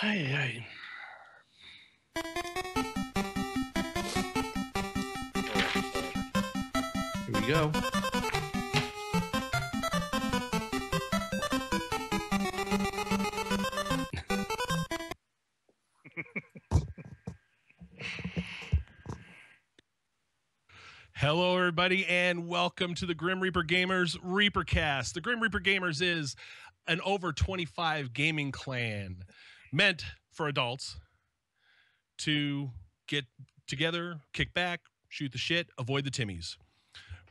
Ay, ay. Here we go. Hello, everybody, and welcome to the Grim Reaper Gamers Reapercast. The Grim Reaper Gamers is an over 25 gaming clan meant for adults to get together, kick back, shoot the shit, avoid the Timmies.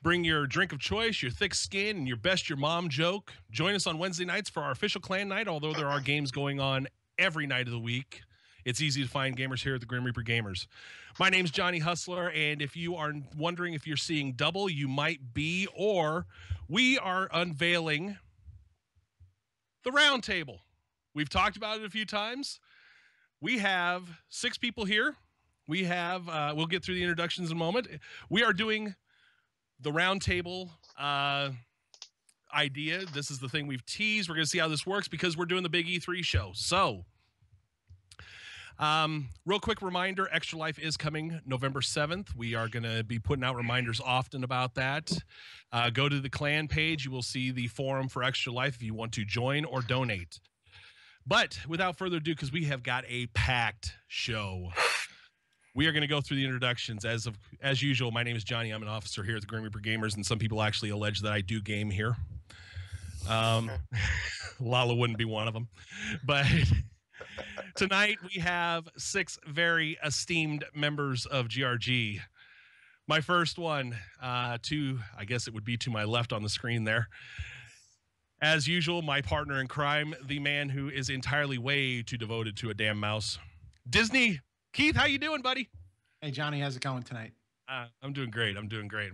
Bring your drink of choice, your thick skin, and your best your mom joke. Join us on Wednesday nights for our official clan night, although there are games going on every night of the week. It's easy to find gamers here at the Grim Reaper Gamers. My name's Johnny Hustler, and if you are wondering if you're seeing double, you might be, or we are unveiling the round table. We've talked about it a few times. We have 6 people here. We have, we'll get through the introductions in a moment. We are doing the round table idea. This is the thing we've teased. We're going to see how this works because we're doing the big E3 show. So, real quick reminder, Extra Life is coming November 7th. We are going to be putting out reminders often about that. Go to the clan page. You will see the forum for Extra Life if you want to join or donate. But without further ado, because we have got a packed show, we are going to go through the introductions. As usual, my name is Johnny. I'm an officer here at the Grim Reaper Gamers, and some people actually allege that I do game here. Lala wouldn't be one of them. But tonight we have 6 very esteemed members of GRG. My first one, I guess it would be to my left on the screen there. As usual, my partner in crime, the man who is entirely way too devoted to a damn mouse. Disney, Keith, how you doing, buddy? Hey, Johnny, how's it going tonight? I'm doing great. I'm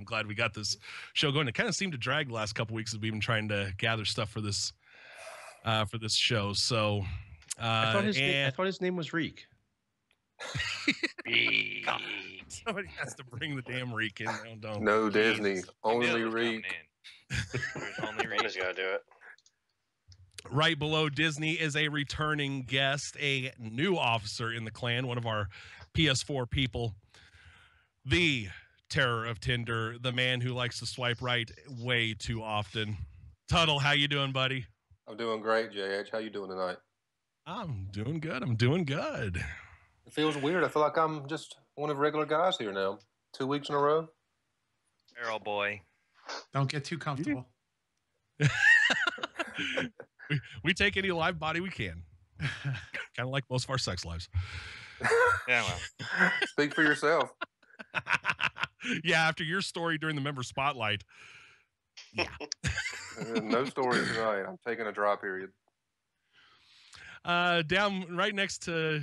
glad we got this show going. It kind of seemed to drag the last couple weeks as we've been trying to gather stuff for this show. So I thought his name was Reek. Somebody has to bring the damn Reek in. Don't. No Disney, only Reek. There's only Reek. Just gotta do it. Right below Disney is a returning guest, a new officer in the clan, one of our PS4 people, the terror of Tinder, the man who likes to swipe right way too often. Tuttle, how you doing, buddy? I'm doing great, JH. How you doing tonight? I'm doing good. It feels weird. I feel like I'm just one of the regular guys here now. 2 weeks in a row. Arrow boy. Don't get too comfortable. We take any live body we can. Kind of like most of our sex lives. Yeah, well. Speak for yourself. Yeah, after your story during the member spotlight. Yeah. No story tonight. I'm taking a dry period. Down right next to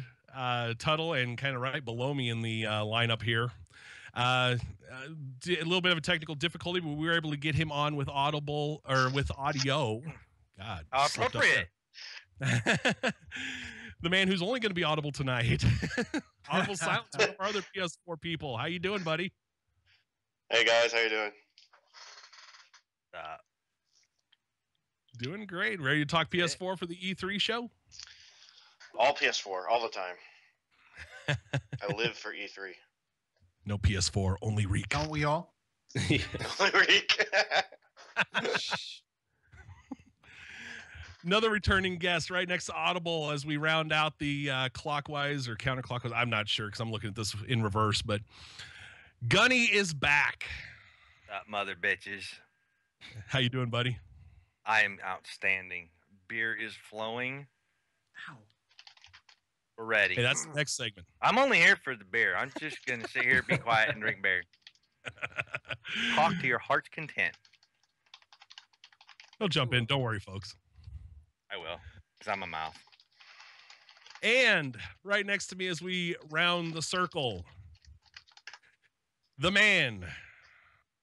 Tuttle and kind of right below me in the lineup here. A little bit of a technical difficulty, but we were able to get him on with audio. God, appropriate. The man who's only going to be audible tonight. Audible silence for our other PS4 people. How you doing, buddy? Hey guys, how you doing? Doing great. Ready to talk PS4 for the E3 show? All PS4, all the time. I live for E3. No PS4, only Reek. Don't we all? Only Reek. Another returning guest right next to Audible as we round out the clockwise or counterclockwise. I'm not sure because I'm looking at this in reverse, but Gunny is back. Mother bitches. How you doing, buddy? I am outstanding. Beer is flowing. Ow. We're ready. Hey, that's the next segment. I'm only here for the beer. I'm just going to sit here, be quiet, and drink beer. Talk to your heart's content. Don't jump in. Don't worry, folks. I will, because I'm a mouth. And right next to me as we round the circle, the man,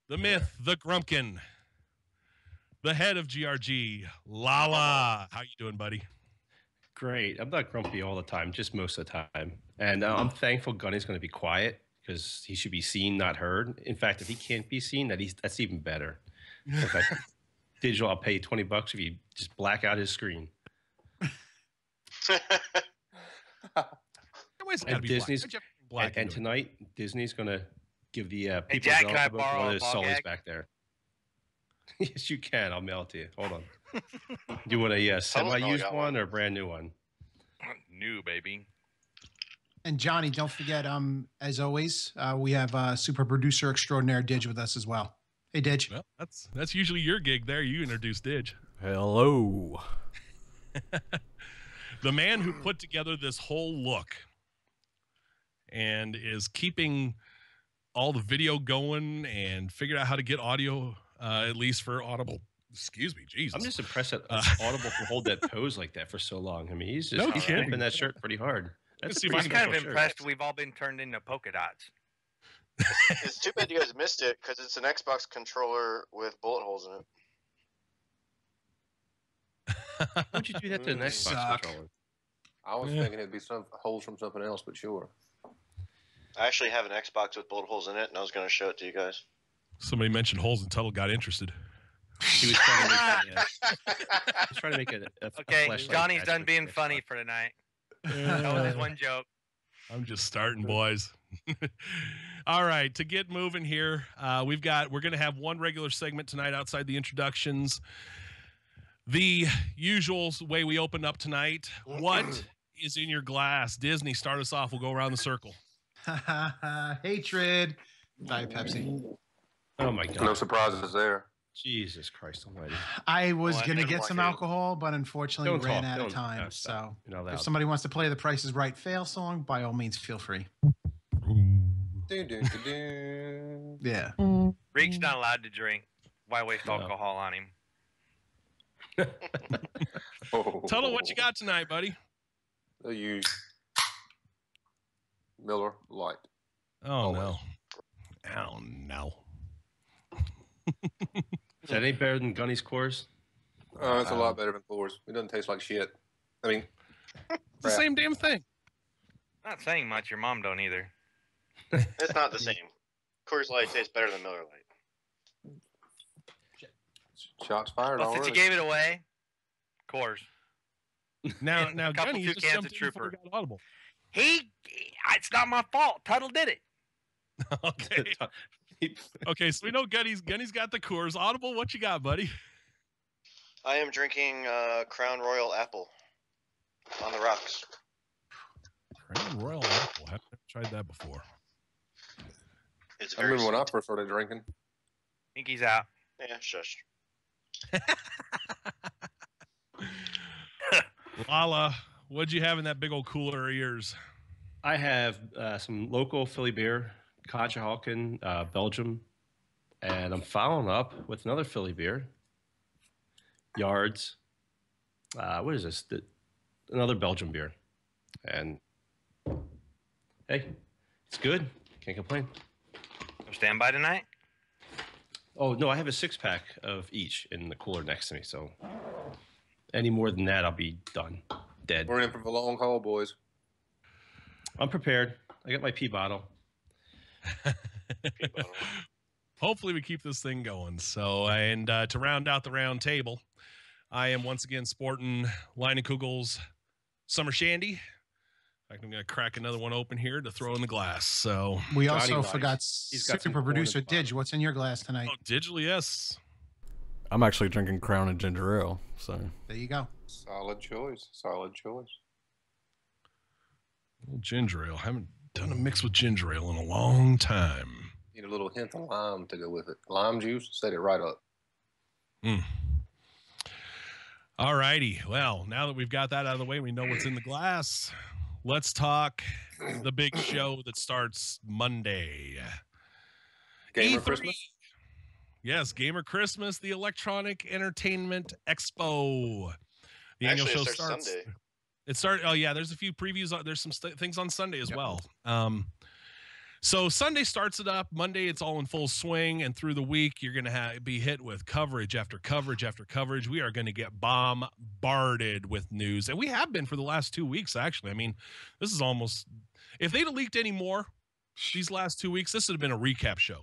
the myth, the Grumpkin, the head of GRG, Lala. How you doing, buddy? Great. I'm not grumpy all the time, just most of the time. And I'm thankful Gunny's going to be quiet because he should be seen, not heard. In fact, if he can't be seen, that's even better. In fact, digital, I'll pay you $20 if you just black out his screen. it's got to And be Disney's black. Black and into it. tonight Disney's gonna give the people Jack, can I development borrow one a of those ball Sully's gag? back there. Yes, you can. I'll mail it to you. Hold on. Do you want a semi-used got one one. or a brand new one? New, baby. And Johnny, don't forget, as always, we have super producer extraordinaire Didge with us as well. Hey, Didge. Well, that's usually your gig there. You introduce Didge. Hello. The man who put together this whole look and is keeping all the video going and figured out how to get audio, at least for Audible. Excuse me, Jesus. I'm just impressed that Audible can hold that pose like that for so long. I mean, he's just No kidding. pimping that shirt pretty hard. That's Let's a see if pretty I I'm can kind of special shirt. impressed we've all been turned into polka dots. It's too bad you guys missed it because it's an Xbox controller with bullet holes in it. Why'd you do that to an Xbox Suck. controller? I was Yeah. thinking it'd be some holes from something else, but sure. I actually have an Xbox with bullet holes in it, and I was going to show it to you guys. Somebody mentioned holes and Tuttle got interested. He was trying to make he was trying to make a Okay, flashlight Johnny's done attachment being to funny Xbox. for tonight. That was his one joke. I'm just starting, boys. All right, to get moving here, we're going to have one regular segment tonight outside the introductions. The usual way we opened up tonight. What is in your glass? Disney, start us off. We'll go around the circle. Hatred. Diet Pepsi. Oh my god! No surprises there. Jesus Christ Almighty! I was Well, I going to never get like some it. alcohol, but unfortunately Don't ran talk. out of Don't- time. no, stop. So You're not allowed. if somebody wants to play the Price is Right fail song, by all means, feel free. Dun, dun, dun, dun. Yeah. Reek's not allowed to drink. Why waste No. alcohol on him? Oh. Tuttle, what you got tonight, buddy? They use Miller Lite. Oh, Always. no. Oh, no. Is that any better than Gunny's Coors? It's a lot better than Coors. It doesn't taste like shit. I mean, It's the crap. same damn thing. Not saying much. Your mom don't either. It's not the same. Coors Light tastes better than Miller Lite. Shots fired Well, since already. you gave it away, Coors. Now, And a couple Gunny, two you just cans jumped of in before we Trooper. got Audible. It's not my fault. Tuttle did it. Okay. Okay, so we know Gunny's got the Coors. Audible, what you got, buddy? I am drinking Crown Royal Apple on the rocks. Crown Royal Apple. I've never tried that before. It's I very remember when I sweet. first started drinking. Think he's out. Yeah, shush. Lala, what'd you have in that big old cooler of yours? I have some local Philly beer, Conshohocken, Belgium, and I'm following up with another Philly beer, Yards. What is this? Another Belgium beer, and hey, it's good. Can't complain. No standby tonight. Oh no, I have a 6-pack of each in the cooler next to me. So any more than that, I'll be done, dead. We're in for the long haul, boys. I'm prepared. I got my pee bottle. Hopefully we keep this thing going. So, and to round out the round table, I am once again sporting Leinenkugels Summer Shandy. In fact, I'm going to crack another one open here to throw in the glass. So, We Johnny also likes- forgot he's got some super corn producer in the bottom. Didge. What's in your glass tonight? oh, digital, yes. I'm actually drinking Crown and ginger ale. So There you go. Solid choice. Solid choice. Little ginger ale. Haven't done a mix with ginger ale in a long time. Need a little hint of lime to go with it. Lime juice, set it right up. All righty. Well, now that we've got that out of the way, we know what's in the glass. Let's talk the big show that starts Monday. Gamer E3. Christmas? Yes, Gamer Christmas, the Electronic Entertainment Expo. The annual Actually, show it starts starts. Sunday. It started. Oh yeah, there's a few previews. There's some things on Sunday as well. So Sunday starts it up. Monday it's all in full swing, and through the week you're going to be hit with coverage after coverage after coverage. We are going to get bombarded with news, and we have been for the last 2 weeks. Actually, I mean, this is almost. If they'd have leaked any more these last 2 weeks, this would have been a recap show.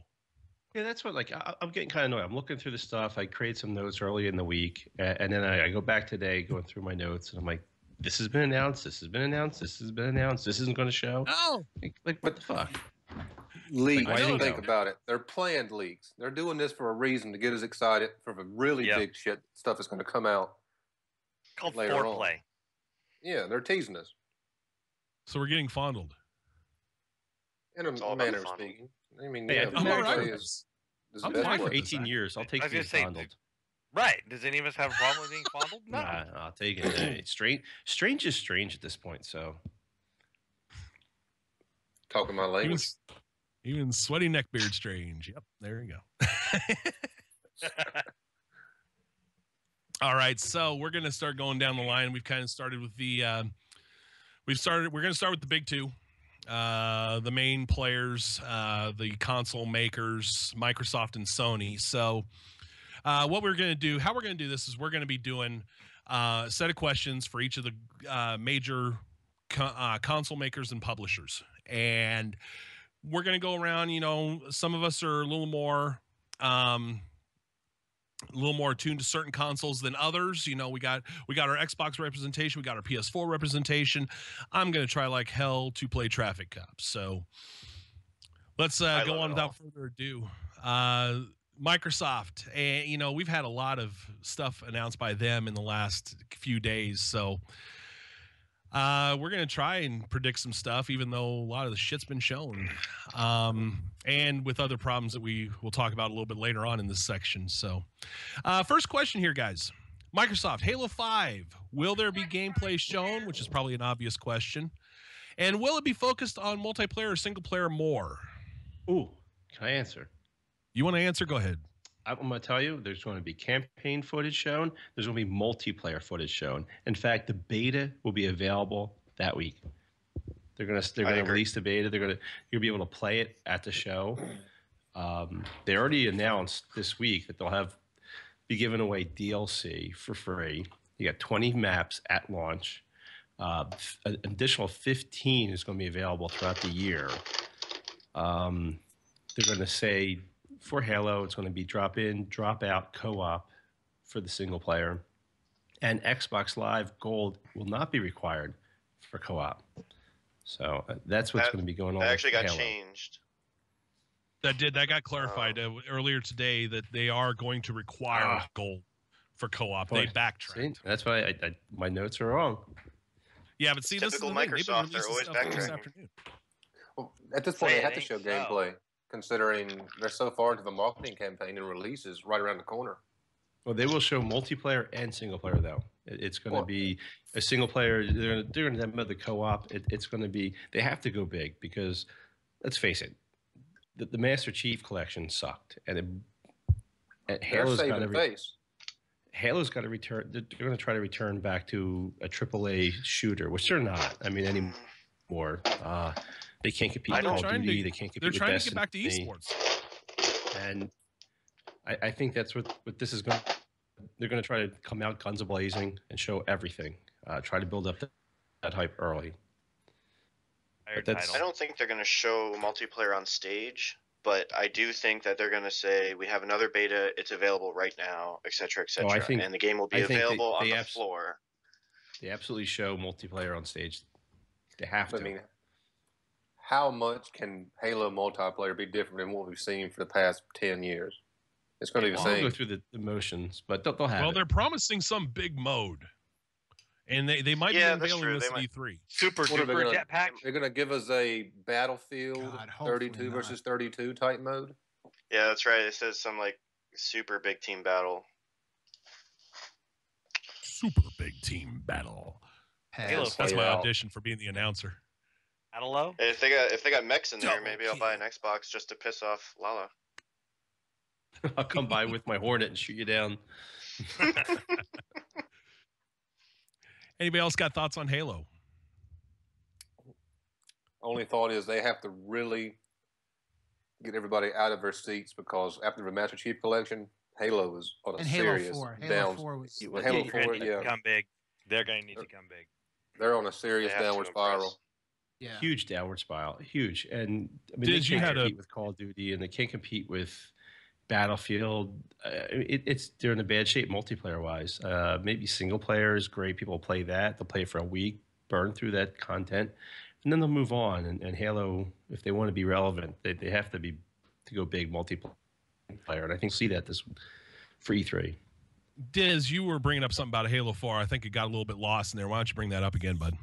Yeah, that's what, like, I'm getting kind of annoyed. I'm looking through the stuff. I create some notes early in the week, and then I go back today going through my notes, and I'm like, this has been announced. This has been announced. This has been announced. This isn't going to show. Oh, Like what the fuck? Leaks. Like, why do Think you about it. They're planned leaks. They're doing this for a reason to get us excited for the really Yep. big shit stuff that's going to come out Called later foreplay. on. Yeah, they're teasing us so we're getting fondled. in It's all a about manner of fun. speaking. I mean, Hey, yeah, I'm all right foreplay with is the I'm best fine For with way. this. 18 years, I'll I take was being gonna say, fondled. Right. Does any of us have a problem with being fondled? No. Nah, I'll take it. It's strange is strange at this point. So Talking my Even, language. even sweaty neckbeard strange. Yep, there you go. All right, so we're gonna start going down the line. We've kind of started with the we're gonna start with the big two. The main players, the console makers, Microsoft and Sony. So what we're going to do, how we're going to do this is we're going to be doing a set of questions for each of the major console makers and publishers. And we're going to go around, some of us are a little more attuned to certain consoles than others. We got our Xbox representation, we got our PS4 representation. I'm going to try like hell to play Traffic Cops. So let's go love on it without all. further ado. Microsoft, and we've had a lot of stuff announced by them in the last few days. So we're going to try and predict some stuff, even though a lot of the shit's been shown. And with other problems that we will talk about a little bit later on in this section. So first question here, guys. Microsoft, Halo 5, will there be gameplay shown? Which is probably an obvious question. And will it be focused on multiplayer or single player more? ooh, can I answer? You want to answer? Go ahead. I'm going to tell you, there's going to be campaign footage shown. There's going to be multiplayer footage shown. In fact, the beta will be available that week. They're going to agree. release the beta. You'll be able to play it at the show. They already announced this week that they'll be giving away DLC for free. You got 20 maps at launch. An additional 15 is going to be available throughout the year. They're going to say for Halo, it's going to be drop in, drop out co-op for the single player. And Xbox Live Gold will not be required for co-op. So that's what's going to be going on. That actually got Halo. changed. That got clarified earlier today that they are going to require gold for co-op. They Boy, backtracked. See, that's why my notes are wrong. Yeah, but see, this is Typical the thing. They've been Microsoft, they're releasing always stuff this backtracking. afternoon. Well, at this point, Say they it have to ain't show so. gameplay, considering they're so far into the marketing campaign and releases right around the corner. Well, they will show multiplayer and single player though. It's going to be a single player. They're going to demo the co-op. It's going to be. They have to go big because, let's face it, the Master Chief Collection sucked, and They're Halo's got saving to face. Halo's got to return. They're going to try to return back to a AAA shooter, which they're not. I mean, anymore. They can't compete with They're Call of trying Duty. to- They can't compete They're with trying to get Destiny. back to esports. And I think that's what this is going. They're going to try to come out guns a blazing and show everything. Try to build up that hype early. But that's- I don't think they're going to show multiplayer on stage, but I do think that they're going to say we have another beta. It's available right now, et cetera, et cetera. think- and the game will be I think available on they the floor. They absolutely show multiplayer on stage. They have to. I mean, how much can Halo multiplayer be different than what we've seen for the past 10 years? It's going to be the I'll go same. through the motions, but they'll have Well, it. they're promising some big mode, and they might Yeah, be that's unveiling true. this They at might- E3. Super What are they duper gonna- jetpack. They're going to give us a Battlefield God, hopefully 32 not. versus 32 type mode. Yeah, that's right. It says some like super big team battle. Super big team battle. Halo That's my Yeah. audition for being the announcer. Hello. If they got mechs in there, Double maybe I'll buy an Xbox just to piss off Lala. I'll come by with my Hornet and shoot you down. Anybody else got thoughts on Halo? Only thought is they have to really get everybody out of their seats because after the Master Chief Collection, Halo is on a And Halo serious 4. Halo down. 4 was. Halo They're 4, gonna need to yeah. come big. They're going to need to come big. They're on a serious They have to downward impress. spiral. Yeah. Huge downward spiral, huge. And I mean, Did they you can't had a- compete with Call of Duty, and they can't compete with Battlefield, they're in a bad shape multiplayer wise. Maybe single player is great. People play that. They'll play it for a week, burn through that content, and then they'll move on. And Halo, if they want to be relevant, they have to go big multiplayer. And I think see that this for E3. Diz, you were bringing up something about Halo 4. I think it got a little bit lost in there. Why don't you bring that up again, bud?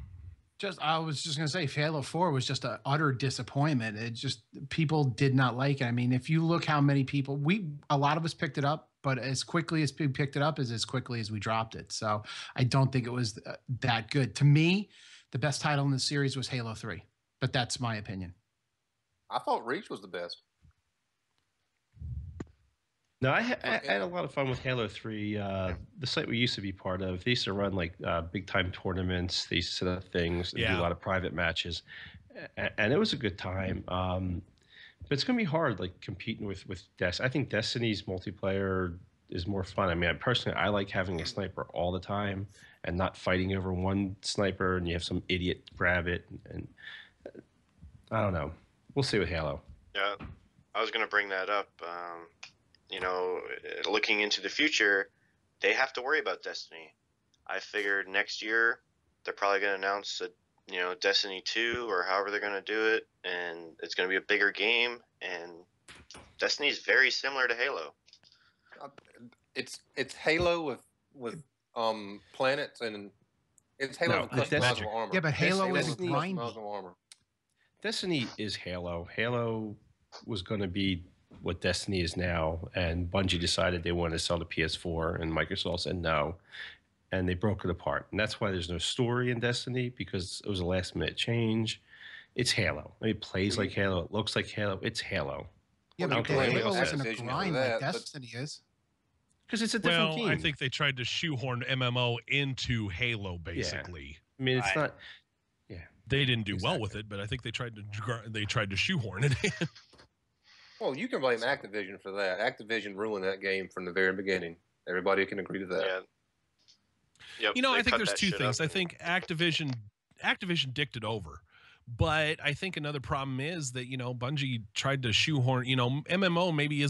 I was just going to say Halo 4 was just an utter disappointment. It just, people did not like it. I mean, if you look how many people, a lot of us picked it up, but as quickly as we picked it up is as quickly as we dropped it. So I don't think it was that good. To me, the best title in the series was Halo 3, but that's my opinion. I thought Reach was the best. No, I had a lot of fun with Halo 3. The site we used to be part of, they used to run like big time tournaments. They used to set up things and do a lot of private matches, and it was a good time. But it's gonna be hard, like competing with Destiny. I think Destiny's multiplayer is more fun. I mean, I like having a sniper all the time and not fighting over one sniper, and you have some idiot grab it. And I don't know. We'll see with Halo. Yeah, I was gonna bring that up. Looking into the future, they have to worry about Destiny. I figured next year they're probably going to announce Destiny 2 or however they're going to do it, and it's going to be a bigger game. And Destiny is very similar to Halo. It's Halo with planets, and it's Halo with customizable armor. Yeah, but Halo is grindy. Armor. Destiny is Halo. Halo was going to be what Destiny is now, and Bungie decided they wanted to sell the PS4, and Microsoft said no, and they broke it apart. And that's why there's no story in Destiny, because it was a last-minute change. It's Halo. I mean, it plays like Halo. It looks like Halo. It's Halo. Yeah, but Halo isn't a grind like Destiny is. Because it's a different game. I think they tried to shoehorn MMO into Halo, basically. Yeah. I mean, it's not... Yeah. They didn't do well with it, but I think they tried to shoehorn it in. Well, you can blame Activision for that. Activision ruined that game from the very beginning. Everybody can agree to that. Yeah. Yep, I think there's two things. I think Activision dicked it over. But I think another problem is that, Bungie tried to shoehorn, MMO maybe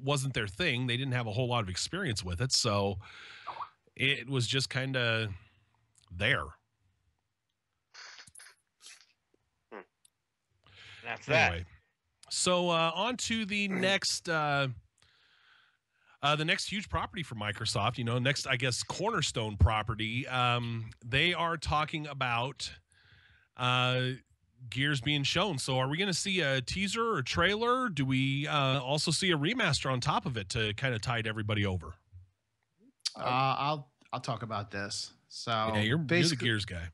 wasn't their thing. They didn't have a whole lot of experience with it. So it was just kind of there. That's that. Anyway. So on to the next huge property for Microsoft, next, I guess, cornerstone property. They are talking about Gears being shown. So are we going to see a teaser or a trailer? Do we also see a remaster on top of it to kind of tide everybody over? I'll talk about this. So yeah, you're the Gears guy.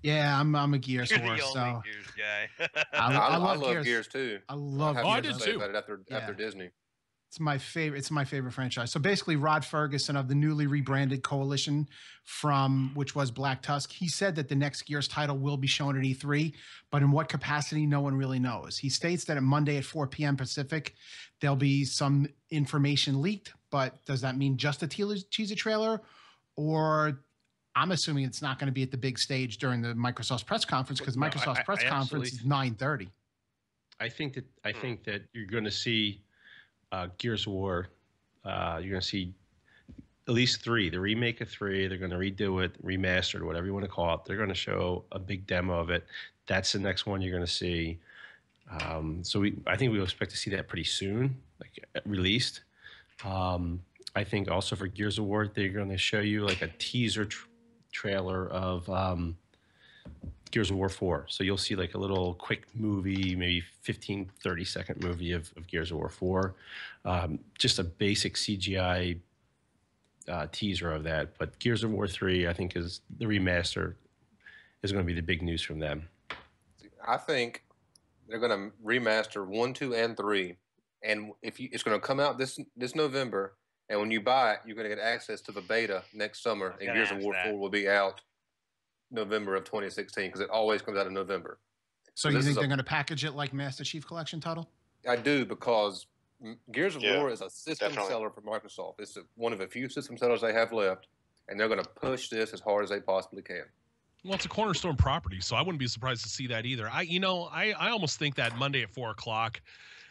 Yeah, I'm a Gears You're horse. the only Gears guy. I love Gears too. I love. I did too. After Disney. It's my favorite franchise. So basically, Rod Ferguson of the newly rebranded Coalition, which was Black Tusk, he said that the next Gears title will be shown at E3, but in what capacity, no one really knows. He states that on Monday at 4 p.m. Pacific, there'll be some information leaked, but does that mean just a teaser trailer, or I'm assuming it's not going to be at the big stage during the Microsoft's press conference, because Microsoft's press conference is 9:30. I think that you're going to see Gears of War. You're going to see at least 3. The remake of 3. They're going to redo it, remastered, whatever you want to call it. They're going to show a big demo of it. That's the next one you're going to see. So I think we'll expect to see that pretty soon, like released. I think also for Gears of War, they're going to show you like a teaser trailer of Gears of War 4. So you'll see like a little quick movie, maybe 15, 30-second movie of Gears of War 4. Just a basic CGI teaser of that. But Gears of War 3, I think, is the remaster is going to be the big news from them. I think they're going to remaster 1, 2, and 3. And it's going to come out this November. And when you buy it, you're going to get access to the beta next summer. And Gears of War 4 will be out November of 2016, because it always comes out in November. So you think they're going to package it like Master Chief Collection title? I do, because Gears of War is a system seller for Microsoft. It's one of the few system sellers they have left, and they're going to push this as hard as they possibly can. Well, it's a cornerstone property, so I wouldn't be surprised to see that either. I almost think that Monday at 4 o'clock,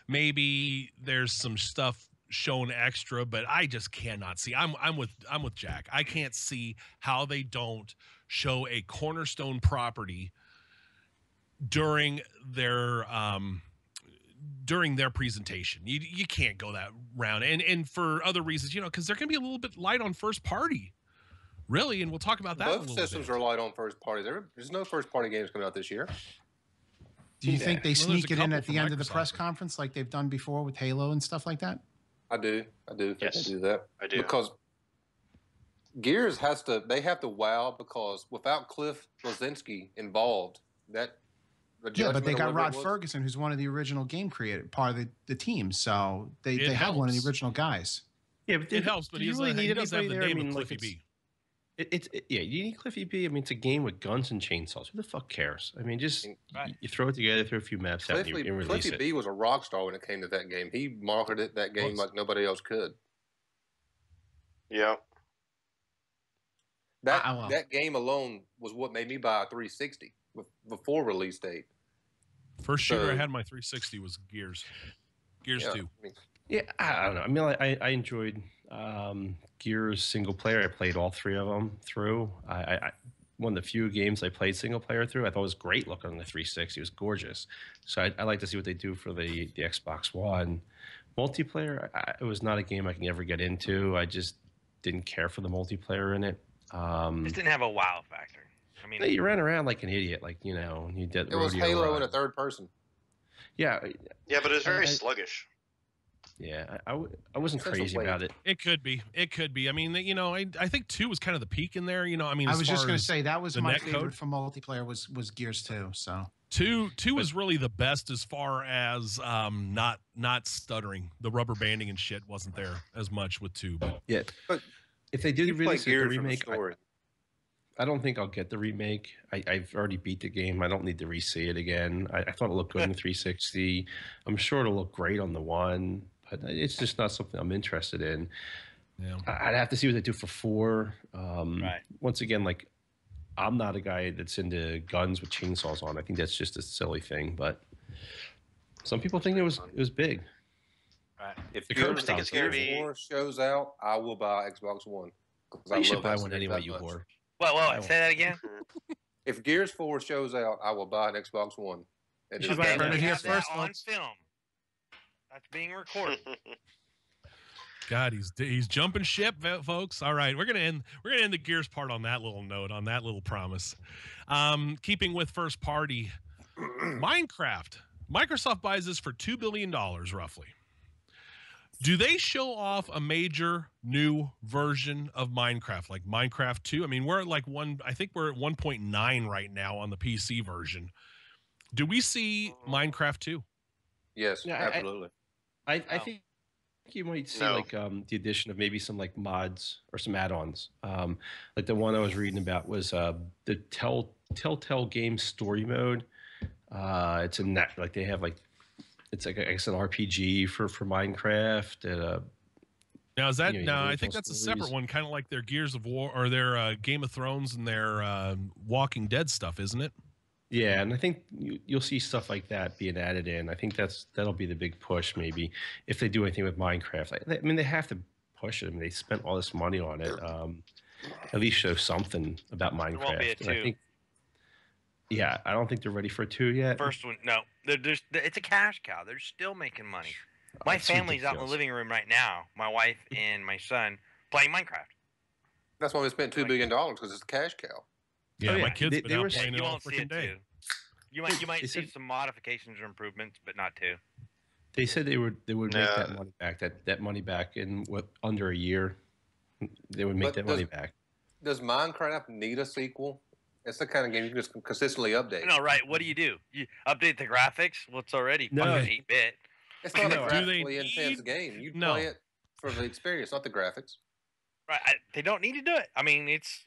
maybe there's some stuff shown extra, but I just cannot see. I'm with Jack. I can't see how they don't show a cornerstone property during their presentation. You can't go that round, and for other reasons, because they're going to be a little bit light on first party, really, and we'll talk about that. Both systems are light on first party. There's no first party games coming out this year. Do you think they sneak it in at the end of the Microsoft. press conference like they've done before with Halo and stuff like that? I do think Yes, they do that. I do. Because Gears they have to wow, because without Cliff Blazinski involved, the Yeah, but they judgment got or whatever Rod it was- Ferguson, who's one of the original game creator, part of the team. So they have one of the helps. original guys. Yeah, but It helps, but do you he really need does have the anybody there? I name mean, of like, Cliffy B. Yeah, you need Cliffy B. I mean, it's a game with guns and chainsaws. Who the fuck cares? I mean, just Right. you throw it together, throw a few maps out, and you release Cliffy it. B was a rock star when it came to that game. He marketed that game like nobody else could. Yeah. That game alone was what made me buy a 360 before release date. First shooter So- I had my 360 was Gears. Gears Yeah, 2. I mean, Yeah, I don't know. I mean, I enjoyed Gears single player. I played all three of them through. I one of the few games I played single player through. I thought it was great looking on the 360. It was gorgeous. So I like to see what they do for the Xbox One. Multiplayer, it was not a game I can ever get into. I just didn't care for the multiplayer in it. Just didn't have a wow factor. I mean, You ran around like an idiot, like, you did it was rodeo Halo run. in a third person. Yeah, Yeah, but it's very I- sluggish. yeah. I wasn't Sense of crazy weight. about it. It could be. It could be. I mean, I think 2 was kind of the peak in there. I mean, I as was just far going to as say that was the my net favorite code. for multiplayer was Gears 2. So 2 was really the best as far as not stuttering. The rubber banding and shit wasn't there as much with 2. But Yeah, but if they do You play release the Gears for the remake, story. I don't think I'll get the remake. I've already beat the game. I don't need to re-see it again. I thought it looked good in the 360. I'm sure it'll look great on the One, but it's just not something I'm interested in. yeah. I'd have to see what they do for 4. Right. Once again, like, I'm not a guy that's into guns with chainsaws on. I think that's just a silly thing, but some people think it was big. right. If The Gears, curb stomp's it's gonna be- 4 shows out, I will buy Xbox One. 'Cause I You should love buy that one series anyway, that you much. whore. Well, say that again. If Gears 4 shows out, I will buy an Xbox One. And You just should buy that it much. right here have that first, on folks. film. That's being recorded. God, he's jumping ship, folks. All right, we're gonna end the Gears part on that little note, on that little promise. Keeping with first party, Minecraft. Microsoft buys this for $2 billion roughly. Do they show off a major new version of Minecraft, like Minecraft 2? I mean, we're at like I think we're at 1.9 right now on the PC version. Do we see Minecraft 2? Yes, Yeah, absolutely. I No. think you might see No. like the addition of maybe some like mods or some add-ons. Like the one I was reading about was the Telltale Games story mode. It's in that, like, they have like, it's like, I guess, an RPG for Minecraft. Now is that You know, now? I original think that's a stories. separate one, kind of like their Gears of War or their Game of Thrones and their Walking Dead stuff, isn't it? Yeah, and I think you'll see stuff like that being added in. I think that'll be the big push, maybe, if they do anything with Minecraft. I mean, they have to push it. I mean, they spent all this money on it. At least show something about Minecraft. There won't be a And I 2. think, yeah, I don't think they're ready for a 2 yet. First one, no. It's a cash cow. They're still making money. My It's family's out in the ridiculous. living room right now. My wife and my son playing Minecraft. That's why we spent $2 billion, because it's a cash cow. Yeah, yeah. my kids They been out were- playing You it all won't see freaking it day. too. You might They see said- some modifications or improvements, but not 2. They said they would make No. that money back. That money back in under a year. They would make But that money back. Does Minecraft need a sequel? It's the kind of game you can just consistently update. No, right. What do? You update the graphics? Well, it's already No. fucking 8-bit. It's not No. a Do they graphically intense need- game. You No. play it for the experience, not the graphics. Right. They don't need to do it. I mean, it's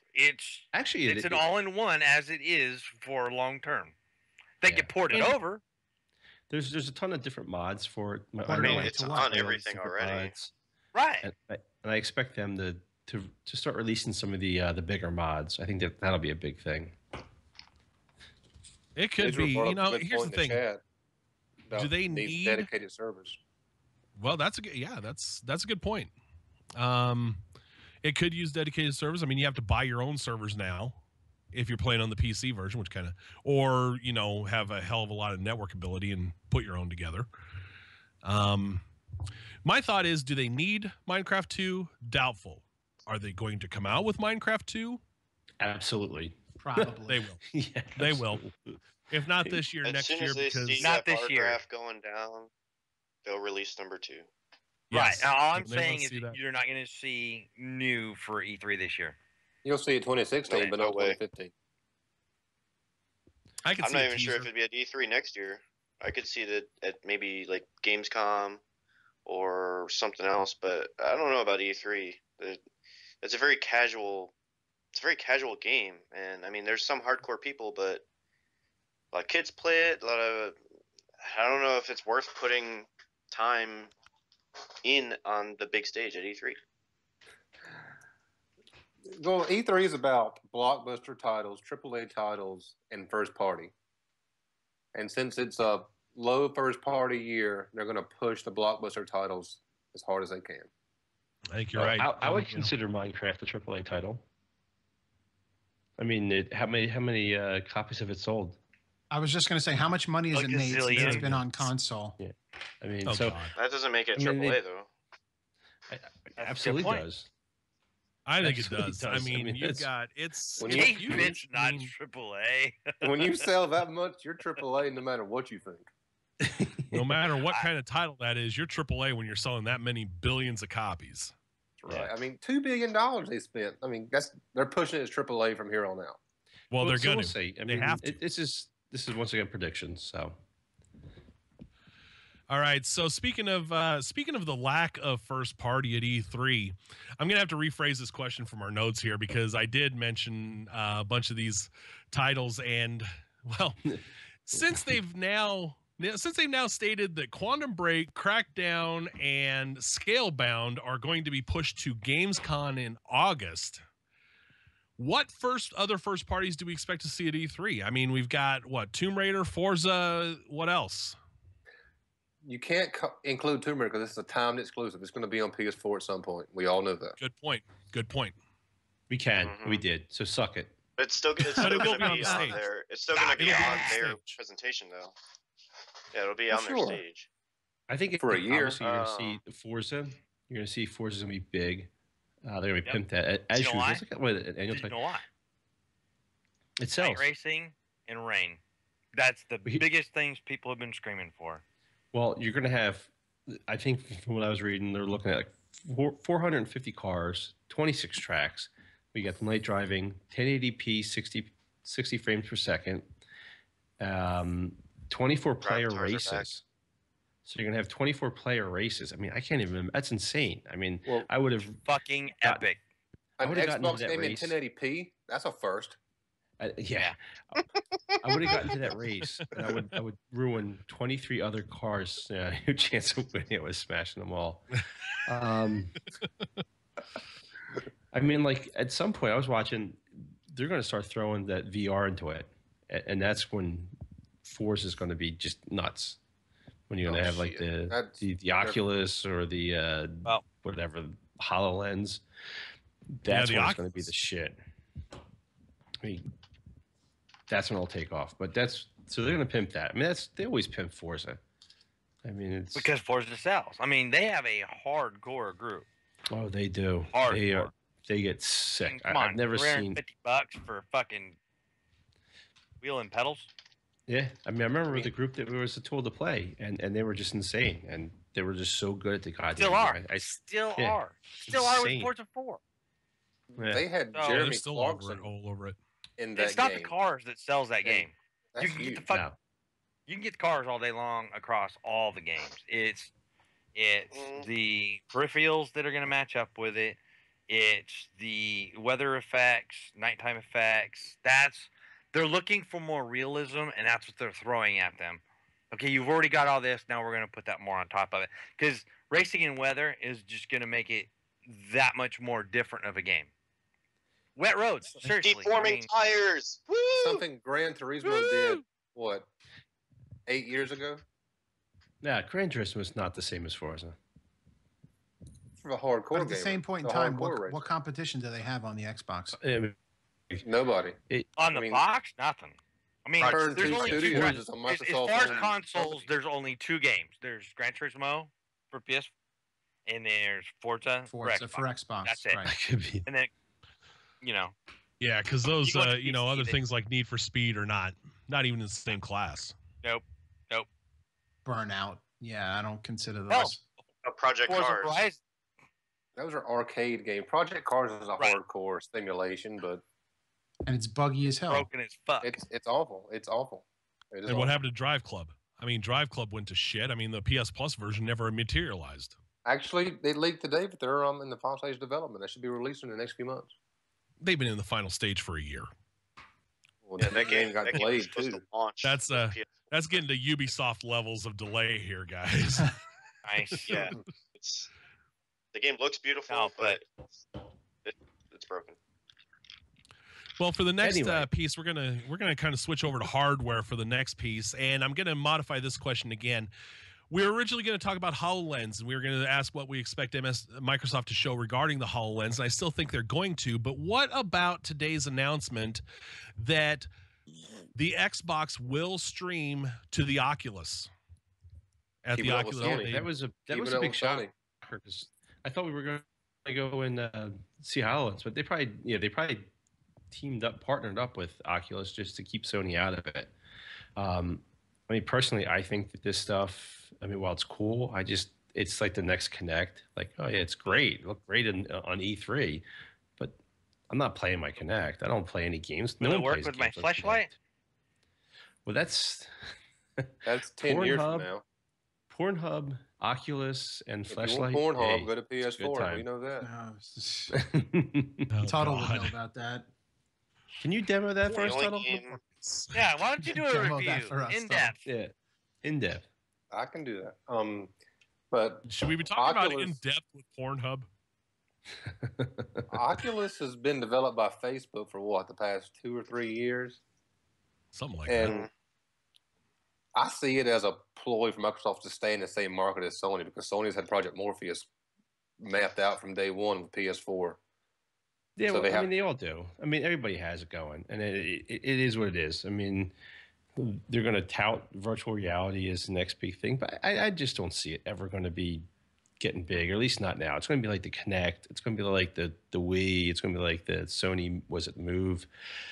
Actually, it's an all-in-one as it is for long term. They Yeah. can port it And- over. There's a ton of different mods for it. Port I it know over it's to on different everything already. mods. Right. And I expect them to start releasing some of the bigger mods. I think that'll be a big thing. It could Israel be. brought You up a know, good here's the point in thing. chat about Do they these need- dedicated servers? Well, that's a good point. It could use dedicated servers. I mean, you have to buy your own servers now if you're playing on the PC version, which kind of, or have a hell of a lot of network ability and put your own together. My thought is, do they need Minecraft 2? Doubtful. Are they going to come out with Minecraft 2? Absolutely. Probably. They will. Yeah, They will. If not this year, As next soon year. as they Because see Not that this bar year. graph going down, they'll release number 2. yes, Right. All I'm they wanna saying is see that. you're not going to see new for E3 this year. You'll see it 2016, No, but no not way. 2015. I could I'm see not a even sure if teaser. it'd be at E3 next year. I could see that at maybe like Gamescom or something else, but I don't know about E3. It's a very casual. It's a very casual game, and I mean, there's some hardcore people, but a lot of kids play it. I don't know if it's worth putting time in on the big stage at E3. Well, E3 is about blockbuster titles, AAA titles, and first party. And since it's a low first party year, they're going to push the blockbuster titles as hard as they can. I think you're right. I would consider Minecraft a AAA title. I mean, how many copies have it sold? I was just going to say, how much money has Like it a made since it's zillion. been on console? Yeah, I mean, Oh, so God. That doesn't make it I mean, AAA though. That's a absolutely good point. does. I think it Absolutely does. I does. I mean, mean, you've it's- got it's When it's you- huge. It's I not mean, AAA. When you sell that much, you're AAA no matter what you think. no matter what kind of title that is, you're AAA when you're selling that many billions of copies. Right. Yeah. I mean, $2 billion they spent. I mean, they're pushing it as AAA from here on out. Well, they're so going we'll to. see. I They mean, have to. this is once again predictions. So All right. So speaking of the lack of first party at E3, I'm gonna have to rephrase this question from our notes here because I did mention a bunch of these titles, and well, since they've now stated that Quantum Break, Crackdown, and Scalebound are going to be pushed to Gamescom in August. What other first parties do we expect to see at E3? I mean, we've got Tomb Raider, Forza, what else? You can't include Tomb Raider because this is a timed exclusive. It's going to be on PS4 at some point. We all know that. Good point. we can, Mhm. we did. So suck it. It's still But going it will to be on be the on stage. their. It's still going to be It'll be on on the their stage. presentation though. Yeah, it'll be Well, on their sure. stage. I think For a year. obviously you're going to see Forza. You're going to see Forza's going to be big. They're going to be Yep. pimped as You know usual. why? It's like what, an annual Did you title. know why? It sells. Night racing and rain. That's the But he- biggest things people have been screaming for. Well, you're going to have. I think from what I was reading, they're looking at like 450 cars, 26 tracks. We got the night driving, 1080p, 60 frames per second, 24 player Drive cars are back. races. So you're gonna have 24 player races. I mean, I can't even. That's insane. I mean, Well, I would have. Fucking Got- epic. I An would've gotten into Xbox that game in race. 1080p. That's a first. Yeah, I would have gotten to that race, and I would ruin 23 other cars. Your chance of winning it was smashing them all. I mean, like at some point, I was watching. They're going to start throwing that VR into it, and that's when Force is going to be just nuts. When you're going to have like shit. That's- the Oculus or the Well- whatever HoloLens. That's the when it's going to be Oculus. the shit. I mean, that's when it'll take off. But that's so they're going to pimp that. I mean, they always pimp Forza. I mean, it's Because Forza sells. I mean, they have a hardcore group. oh, they do. Hardcore. They get I mean, sick. come I've on, never seen. $350 for fucking wheel and pedals. Yeah, I mean, I remember the group that we was told to play, and they were just insane, and they were just so good at the goddamn. Still are. game. Still yeah. are. Still are with Insane. Forza 4. Yeah. They had Oh, They're Jeremy still Clarkson all over it. in that It's not game. the cars that sells that And game. That's You can get huge. the fuck. No. You can get the cars all day long across all the games. It's Mm. the peripherals that are going to match up with it. It's the weather effects, nighttime effects. They're looking for more realism, and that's what they're throwing at them. Okay, you've already got all this. Now we're going to put that more on top of it because racing and weather is just going to make it that much more different of a game. Wet roads, seriously. Deforming I mean, tires. Woo! Something Gran Turismo did, what, 8 years ago? Yeah, Gran Turismo is not the same as Forza. for a hardcore But at the gamer. same point in A time, hardcore what racer. competition do they have on the Xbox? Nobody. On the box, nothing. I mean, Turn there's 2 only two. Studios is a As Microsoft far as owned consoles, company. there's only two games. There's Gran Turismo for PS, and there's Forza for Xbox. That's it. Right. That could be. And then, you know, Yeah, because those, You go to you know, other PC, things like Need for Speed are not even in the same class. nope. Burnout. Yeah, I don't consider those. Hell, Project Forza Cars. Horizon. Those are arcade games. Project Cars is a Right. hardcore simulation, but And it's buggy as hell. Broken as fuck. it's awful. It's awful. It is And what awful. happened to Drive Club? I mean, Drive Club went to shit. I mean, the PS Plus version never materialized. Actually, they leaked today, but they're in the final stage of development. They should be released in the next few months. They've been in the final stage for a year. Well, Yeah, that game got was delayed supposed too. to launch. That's with PS4. That's getting to Ubisoft levels of delay here, guys. Nice. Yeah, the game looks beautiful, No, but it's broken. Well, for the next Anyway. piece, we're gonna kind of switch over to hardware for the next piece, and I'm gonna modify this question again. We were originally going to talk about HoloLens, and we were going to ask what we expect Microsoft to show regarding the HoloLens, and I still think they're going to. But what about today's announcement that the Xbox will stream to the Oculus? At Keep the it up with Oculus, Sony. they- That was a Keeping it big with shock Sony. because I thought we were going to go and see HoloLens, but they probably partnered up with Oculus just to keep Sony out of it. I mean, personally, I think that this stuff, I mean, while it's cool, it's like the next Connect. Like, oh yeah, it's great. It looked great on E3, but I'm not playing my Connect. I don't play any games. Will no it one work plays with my games on flashlight? Kinect. Well, that's 10 years Pornhub, from now. Pornhub, Oculus, and If you want Flashlight. Pornhub, Hey, go to it's a good PS4. time. We know that. Oh, Tuttle would God. know about that. Can you demo that The for us, only Tuttle? game- Yeah, why don't you do a Demo that review for us, in though. depth? Yeah, in depth. I can do that. But Should we be talking about Oculus- in depth with Pornhub? Oculus has been developed by Facebook for what, the past 2 or 3 years? Something like that. And I see it as a ploy for Microsoft to stay in the same market as Sony, because Sony's had Project Morpheus mapped out from day one with PS4. Yeah, So well, they I have- mean, they all do. I mean, everybody has it going, and it is what it is. I mean, they're going to tout virtual reality as the next big thing, but I just don't see it ever going to be getting big, or at least not now. It's going to be like the Kinect. It's going to be like the Wii. It's going to be like the Sony, was it Move?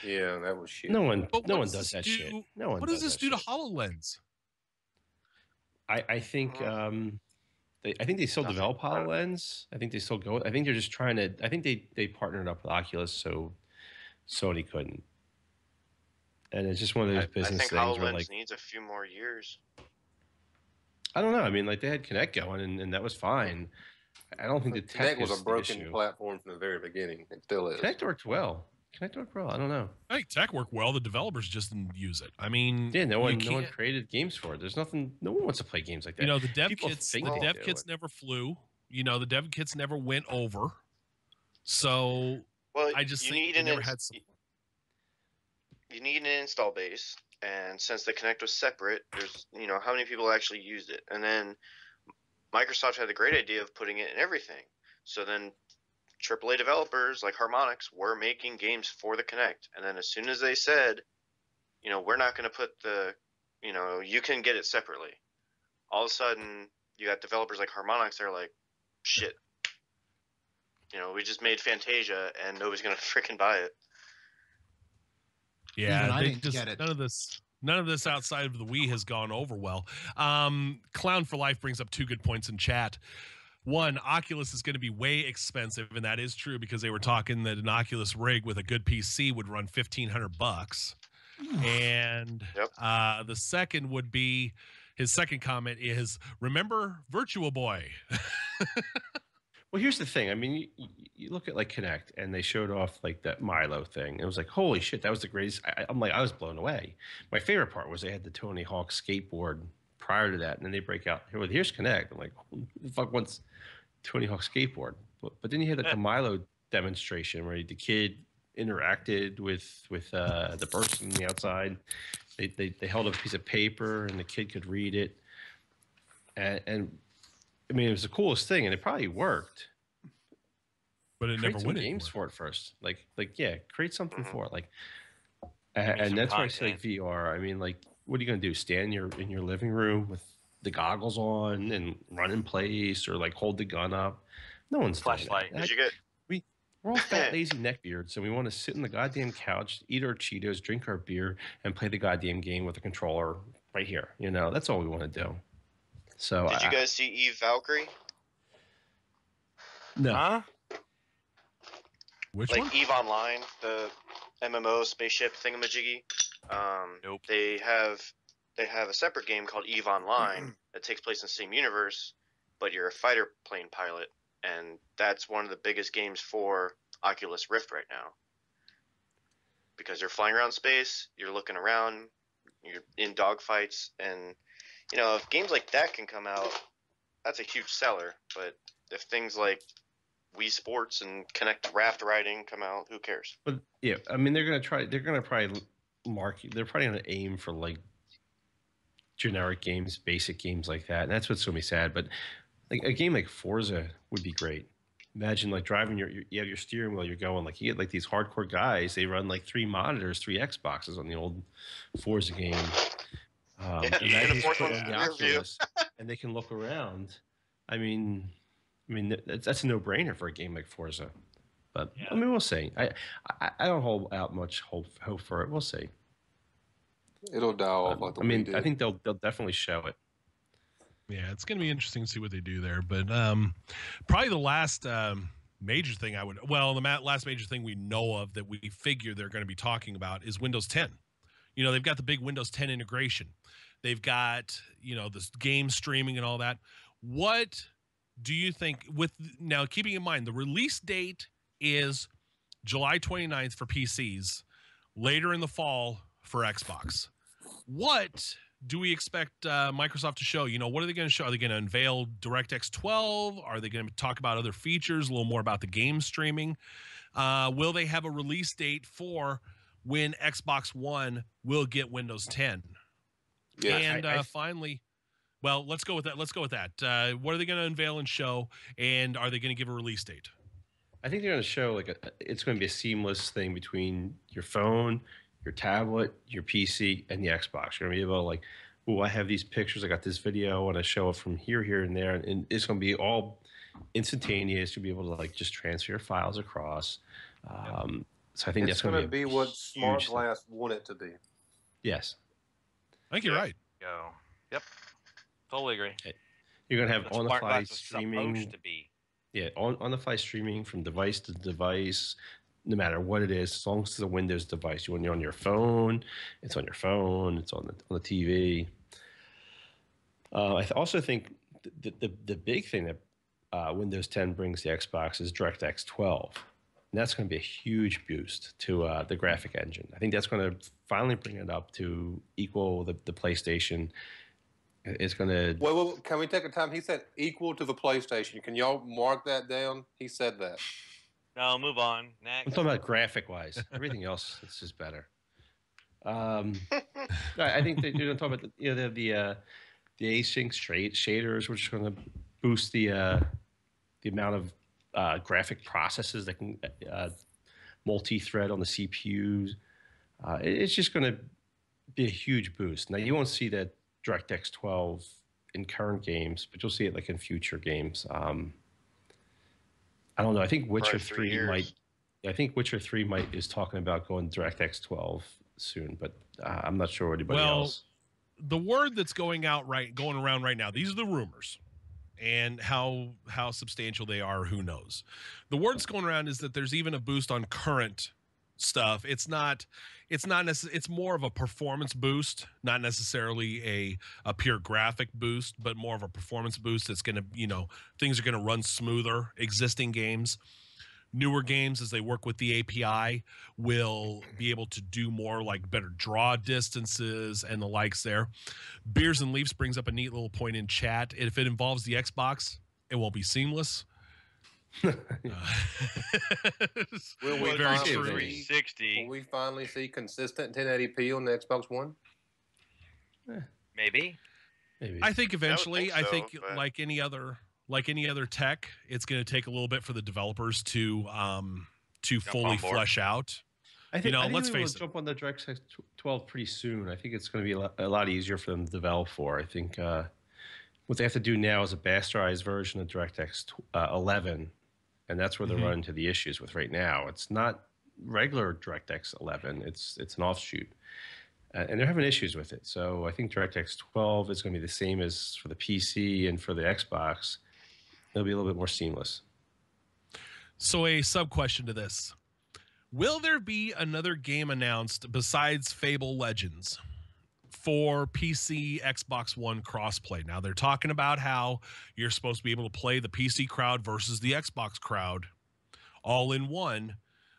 Yeah, that was shit. No one But no what one does does this that do- shit. No one What does does this that do to shit. HoloLens? I think I think they still develop HoloLens. I think they still go. I think they're just trying to. I think they partnered up with Oculus so Sony couldn't. And it's just one of those I business think things where, HoloLens like, needs a few more years. I don't know. I mean, like, they had Kinect going, and that was fine. I don't think the tech Kinect was is a the broken issue. platform from the very beginning. It still is. Kinect worked well. Kinect worked well. I don't know. I think tech worked well. The developers just didn't use it. I mean, Yeah, no you one can't- created games for it. There's nothing. No one wants to play games like that. You know, the dev People kits. think The they dev do kits it. never flew. You know, the dev kits never went over. So Well, I just you think need they an never ins- had. Some, you need an install base, and since the Kinect was separate, there's how many people actually used it, and then Microsoft had the great idea of putting it in everything. So then AAA developers like Harmonix were making games for the Kinect, and then as soon as they said, we're not going to put you can get it separately, all of a sudden you got developers like Harmonix. They're like, shit, we just made Fantasia and nobody's going to freaking buy it. yeah, Even I they didn't just get it. None of this outside of the Wii has gone over well. Clown for Life brings up two good points in chat. One, Oculus is going to be way expensive, and that is true because they were talking that an Oculus rig with a good PC would run $1,500. And Yep. the second would be, his second comment is, remember Virtua Boy? Well, here's the thing. I mean, you look at like Kinect, and they showed off like that Milo thing. It was like, holy shit, that was the greatest. I'm like, I was blown away. My favorite part was they had the Tony Hawk skateboard prior to that, and then they break out, here's Kinect. I'm like, who the fuck wants Tony Hawk skateboard? But then you had like the Milo demonstration where the kid interacted with the person on the outside. They held a piece of paper, and the kid could read it, and I mean, it was the coolest thing, and it probably worked. But it create never some went games anywhere. for it first. Like yeah, create something Mhm. for it. Like, me and some that's why I say content. like VR. I mean, like, what are you gonna do? Stand in your living room with the goggles on and run in place, or like hold the gun up? No one's doing Flashlight. that. Did you get? We're all fat, lazy neckbeards, and we want to sit on the goddamn couch, eat our Cheetos, drink our beer, and play the goddamn game with a controller right here. You know, that's all we want to do. So, Did you guys see Eve Valkyrie? no. Huh? Which Like one? Eve Online, the MMO spaceship thingamajiggy. Nope. They have a separate game called Eve Online that takes place in the same universe, but you're a fighter plane pilot, and that's one of the biggest games for Oculus Rift right now. Because you're flying around space, you're looking around, you're in dogfights, and if games like that can come out, that's a huge seller. But if things like Wii Sports and Connect Raft Riding come out, who cares? But yeah, I mean, they're gonna try. They're gonna probably they're probably gonna aim for like generic games, basic games like that, and that's what's gonna be sad. But like a game like Forza would be great. Imagine like driving you have your steering wheel. You're going like you get like these hardcore guys. They run like 3 monitors, 3 Xboxes on the old Forza game. Yeah, Imagine and a just fourth put it one's on the rear view. Oculus, and they can look around. I mean, that's a no-brainer for a game like Forza. But I mean, we'll see. I don't hold out much hope for it. We'll see. It'll die off like the I mean, Wii did. I think they'll definitely show it. Yeah, it's going to be interesting to see what they do there. But probably the last major thing last major thing we know of that we figure they're going to be talking about is Windows 10. They've got the big Windows 10 integration. They've got, this game streaming and all that. What do you think now keeping in mind the release date is July 29th for PCs, later in the fall for Xbox. What do we expect Microsoft to show? What are they going to show? Are they going to unveil DirectX 12? Are they going to talk about other features, a little more about the game streaming? Will they have a release date for when Xbox One will get Windows 10? Yeah, And finally, well, let's go with that. What are they going to unveil and show? And are they going to give a release date? I think they're going to show it's going to be a seamless thing between your phone, your tablet, your PC, and the Xbox. You're going to be able to like, I have these pictures. I got this video. I want to show it from here, and there, and it's going to be all instantaneous. You'll be able to like just transfer your files across. So I think it's that's going to be what Smart Glass want it to be. Yes, I think you're right. Go. Yep. Totally agree. You're going to have That's on the smart fly glass is streaming. supposed to be. Yeah, on the fly streaming from device to device, no matter what it is, as long as it's a Windows device. When you're on your phone, it's on your phone. It's on the TV. I also think the big thing that Windows 10 brings to Xbox is DirectX 12. And that's going to be a huge boost to the graphic engine. I think that's going to finally bring it up to equal the PlayStation. It's going to... Well, can we take a time? He said equal to the PlayStation. Can y'all mark that down? He said that. No, move on. I'm Next. talking about graphic-wise. Everything else is just better. I think that you're going to talk about the async shaders, which are going to boost the amount of graphic processes that can multi-thread on the CPUs. It's just going to be a huge boost. Now you won't see that DirectX 12 in current games, but you'll see it like in future games. I don't know. I think Witcher 3 might. I think Witcher 3 is talking about going DirectX 12 soon, but I'm not sure anybody else. The word that's going around right now, these are the rumors, and how substantial they are, who knows. The word that's going around is that there's even a boost on current stuff. It's more of a performance boost, not necessarily a pure graphic boost, but more of a performance boost that's going to, things are going to run smoother. Existing games, newer games, as they work with the API, will be able to do more, like better draw distances and the likes there. Beers and Leafs brings up a neat little point in chat. If it involves the Xbox, it won't be seamless. Will we Very finally true. 360. Will we finally see consistent 1080p on the Xbox One? Maybe. Maybe. I think eventually. I I would think, think so, but- like any other like any other tech, it's going to take a little bit for the developers to fully on board. flesh out. I think, let's we'll face it. jump on the DirectX 12 pretty soon. I think it's going to be a lot easier for them to develop for. I think what they have to do now is a bastardized version of DirectX 11, and that's where they're running into the issues with right now. It's not regular DirectX 11; it's an offshoot, and they're having issues with it. So I think DirectX 12 is going to be the same as for the PC and for the Xbox. It'll be a little bit more seamless. So a sub question to this. Will there be another game announced besides Fable Legends for PC, Xbox One crossplay? Now, they're talking about how you're supposed to be able to play the PC crowd versus the Xbox crowd all in one.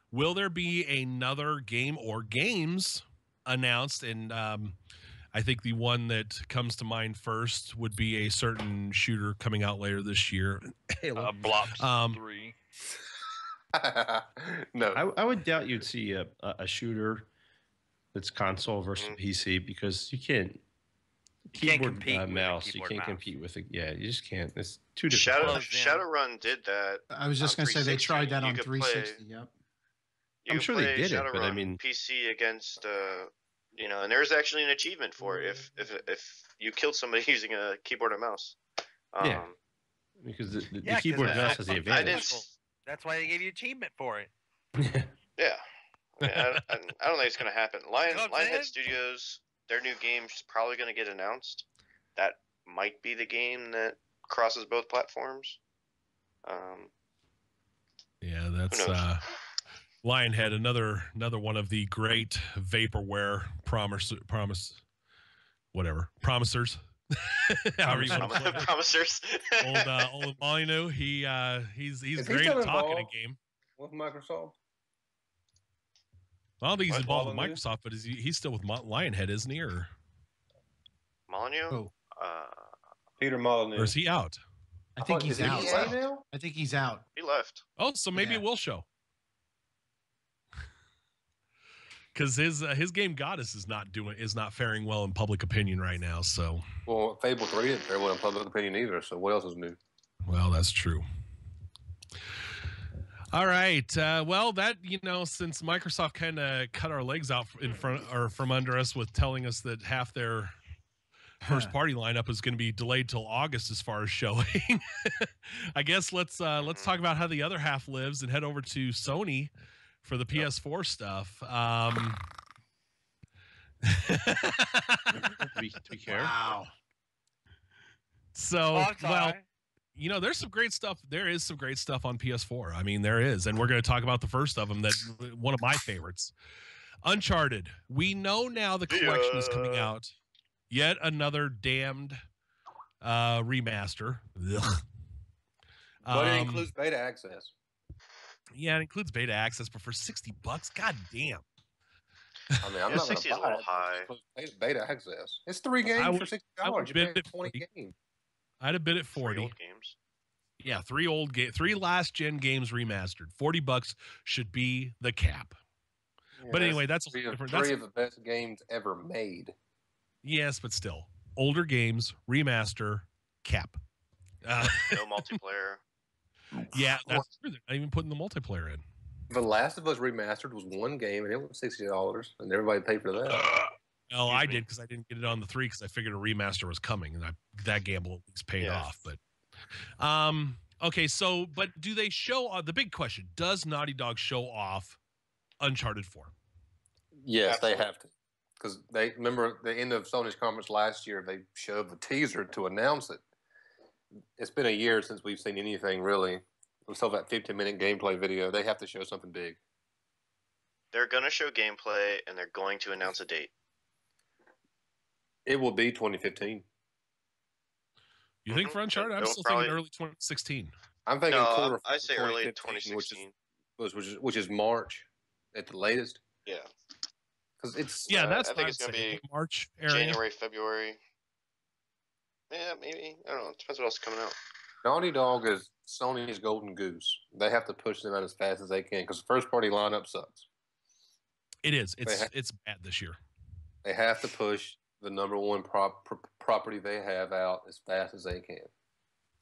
Will there be another game or games announced? And I think the one that comes to mind first would be a certain shooter coming out later this year. Blops 3. No. I would doubt you'd see a shooter that's console versus PC because you can't compete with a mouse. You keyboard can't mouse. compete with it. Yeah, you just can't. It's two different. Shadowrun did that. I was just on going to say they 360. tried that You on could 360. Yep. You I'm can sure they play did it, but I Shadowrun mean- PC against and there's actually an achievement for it if you killed somebody using a keyboard and mouse. Yeah. Because the Yeah, 'cause keyboard and I- mouse has the I advantage. didn't. That's why they gave you achievement for it. Yeah. I don't think it's going to happen. know what I'm Lionhead saying? Studios, their new game's probably going to get announced. That might be the game that crosses both platforms. Yeah, that's Who knows? Lionhead, another one of the great vaporware promisers. However you want to put it. Promisers. Old Molyneux, he's Is he great still at talking a involved? game. With Microsoft? I don't think he's What, involved with Molyneux? Microsoft, but he's still with Lionhead, isn't he? Or Molyneux? Oh. Peter Molyneux. is he out? I think thought- he's is he out. EA now? I think he's out. He left. Oh, so maybe Yeah. it will show. Because his game Goddess is not faring well in public opinion right now. So, Well, Fable 3 didn't fare well in public opinion either, so what else is new? well, that's true. All right. Well, that since Microsoft kind of cut our legs out in front or from under us with telling us that half their first party lineup is going to be delayed till August as far as showing. I guess let's talk about how the other half lives and head over to Sony for the PS4 stuff. Do we care? Wow. So, I'm well, sorry. there's some great stuff. There is some great stuff on PS4. I mean, there is, and we're going to talk about the first of them. That one of my favorites, Uncharted. We know now the collection is coming out. Yet another damned remaster. Ugh. But it includes beta access. Yeah, it includes beta access, but for $60, god damn. I mean, I'm Yeah, not 60 going is to a buy little it. high. It's beta access. It's 3 I games would- for $60. I would You're bid paying it 20 40. games. I'd have bid it 3 40. old games. Yeah, three last gen games remastered. $40 should be the cap. But anyway, that's three of, different. three That's, of the best games ever made. yes, but still, older games remaster cap. No multiplayer. Yeah, that's true. They're not even putting the multiplayer in. The Last of Us Remastered was one game, and it was $60, and everybody paid for that. Well, Excuse I me. did because I didn't get it on the 3 because I figured a remaster was coming, and that gamble at least paid Yeah. off. But okay, so but do they show? The big question: does Naughty Dog show off Uncharted 4? Yes, Absolutely. they have to. Because they remember the end of Sony's conference last year, they showed the teaser to announce it. It's been a year since we've seen anything really. We saw that 15-minute gameplay video. They have to show something big. They're going to show gameplay, and they're going to announce a date. It will be 2015. You think Mhm. for Uncharted? I'm It'll still probably- thinking early 2016. I'm thinking No, quarter I say early 2015, 2016. which is March at the latest. Yeah. Because it's Yeah, that's I what think I'm it's gonna saying, be March area. January, February. Yeah, maybe. I don't know. It depends what else is coming out. Naughty Dog is Sony's golden goose. They have to push them out as fast as they can because the first party lineup sucks. It is. They It's bad this year. They have to push the number one property they have out as fast as they can.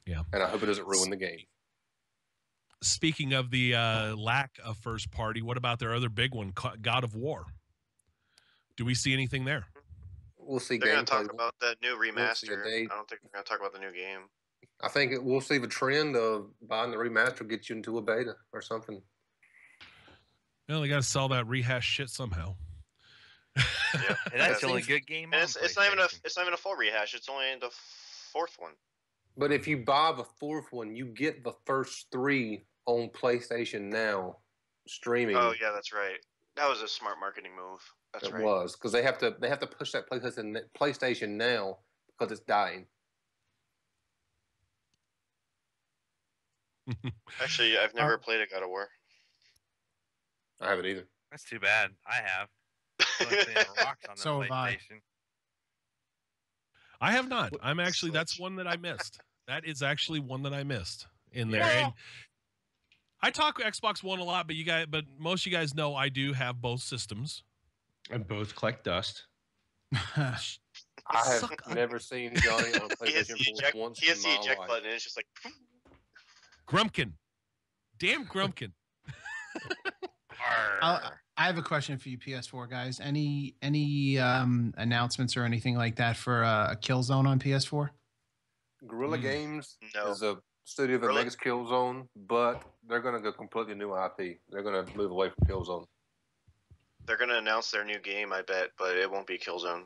Yeah. And I hope it doesn't ruin the game. Speaking of the lack of first party, what about their other big one, God of War? Do we see anything there? We'll see. They're going to gameplay. talk about that new We'll see a remaster. date. I don't think they're going to talk about the new game. I think we'll see the trend of buying the remaster get you into a beta or something. Well, they got to sell that rehash shit somehow. Yeah, And that's the only good game. And on it's not even PlayStation. a full rehash. It's only the fourth one. But if you buy the fourth one, you get the first 3 on PlayStation Now streaming. Oh yeah, that's right. That was a smart marketing move. That's It right. was because they have to push that PlayStation Now because it's dying. Actually, I've never played a God of War. I haven't either. That's too bad. I have. Only playing rocks on the So have I. PlayStation. I have not. I'm actually, that's one that I missed. That is actually one that I missed in there. Yeah. And I talk Xbox One a lot, but most of you guys know I do have both systems. And both collect dust. I have never seen Johnny on a He has PlayStation 4 once the in my eject life. button, and it's just like. Grumpkin. Damn Grumpkin. I have a question for you, PS4 guys. Any announcements or anything like that for a Killzone on PS4? Guerrilla Games No. is a studio that Guerrilla- makes Killzone, but they're going to go completely new IP. They're going to move away from Killzone. They're going to announce their new game, I bet, but it won't be Killzone.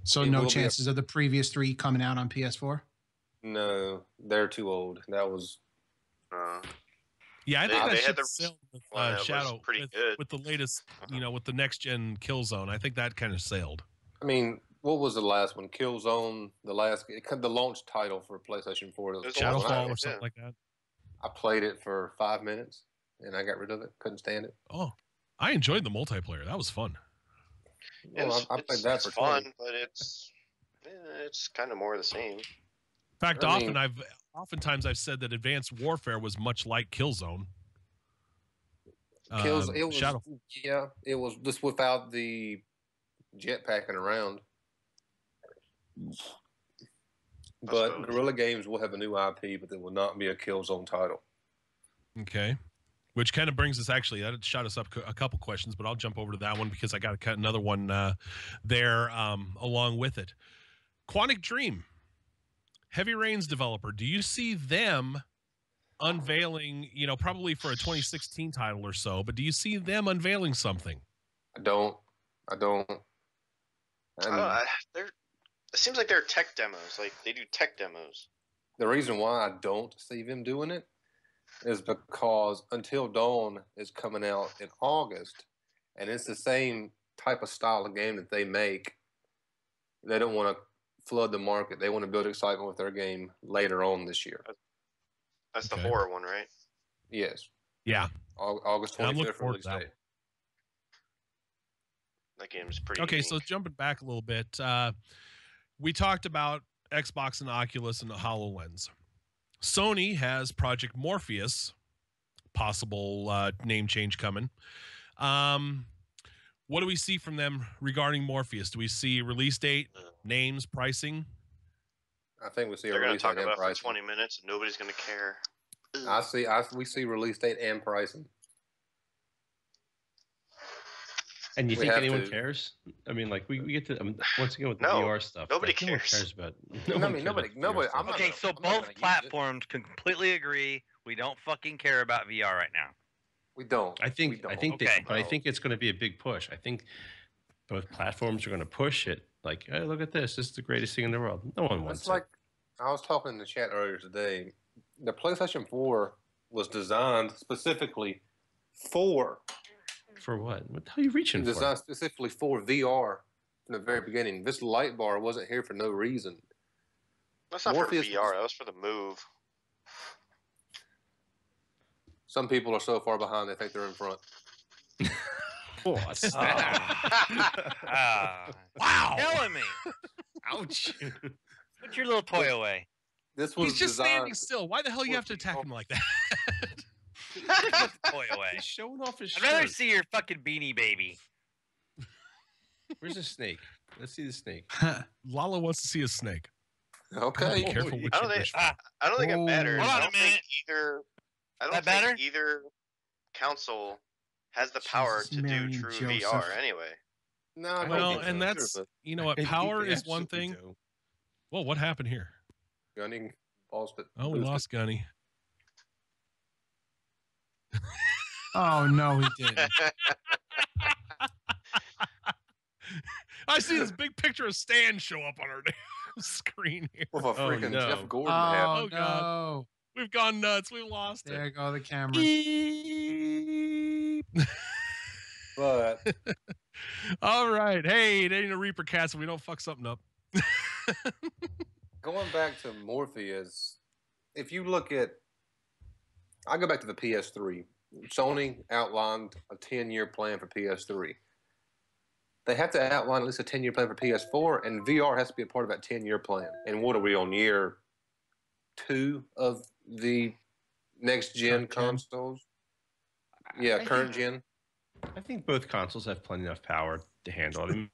So It no will be chances of the previous 3 coming out on PS4? No, they're too old. That was Yeah, I think They that had should the sailed with one that was Shadow pretty good. with the latest, with the next gen Killzone. I think that kind of sailed. I mean, what was the last one? Killzone, the launch title for PlayStation 4. It was Shadowfall or yeah. something like that. I played it for 5 minutes and I got rid of it. Couldn't stand it. Oh, I enjoyed the multiplayer. That was fun. Well, I played that it's for fun, 20. but it's kind of more of the same. In fact, I mean- oftentimes I've said that Advanced Warfare was much like Killzone. It was Shadow. Yeah, it was just without the jetpacking around. But suppose. Guerrilla Games will have a new IP, but it will not be a Killzone title. Okay. Which kind of brings us, actually, that shot us up a couple questions, but I'll jump over to that one because I got to cut another one there along with it. Quantic Dream, Heavy Rain's developer, do you see them unveiling, probably for a 2016 title or so, but do you see them unveiling something? I don't. It seems like they're tech demos. Like they do tech demos. The reason why I don't see them doing it is because Until Dawn is coming out in August, and it's the same type of style of game that they make. They don't want to flood the market. They want to build excitement with their game later on this year. That's the Okay. horror one, right? Yes, Yeah. August I'm looking 25th forward release to that date. That game's pretty. Okay, unique. so jumping back a little bit, we talked about Xbox and Oculus and the HoloLens. Sony has Project Morpheus, possible name change coming. What do we see from them regarding Morpheus? Do we see release date, names, pricing? I think we see they're a going to release talk date and about it for pricing. 20 minutes, and nobody's going to care. We see release date and pricing. And you We think have anyone to. cares? I mean, like we get to once again with the No, VR stuff. nobody like, no one cares. about. Nobody- about VR nobody- stuff. I'm not Okay, gonna- so I'm not both gonna use it. platforms completely agree. We don't fucking care about VR right now. We don't. I We think don't. Okay. but I think it's going to be a big push. I think both platforms are going to push it. Like, hey, look at this. This is the greatest thing in the world. No one wants It's like I was talking in the chat earlier today. The PlayStation 4 was designed specifically for it. For what? What the hell are you reaching for? designed specifically for VR from the very beginning. This light bar wasn't here for no reason. That's not Morpheus for VR. That was for the Move. Some people are so far behind they think they're in front. Oh, snap. Wow. Killing me. Ouch. Put your little toy away. This was He's just designed. standing still. Why the hell you have to attack him like that? Put the toy away. He's showing off his I'd rather shirt. see your fucking beanie baby. Where's the snake? Let's see the snake. Lala wants to see a snake. Okay. Be careful what I you don't think wish for. I don't think it matters. Hold on I a don't think minute. either. I don't That think better? either console has the power Jesus, to do Marion true Joseph. VR anyway. No, I don't Well, think and so. that's, you know what, I think power they is one absolutely thing. do. Well, what happened here? Gunning lost it. Oh, we Boosted. lost Gunny. Oh no, he didn't. I see this big picture of Stan show up on our screen here. With a freaking no. Jeff Gordon hat. Oh Oh, God. no! We've gone nuts. We've lost There it. go the cameras. Beep. But All right. Hey, it ain't a Reaper Cast so we don't fuck something up. going back to Morpheus, if you look at, I go back to the PS3. Sony outlined a 10-year plan for PS3. They have to outline at least a 10-year plan for PS4, and VR has to be a part of that 10-year plan. And what are we on, year 2 of the next-gen Current gen. consoles? Yeah, I current think- gen. I think both consoles have plenty enough power to handle it. I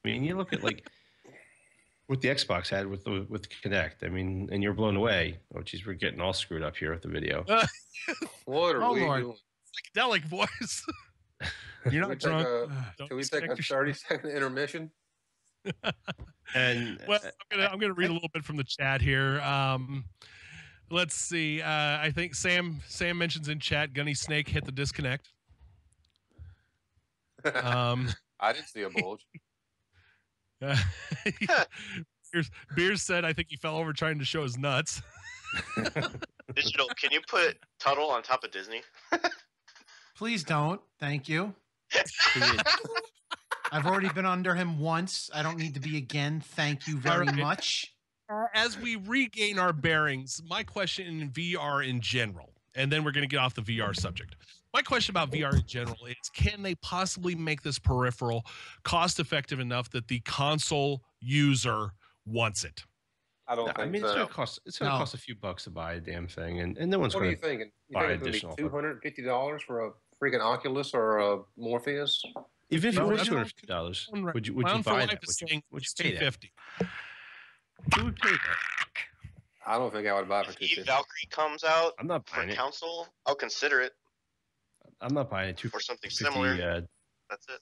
mean, you look at like what the Xbox had with Kinect. I mean, and you're blown away. Oh, geez, we're getting all screwed up here with the video. What are Oh, we Lord. doing? Psychedelic voice. You're Can we not drunk. Don't Can we disconnect take a your 30-second intermission? And Well, I'm gonna read a little bit from the chat here. Let's see. I think Sam mentions in chat, Gunny Snake hit the disconnect. I didn't see a bulge. Beers said, I think he fell over trying to show his nuts. Digital, can you put Tuttle on top of Disney? Please don't. Thank you. I've already been under him once. I don't need to be again. Thank you very All right. much. As we regain our bearings, my question in VR in general, and then we're going to get off the VR subject. My question about VR in general is, can they possibly make this peripheral cost effective enough that the console user wants it? I don't no, think I mean, so. it's gonna No. cost a few bucks to buy a damn thing, and no one's What are gonna you thinking? You buy think it's additional. going to be $250 for a freaking Oculus or a Morpheus? Even if it No, was that's $250, what- would you Round for buy Life that? is Would saying you it's pay that? $250. Who would pay that? I don't think I would buy it for If Eve $250. Valkyrie comes out I'm not for buying it. console, I'll consider it I'm not buying it. or something 250, similar. That's it.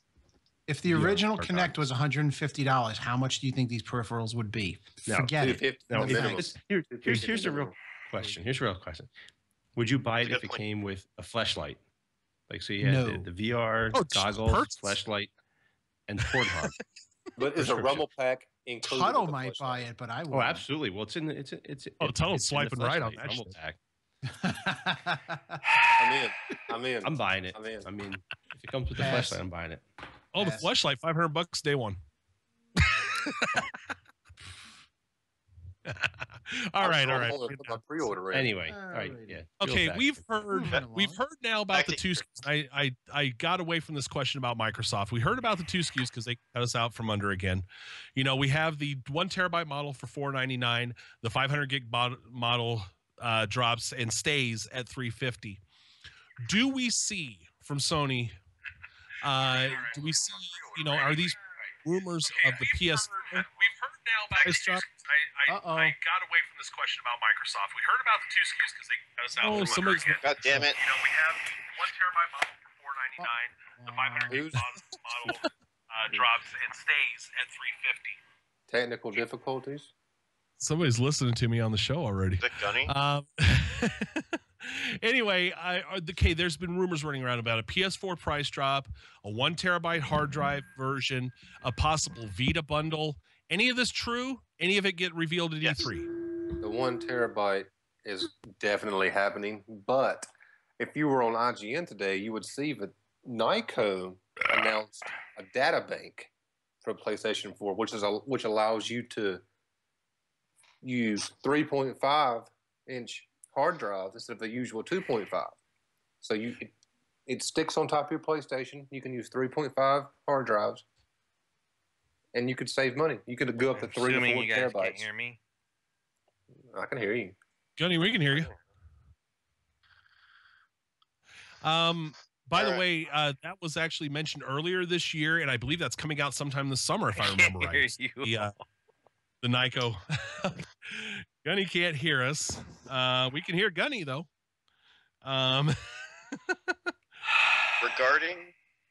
If the VR original hard Kinect was $150, how much do you think these peripherals would be? No, Forget it. $250 No, the minimum. here's the real question. Here's the real question. Would you buy it Good if it point. came with a flashlight? Like, so you had No. the VR Oh, goggles, Hertz. flashlight, and Pornhub. But is a prescription. Rumble Pack included? Tuttle with the might buy flashlight? it, but I Oh, won't. absolutely. Well, it's in the Oh, Tuttle's it's in the swiping right on flashlight that Rumble shit. pack. I'm in. I'm buying it. I'm in. I mean, if it comes with the Pass. flashlight, I'm buying it. Oh, the Pass. flashlight, $500 day one. all right. I'm gonna put my pre-order in. Anyway, all right, Alrighty. yeah. Okay, Back. we've heard Moving along. now about the Back two to- SKUs. I got away from this question about Microsoft. We heard about the two SKUs because they cut us out from under again. You know, we have the 1 terabyte model for $499, the 500 gig model drops and stays at $350. Do we see from Sony? Do we see? You know, are these rumors of the PS? We've heard now about price drop. Uh-oh. got away from this question about Microsoft. We heard about the two SKUs because they cut us out. Oh, somebody's. God damn it. You know, we have 1 terabyte model for $499, the 500 gig model drops and stays at $350. Technical difficulties. Somebody's listening to me on the show already. Is it Gunny? Anyway, okay, there's been rumors running around about a PS4 price drop, a 1 terabyte hard drive version, a possible Vita bundle. Any of this true? Any of it get revealed at Yes. E3? The 1 terabyte is definitely happening. But if you were on IGN today, you would see that Nyko announced a data bank for PlayStation 4, which allows you to use 3.5-inch hard drives instead of the usual 2.5. So it sticks on top of your PlayStation. You can use 3.5 hard drives, and you could save money. You could go up to 3 to 4 Assuming you guys terabytes. can't hear me. I can hear you. Gunny, we can hear you. By the All right. way, that was actually mentioned earlier this year, and I believe that's coming out sometime this summer, if I remember Hear right. you. The Nyko. Gunny can't hear us. We can hear Gunny though.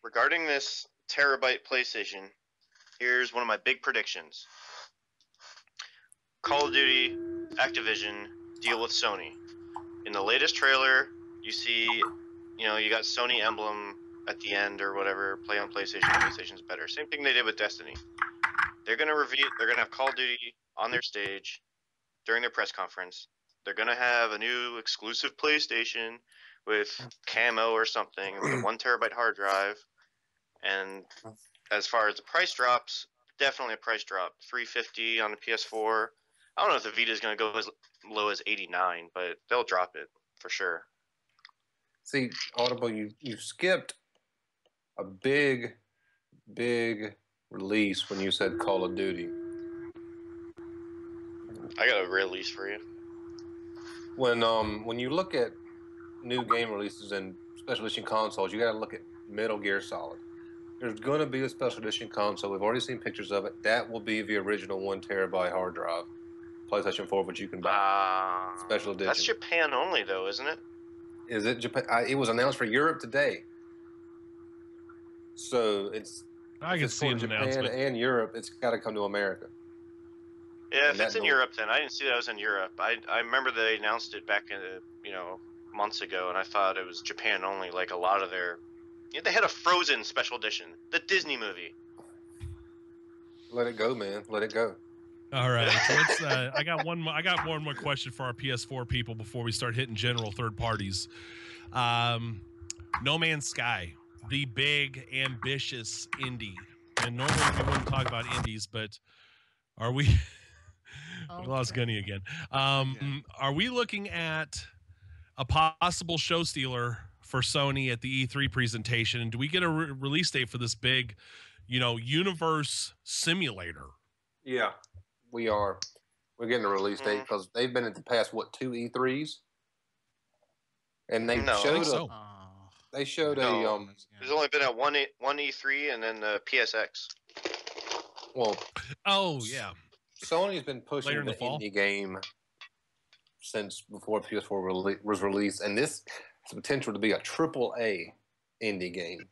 Regarding this terabyte PlayStation, here's one of my big predictions. Call of Duty, Activision deal with Sony. In the latest trailer, you see, you got Sony emblem at the end or whatever. Play on PlayStation. PlayStation's better. Same thing they did with Destiny. They're gonna have Call of Duty on their stage during their press conference. They're gonna have a new exclusive PlayStation with camo or something with a 1 terabyte hard drive. And as far as the price drops, definitely a price drop. $350 on the PS4. I don't know if the Vita is going to go as low as 89, but they'll drop it for sure. See, Audible, you skipped a big release when you said Call of Duty. I got a release for you. When you look at new game releases and special edition consoles, you got to look at Metal Gear Solid. There's going to be a special edition console. We've already seen pictures of it. That will be the original 1 terabyte hard drive, PlayStation 4, which you can buy. Special edition. That's Japan only, though, isn't it? Is it Japan? It was announced for Europe today. So I can see an Japan announcement. and Europe. It's got to come to America. Yeah, if it's in Europe, then I didn't see that it was in Europe. I remember they announced it back in months ago, and I thought it was Japan only. Like a lot of their, they had a Frozen special edition, the Disney movie. Let it go, man. Let it go. All right, so let's. I got one more question for our PS4 people before we start hitting general third parties. No Man's Sky, the big ambitious indie, and normally we wouldn't talk about indies, but are we? We lost Gunny again. Are we looking at a possible show stealer for Sony at the E3 presentation? And do we get a release date for this big, universe simulator? Yeah, we are. We're getting a release date because they've been at the past, 2 E3s? And they showed They showed There's only been one E3 and then the PSX. Well. Oh yeah. Sony's been pushing the indie game since before PS4 was released, and this has the potential to be a AAA indie game.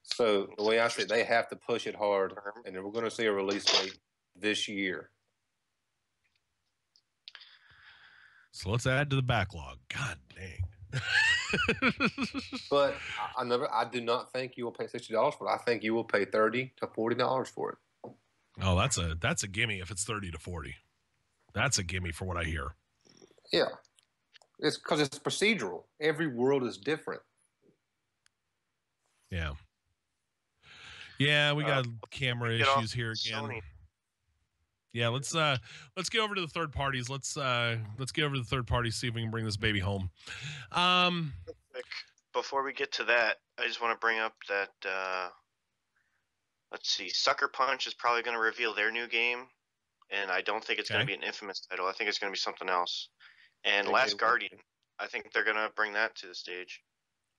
So the way I see it, they have to push it hard, and we're going to see a release date this year. So let's add to the backlog. God dang. But I do not think you will pay $60 for it. I think you will pay $30 to $40 for it. Oh, that's a gimme if it's 30 to 40. That's a gimme for what I hear. Yeah. It's because it's procedural. Every world is different. Yeah. Yeah, we got camera issues here again. Sony. Yeah, let's get over to the third parties. Let's get over to the third parties, see if we can bring this baby home. Before we get to that, I just want to bring up that let's see, Sucker Punch is probably going to reveal their new game, and I don't think it's going to be an Infamous title. I think it's going to be something else. And Last Guardian, I think they're going to bring that to the stage.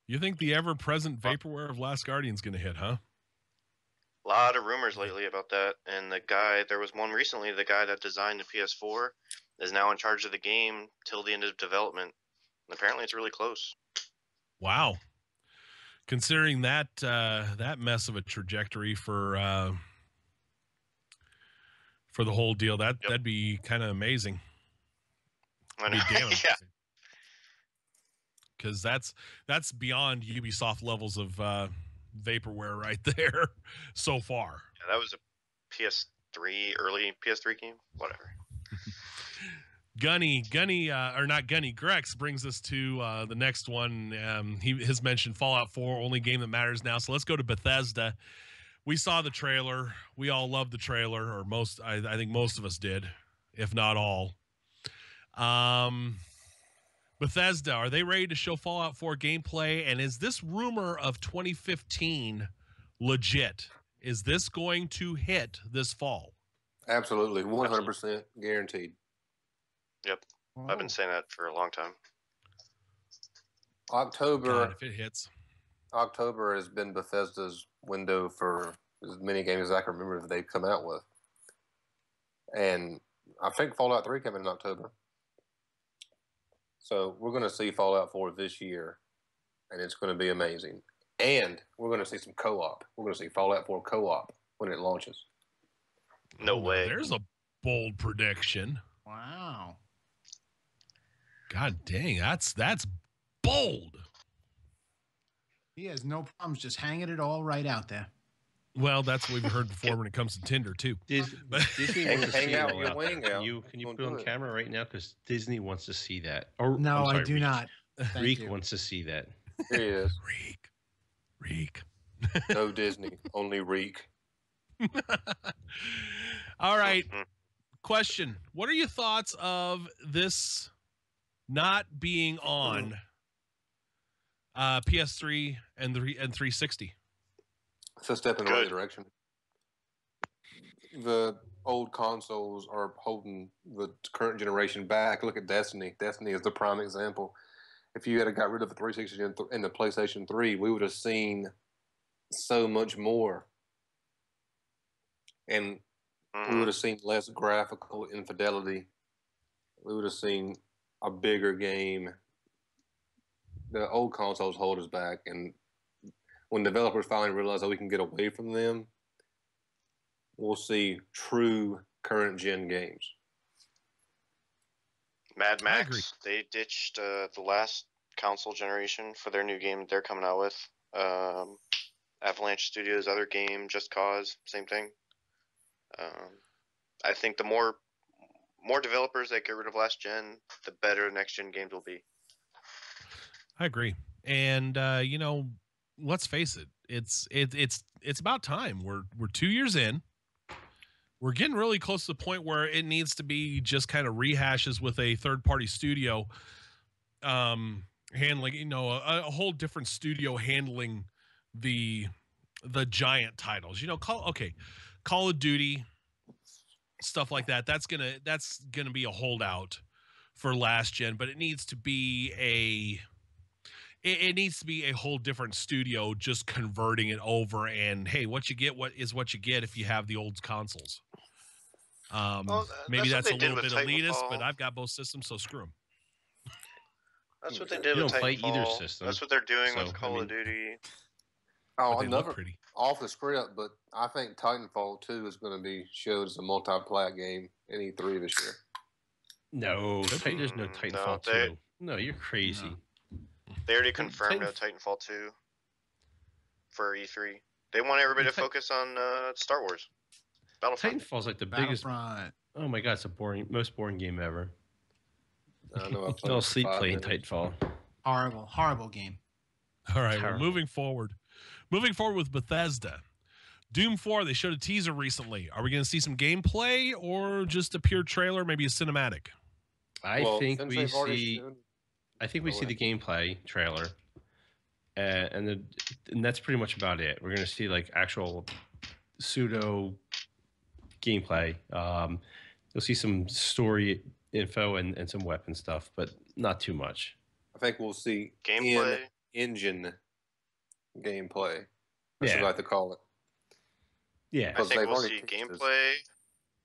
You think the ever-present vaporware of Last Guardian's going to hit, huh? A lot of rumors lately about that, and there was one recently, the guy that designed the PS4 is now in charge of the game till the end of development, and apparently it's really close. Wow. Considering that mess of a trajectory for the whole deal, that'd be kind of amazing. I know. Damn amazing. Yeah. Because that's beyond Ubisoft levels of vaporware right there so far. Yeah, that was a PS3, early PS3 game, whatever. Gunny, or not Gunny, Grex brings us to the next one. He has mentioned Fallout 4, only game that matters now. So let's go to Bethesda. We saw the trailer. We all loved the trailer, or I think most of us did, if not all. Bethesda, are they ready to show Fallout 4 gameplay? And is this rumor of 2015 legit? Is this going to hit this fall? Absolutely, 100% guaranteed. Yep. Oh. I've been saying that for a long time. God, if it hits. October has been Bethesda's window for as many games as I can remember that they've come out with. And I think Fallout 3 coming in October. So we're going to see Fallout 4 this year, and it's going to be amazing. And we're going to see some co-op. We're going to see Fallout 4 co-op when it launches. No way. There's a bold prediction. Wow. God dang, that's bold. He has no problems just hanging it all right out there. Well, that's what we've heard before when it comes to Tinder too. Disney Hang, wants to hang see out all your that. wing out. Can you Don't put do on it. camera right now? Because Disney wants to see that. Or No, I'm sorry, I do Reek. not. Thank Reek you. wants to see that. Here he is. Reek. No Disney, only Reek. All right. Question. What are your thoughts of this not being on PS3 and 360? It's a step in the right direction. The old consoles are holding the current generation back. Look at Destiny. Destiny is the prime example. If you had got rid of the 360 and the PlayStation 3, we would have seen so much more. And we would have seen less graphical infidelity. We would have seen a bigger game. The old consoles hold us back, and when developers finally realize that we can get away from them, we'll see true current gen games. Mad I agree. Max, they ditched the last console generation for their new game they're coming out with. Avalanche Studios' other game, Just Cause, same thing. I think the more developers that get rid of last gen, the better next gen games will be. I agree. And let's face it, it's about time. We're 2 years in. We're getting really close to the point where it needs to be just kind of rehashes with a third-party studio handling, a whole different studio handling the giant titles. Call of Duty, stuff like that. That's gonna be a holdout for last gen, but it needs to be a whole different studio just converting it over. And hey, what you get what you get if you have the old consoles. Maybe that's a little bit elitist, but I've got both systems, so screw them. That's what they did You with don't play Titanfall. either system. That's what they're doing So, with Call of Duty. Oh, But they look another pretty. off the script, but I think Titanfall 2 is going to be showed as a multiplayer game in E3 this year. No, there's no No, Titanfall they- 2. No, you're crazy. They already confirmed a Titanfall 2 for E3. They want everybody to focus on Star Wars. Battlefront. Titanfall's like the biggest. Battlefront. Oh my god, it's the most boring game ever. I know I played I'll it for sleep 5 playing minutes. Titanfall. Horrible game. All right, well, Terrible. moving forward with Bethesda. Doom 4, they showed a teaser recently. Are we going to see some gameplay or just a pure trailer, maybe a cinematic? I Well, think since we they've already see. shown- I think we Go see the gameplay trailer, and that's pretty much about it. We're gonna see like actual pseudo gameplay. You'll see some story info and some weapon stuff, but not too much. I think we'll see Gameplay. in-engine gameplay. That's Yeah. what I like to call it. Yeah, I Because think they've we'll already see teased us. gameplay.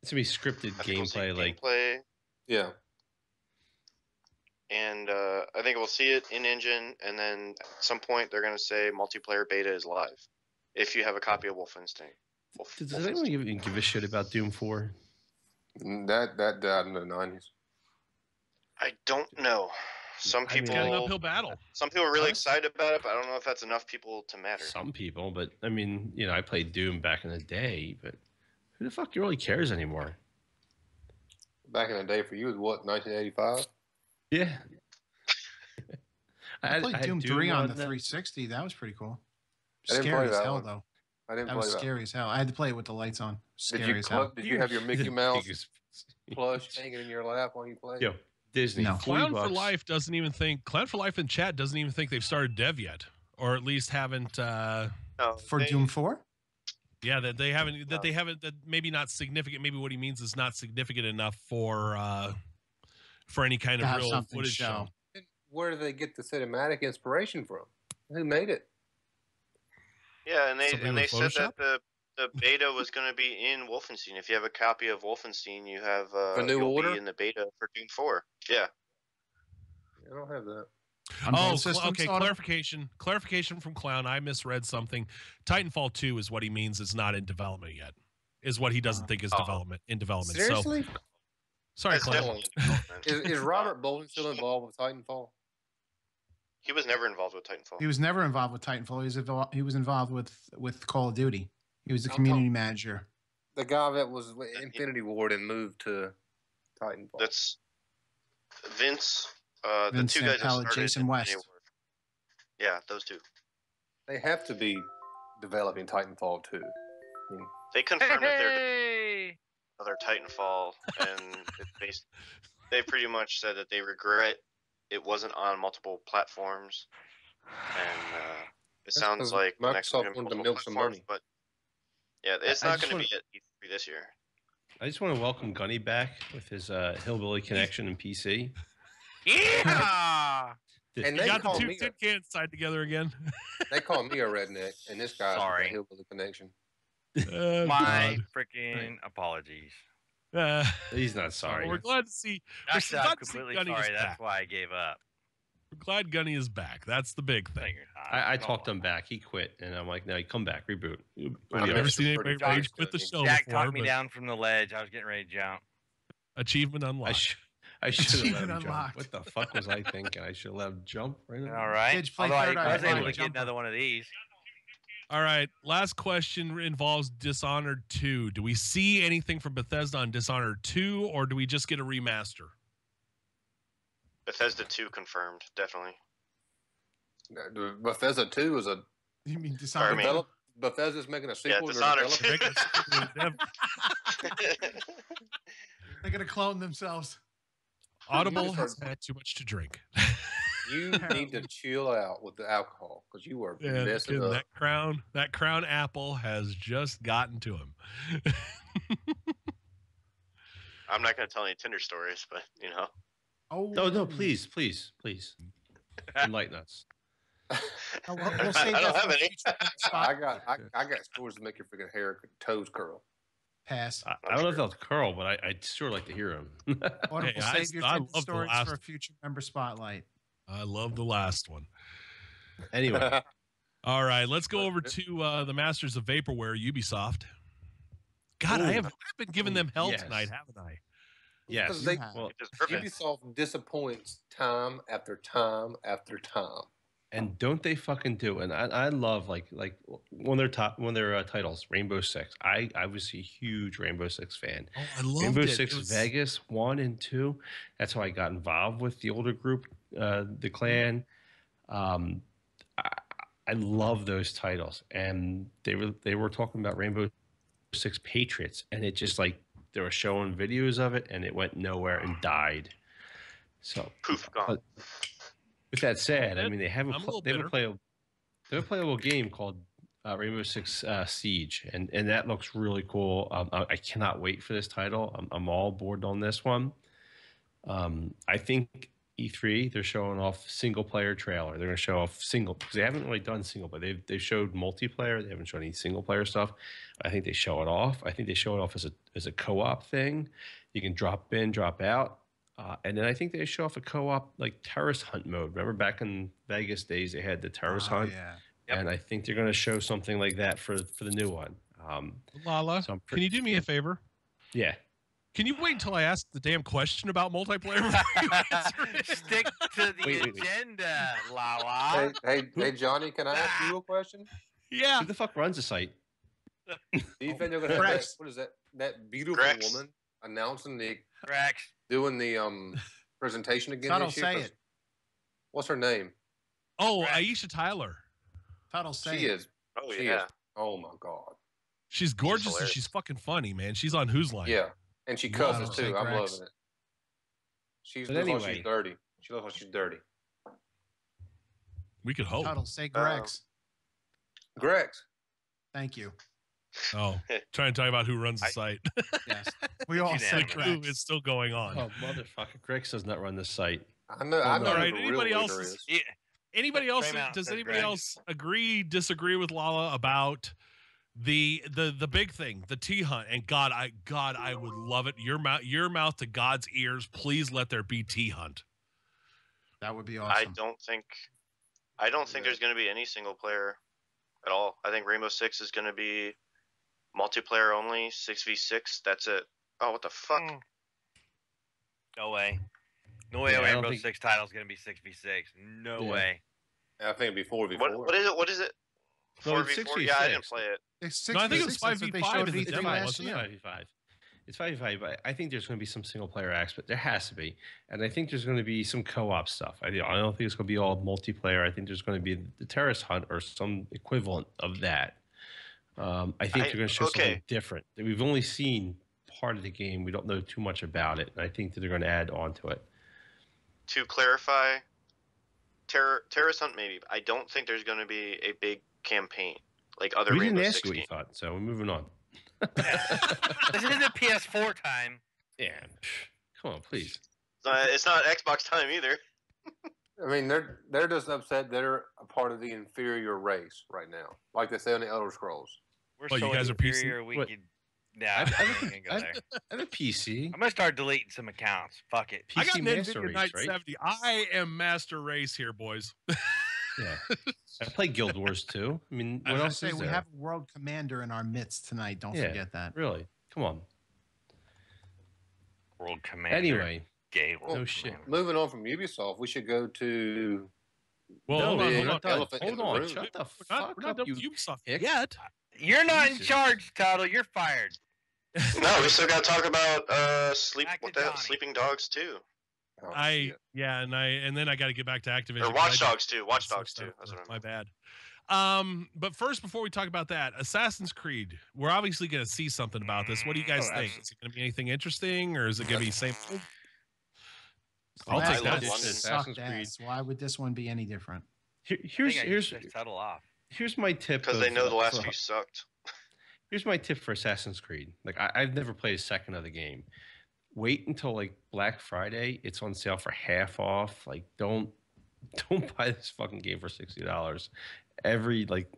it's gonna be scripted I think we'll see gameplay. Like gameplay. Yeah. And I think we'll see it in engine, and then at some point they're going to say multiplayer beta is live. If you have a copy of Wolfenstein. does anyone even give a shit about Doom 4? That died in the 90s. I don't know. Some I mean, people, Got an uphill battle. some people are really excited about it, but I don't know if that's enough people to matter. Some people, but I mean, I played Doom back in the day, but who the fuck really cares anymore? Back in the day for you was what, 1985? Yeah. I played had Doom 3 on the that. 360. That was pretty cool. I didn't Scary play as that hell, one. though. I didn't That play was that. scary as hell. I had to play it with the lights on. Scary as hell. Did you have your Mickey Mouse Biggest- plush hanging in your lap while you played? Yo, Disney. No. Clown for $40. Life Clown for Life in chat doesn't even think they've started dev yet, or at least haven't. No, For Doom 4? Yeah, that they haven't. That maybe not significant. Maybe what he means is not significant enough for any kind To of have real something footage show. show. Where do they get the cinematic inspiration from? Who made it? Yeah, and Somebody they with said Photoshop? that the beta was going to be in Wolfenstein. If you have a copy of Wolfenstein, you have New you'll Order? be in the beta for Doom 4. Yeah. I don't have that. On both Oh, systems, okay. Autumn? Clarification from Clown. I misread something. Titanfall 2 is what he means. It's not in development yet. Is what he doesn't think is in development. Seriously? So, sorry, That's Clown. definitely in development. Is Robert Bolden still involved with Titanfall? He was never involved with Titanfall. He was never involved with Titanfall. He was involved with Call of Duty. He was the How community come? manager. The guy that was with Infinity Ward and moved to Titanfall. That's Vince. Vince the two guys that Zampella, started Jason Infinity West. Ward. Yeah, those two. They have to be developing Titanfall too. I mean, They confirmed that they're Hey! another Titanfall, and they pretty much said that they regret it wasn't on multiple platforms, and it That's sounds 'cause like the next Microsoft one wanted to multiple milk some platforms, money. but yeah, it's I not just going to wanna- be at E3 this year. I just want to welcome Gunny back with his hillbilly connection and PC. Yeah! And You they got the call two me tin cans tied together again. they call me a redneck, and this guy's Sorry. got a hillbilly connection. Oh, My God. freaking apologies. He's not sorry. Well, we're glad to see. Actually, glad I'm to see completely Gunny is sorry. That's back. why I gave up. We're glad Gunny is back. That's the big No, thing. you're not. I Come talked on. him back. He quit, and I'm like, no, you come back, reboot. I've never seen anybody pretty rage quit the nice, show Jack before, talked me but down from the ledge. I was getting ready to jump. achievement unlocked. I should have let Achievement him jump. unlocked. What the fuck was I thinking? I should have let him jump right now. All right. Did you play Although Third I was Eye able to Blind get Jumper? another one of these. All right. Last question involves Dishonored 2. Do we see anything from Bethesda on Dishonored 2, or do we just get a remaster? Bethesda 2 confirmed, definitely. Bethesda 2 is a You mean Or, I Dishonored? mean- develop. Bethesda's making a sequel. They're Dishonored developing- 2. They're gonna clone themselves. Audible just has heard- had too much to drink. You need to chill out with the alcohol because you are Yeah, messing up. that crown apple has just gotten to him. I'm not going to tell any Tinder stories, but you know. Oh No, please, please, please. Enlighten us. Oh, we'll save I don't that have for a any. future I spot. got stories to make your freaking hair toes curl. Pass. I don't know if that's Carl, but I'd sure like to hear him. Autumn Hey, will I save your love Tinder the stories last for a one. future member spotlight. I love the last one. Anyway, All right, let's go over to the Masters of Vaporware, Ubisoft. God, I've been giving them hell yes. tonight, haven't I? yes. Because they, You have. Well, Which is perfect. Ubisoft disappoints time after time after time. and don't they fucking do? And I love like one of their titles, Rainbow Six. I was a huge Rainbow Six fan. Oh, I loved Rainbow it. Six It was- Vegas 1 and 2. That's how I got involved with the older group, the clan. I love those titles, and they were talking about Rainbow Six Patriots, and it just like they were showing videos of it, and it went nowhere and died. So Poof, gone. but with that said, I mean they have I'm a little they have bitter. a playable game called Rainbow Six Siege, and that looks really cool. I cannot wait for this title. I'm all board on this one. I think E3 they're showing off single player trailer. They're going to show off single because they haven't really done single, but they've showed multiplayer. They haven't shown any single player stuff. I think they show it off. I think they show it off as a co-op thing. You can drop in, drop out. And then I think they show off a co-op like terrorist hunt mode. Remember back in Vegas days, they had the terrorist hunt, Yeah. and I think they're going to show something like that for the new one. Lala, So I'm can you do me a favor? Yeah, Can you wait until I ask the damn question about multiplayer? before you answer it? Stick to the Wait. agenda, Lala. Hey, Johnny, can I ask you a question? Yeah. who the fuck runs the site? Do you think they're gonna have Rex. what is that beautiful Rex. woman announcing Rex. doing the presentation again Tuttle, this year? say 'Cause it. What's her name? Oh, Rex. Aisha Tyler. Tuttle, say She it. is. Oh She yeah. is. Oh my god. She's gorgeous and hilarious. she's fucking funny, man. She's on Who's Line. Yeah, and she Wow. cusses Say too. I'm Rex. loving it. She But looks like anyway. she's dirty. She looks like she's dirty. We could hope. Tuttle, say Grex. Grex. Thank you. Oh, trying to tell you about who runs the site. Yes. We all She's say The animated. coup Grex. is still going on. Oh motherfucker, Grex does not run this site. I know. I know All who right, the anybody real else leader is- is. Yeah. Anybody else? Frame out Does says anybody Greg. else agree, disagree with Lala about The big thing, the T hunt, and God, I would love it. Your mouth to God's ears. Please let there be T hunt. That would be awesome. I don't think there's going to be any single player at all. I think Rainbow Six is going to be multiplayer only, 6v6. That's it. Oh, what the fuck? No way. No way. Yeah, Rainbow Six title is going to be 6v6. No way. I think it'd be 4v4. What is it? No, it's 4v4? 6v6. Yeah, I didn't play it. It's No, I think it was 6v6, that's what they 5v5 showed in the at E3 demo, last wasn't year. it? 5v5. It's 5v5, but I think there's going to be some single player acts, but there has to be. And I think there's going to be some co-op stuff. I don't think it's going to be all multiplayer. I think there's going to be the terrorist hunt or some equivalent of that. I think they're going to show something different. We've only seen part of the game. We don't know too much about it. And I think that they're going to add on to it. To clarify, terrorist hunt maybe. I don't think there's going to be a big campaign like other We Rainbow didn't ask Six you what you games. thought, so we're moving on. This isn't the PS4 time. Yeah. Come on, please. It's not Xbox time either. I mean, they're just upset they're a part of the inferior race right now, like they say on the Elder Scrolls. We're Well, so you guys are PC? inferior, we What? could. Nah, I ain't gonna go there. I have a PC. I'm gonna start deleting some accounts. Fuck it. I got PC an Master NVIDIA Race, 970. I am Master Race here, boys. Yeah. I play Guild Wars too. I mean, I what was else gonna is say, we there? have a world commander in our midst tonight. Don't Yeah. forget that. Really? Come on. World Commander. Anyway, Gay World no shit. Commander. Moving on from Ubisoft, we should go to Well, No, hold on, we're hold not on. done. Elephant in Hold the on. room. Shut the We're fuck not up, done you with Ubisoft hick. yet. You're not in Jesus. charge, Tuttle. You're fired. No, we still got to talk about Back to Johnny. Sleeping Dogs too, Oh, And then I got to get back to Activision. or 'cause Watch I- Dogs too. Watch Dogs too. That's what I My meant. bad. But first, before we talk about that, Assassin's Creed. We're obviously going to see something about this. What do you guys think? Is it going to be anything interesting, or is it going to be same? I'll Last take that. love one London. sucked Assassin's Creed. ass. Why would this one be any different? Here's Tuttle off. here's my tip. Because they of- know the last for- few sucked. Here's my tip for Assassin's Creed. Like I've never played a second of the game. Wait until like Black Friday. It's on sale for half off. Like don't buy this fucking game for $60. Every like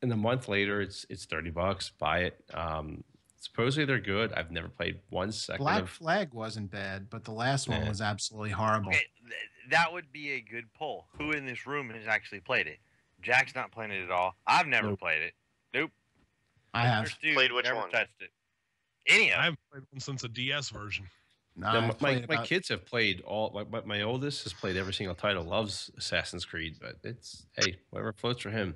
in a month later, it's $30. Buy it. Supposedly they're good. I've never played 1 second Black of. Flag wasn't bad, but the last one Yeah. was absolutely horrible. Okay, that would be a good poll. Who in this room has actually played it? Jack's not playing it at all. I've never Nope. played it. Nope. I have. Stu, Played which never one? touched it. Any of I them. haven't played one since the DS version. No, Now, I've played my about- kids have played all. My oldest has played every single title. Loves Assassin's Creed, but it's hey, whatever floats for him.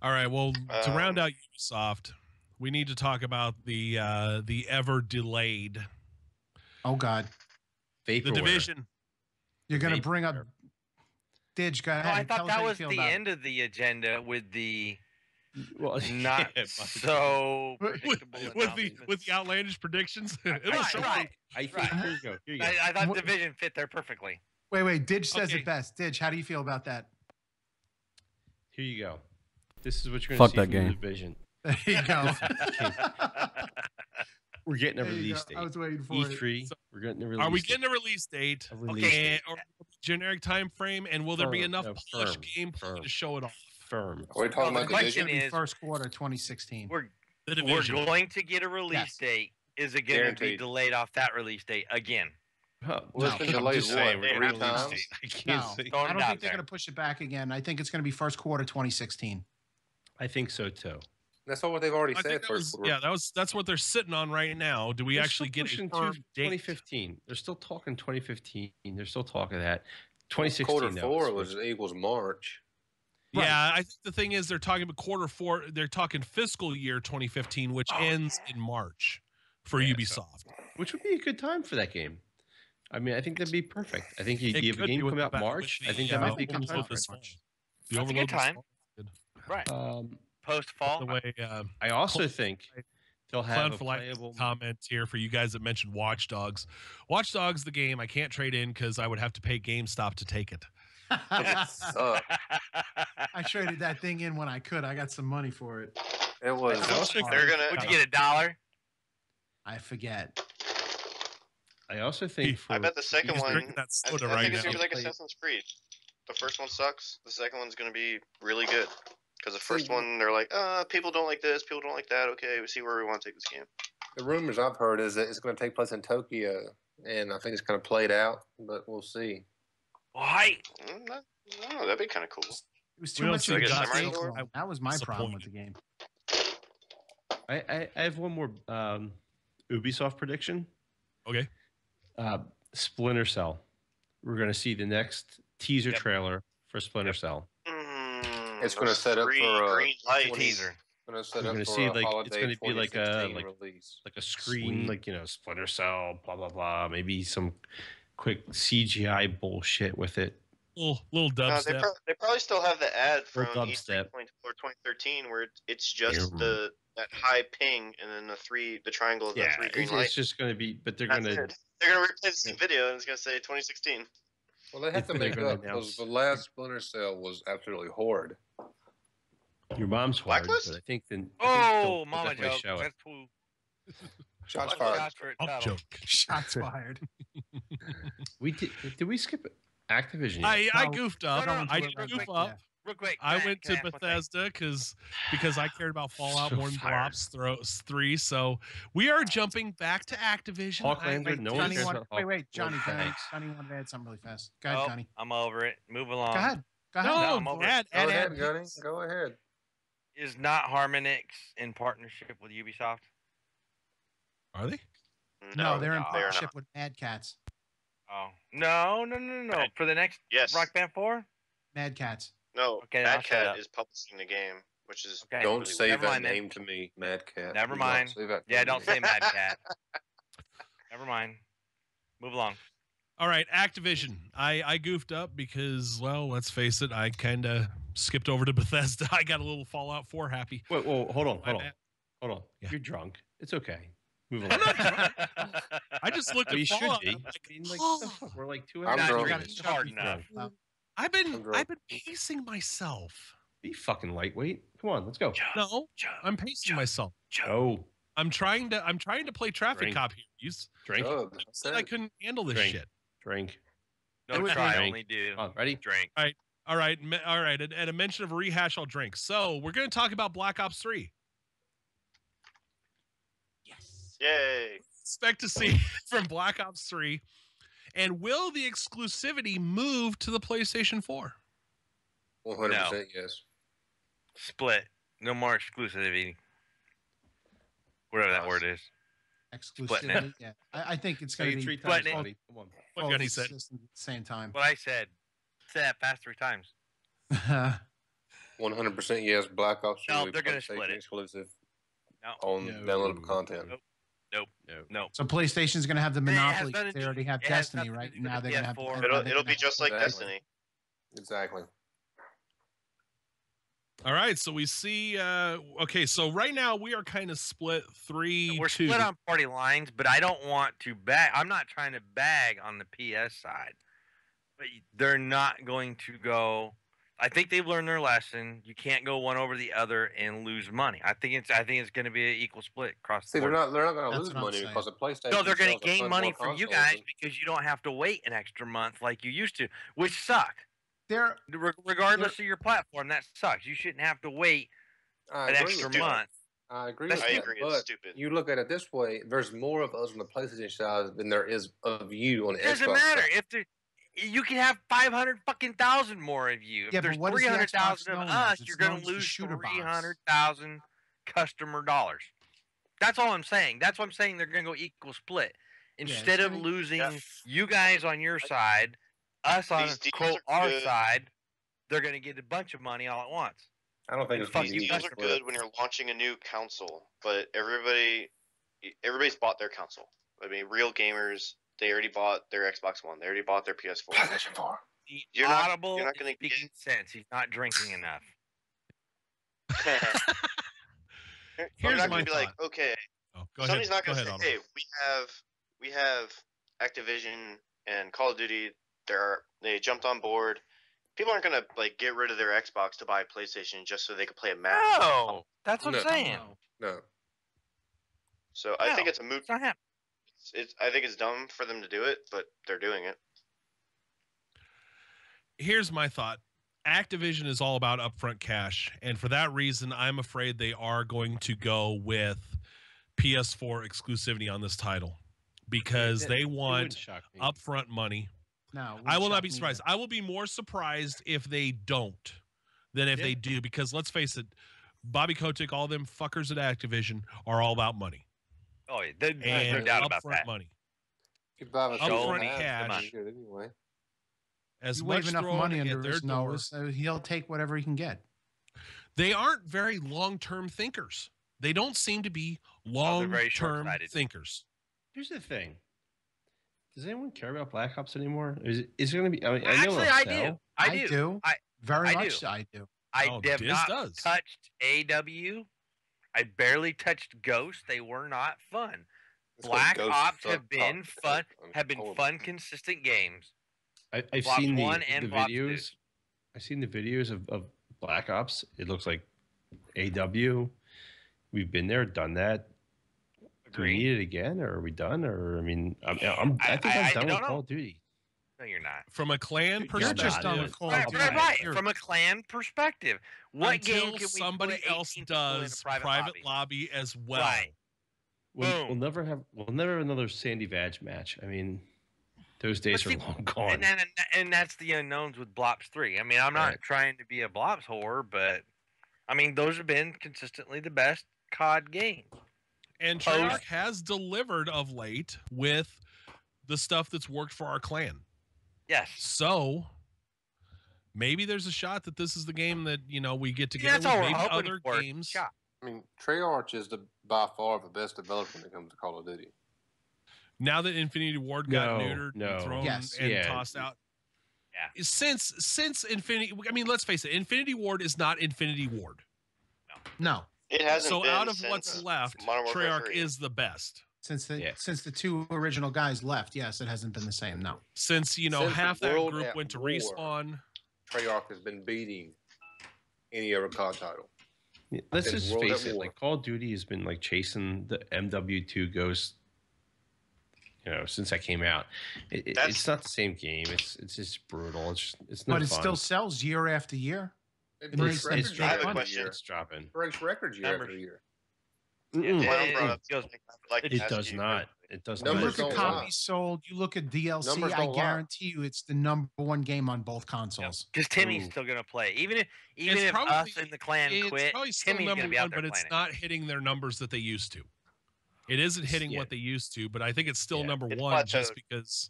All right. Well, to round Um, out Ubisoft, we need to talk about the ever delayed Oh God, the Vaporware. Division. you're gonna Vaporware. bring up Didge. Go No, ahead. I and tell thought us that how you was feel the about it. end of the agenda with the Well, not yeah, so With, predictable with the outlandish predictions. It'll Right, show right. I think Right. here you go. Here you go. I thought What- Division fit there perfectly. Wait. Didge says Okay. it best. Didge, how do you feel about that? Here you go. This is what you're Fuck going to see that from the game. division. There you go. We're getting a There you release go. date. I was waiting for it. E3. We're getting a release. Are we date. getting a release date? A release Okay. date. Or generic time frame, and will there be Firm, enough no, polished firm, gameplay firm. to show it off? Firm. Are we talking Well, about the question Division? is- First quarter 2016. We're The we're Division. going to get a release Yes. date. Is it going to be Guaranteed. delayed off that release date again? Huh, Well, it's No. been I'm delayed just saying, what, we're three getting a release times? date. I can't No, say. Throwing I it don't out think they're there. going to push it back again. I think it's going to be first quarter 2016. I think so too. That's all what they've already I think said. that First was, quarter. that's what they're sitting on right now. Do we They're actually still get a pushing firm to date? 2015. They're still talking 2015. They're still talking that. 2016. Quarter though, four is was what's- equals March. Yeah, I think the thing is they're talking about quarter four. They're talking fiscal year 2015, which ends in March for Yeah, Ubisoft. which would be a good time for that game. I mean, I think that'd be perfect. I think you It have a could be game with come out the- March. with I think the, that might be a good Overload time for this it. fall. The That's a good Overload this time. fall. Right. Post fall. By the way, I also think they'll Clown have a for Life playable. comments here for you guys that mentioned Watch Dogs. Watch Dogs, the game, I can't trade in because I would have to pay GameStop to take it. It sucked. I traded that thing in when I could. I got some money for it. It was. I was They're gonna. Would you get $1? I forget. I also think for I bet the second He's one. drinking that I soda think right it's gonna now. be like Assassin's Creed. The first one sucks. The second one's gonna be really good. Because the first one, they're like, people don't like this, people don't like that. Okay, we see where we want to take this game. The rumors I've heard is that it's going to take place in Tokyo, and I think it's kind of played out, but we'll see. Why? No, that'd be kind of cool. It was We too don't much see of a a gut samurai feel. sword? That was my problem with the Disappointed. game. I have one more Ubisoft prediction. Okay. Splinter Cell. We're going to see the next teaser Yep. trailer for Splinter Cell. It's going to set up for green lights. Teaser. Going to set We're up gonna for see, a like, it's holiday gonna be like a 2016 release. Like a screen, Sweet. like, you know, Splinter Cell, blah blah blah. Maybe some quick CGI bullshit with it. Little No, dubstep. they probably still have the ad from Little E3 dubstep. 2013 where it's just Yeah. that high ping and then the triangle of the Yeah, three green it's lights. just gonna be, but they're That's gonna. it. They're gonna replay the same video and it's gonna say 2016. Well, they have to They're make gonna up because announce- the last Splinter Cell was absolutely horrid. Your mom's hard, Blacklist? but I think then. Oh, mama definitely joke. show it. That's cool. Shots Black fired. Shots for a Up title. joke. Shots fired. We did we skip Activision? I No, goofed up. we're going I to it did right goof now. up. Yeah. Real quick. I can went can to ask one thing? Bethesda because I cared about Fallout So more than fired. Ops 3. So we are jumping back to Activision. Hawklander, Wait, no one Johnny cares wanted, about wait, Johnny, Hawk. Johnny wanted to add something really fast. Go ahead, Oh, Johnny. I'm over it. Move along. Go ahead. Go ahead. No, I'm over it. add, Go add, ahead, add. Gunny. Go ahead. Is not Harmonix in partnership with Ubisoft? Are they? No, they're in they are partnership not. with Mad Cats. Oh no. For the next Yes. Rock Band 4? Mad Cats. No, Okay, Mad I'll shut Cat up. is publishing the game, which is Okay. Don't really say Never that mind then. name to me, Mad Cat. Never Do not mind. say that Yeah, name to don't me. say Mad Cat. Never mind. Move along. All right, Activision. I goofed up because, well, let's face it, I kind of skipped over to Bethesda. I got a little Fallout 4 happy. Wait, whoa, hold on. Yeah. You're drunk. It's okay. Move along. I'm not drunk. I just looked Oh, at you should Fallout. be. and I'm like, I mean, like, oh. what the fuck? We're like 2 I'm hours. Not drunk. drinking hard enough. I've I'm drunk. been pacing myself. Be fucking lightweight. Come on, let's go. No, I'm pacing myself. Oh, I'm trying to play traffic Drink. cop here. You drink, Doug, said I couldn't handle this Drink. shit. drink. No Wait, try, drink. only do. Come on, ready? Drink. All right. At a mention of a rehash, I'll drink. So we're going to talk about Black Ops 3. Yes. Yay! Expect to see from Black Ops 3. And will the exclusivity move to the PlayStation 4? 100% yes. Split. No more exclusivity. Whatever that word is. Splitting Exclusivity. Yeah. I think it's Say going it to 3 be times, Splitting it. buddy. Come on. What both Gunny said. systems at the same time. What I said. Say that fast 3 times. 100% yes. Black Ops No, will be they're gonna split PlayStation it. exclusive No. on No. downloadable content. Nope. No. No. So PlayStation's going to have the It has monopoly. nothing to They do- already have it has Destiny, nothing to right? do with Now the they're going to have. PS4. now they're It'll gonna be have- just like Exactly. Destiny. Exactly. All right. So we see. Okay. So right now we are kind of split 3-2. We're split on party lines, but I don't want to bag. I'm not trying to bag on the PS side, but they're not going to go. I think they've learned their lesson. You can't go one over the other and lose money. I think it's going to be an equal split across See, the they're board. not going to That's lose what I'm money saying. because the PlayStation. No, they're going sells to a gain ton money more from you consoles guys than- because you don't have to wait an extra month like you used to, which sucked. They're Regardless of your platform, that sucks. You shouldn't have to wait I an agree extra with you. month. I agree That's with I that, agree. but It's stupid. you look at it this way: there's more of us on the PlayStation side than there is of you on the It doesn't Xbox matter side. if you can have 500,000 more of you. If Yeah, but there's what is the 300,000 Xbox of known as? us, It's you're going known to as the lose shooter box. 300,000 customer dollars. That's all I'm saying. That's why I'm saying they're going to go equal split. it's Instead of gonna- losing Yeah. you guys on your side, us on These deals quote are our good. side, they're going to get a bunch of money all at once. I don't think And it's going fuck to These be you deals guys are split. good when you're launching a new console, but everybody's bought their console. I mean, real gamers, they already bought their Xbox One. They already bought their PS4. PlayStation 4. The You're not- audible you're not is gonna speaking sense. He's not drinking enough. You're Here's not my going to be like, thought. okay, Oh, go somebody's ahead. not Go going to ahead, say, Autumn. hey, we have Activision and Call of Duty. They jumped on board. People aren't going to like get rid of their Xbox to buy a PlayStation just so they could play a match. No, that's what I'm No. saying. No. So I think No. it's a moot. It's not happening. I think it's dumb for them to do it, but they're doing it. Here's my thought. Activision is all about upfront cash, and for that reason, I'm afraid they are going to go with PS4 exclusivity on this title because they want upfront money. No, I will not be surprised. I will be more surprised if they don't than if they do, because let's face it, Bobby Kotick, all them fuckers at Activision are all about money. Oh, yeah, there's no doubt about that. Money. Upfront cash. Anyway. As you much wave enough thrown money at under their his door, nose, he'll take whatever he can get. they aren't very long-term thinkers. They don't seem to be long-term thinkers. Here's the thing. Does anyone care about Black Ops anymore? Is it going to be? I mean, Actually, I do. I do. Very much. Do. I do. I have not touched AW. I barely touched Ghost. They were not fun. Black Ops have been fun. Have been fun, consistent games. I've seen the videos. I've seen the videos of Black Ops. It looks like AW. We've been there, done that. Do we need it again, or are we done? Or I mean, I think I'm done with Call of Duty. No, you're not. From a clan perspective, you're just done with Call of Duty. Right. From a clan perspective, what game can we somebody else does private lobby as well? Right. We'll never have another Sandy Vag match. I mean, those days are long gone. And that's the unknowns with Blops 3. I mean, I'm not trying to be a Blops whore, but I mean, those have been consistently the best COD games. And Treyarch has delivered of late with the stuff that's worked for our clan. Yes. So maybe there's a shot that this is the game that, we get together that's all with we're maybe hoping other for. games. I mean, Treyarch is by far the best developer when it comes to Call of Duty. Now that Infinity Ward got neutered and thrown and tossed out. Yeah. Since Infinity, I mean, let's face it, Infinity Ward is not Infinity Ward. No. It hasn't so been out of since what's left, Modern Warfare Treyarch 3. is the best. Since the two original guys left, yes, it hasn't been the same. No. Since half that group went to Respawn, Treyarch has been beating any other COD title. Yeah, let's just face it. Like Call of Duty has been like chasing the MW2 Ghost, since that came out. It's not the same game. It's just brutal. It's not. But it fun. still sells year after year. It breaks records. I have a question. It's dropping. Breaks records year after year. It does not. It does not. You look at copies sold. You look at DLC. I guarantee you, it's the number one game on both consoles. Because Timmy's still gonna play, even if us in the clan quit. Timmy's gonna be out there but it's not hitting their numbers that they used to. It isn't hitting what they used to, but I think it's still number one just because.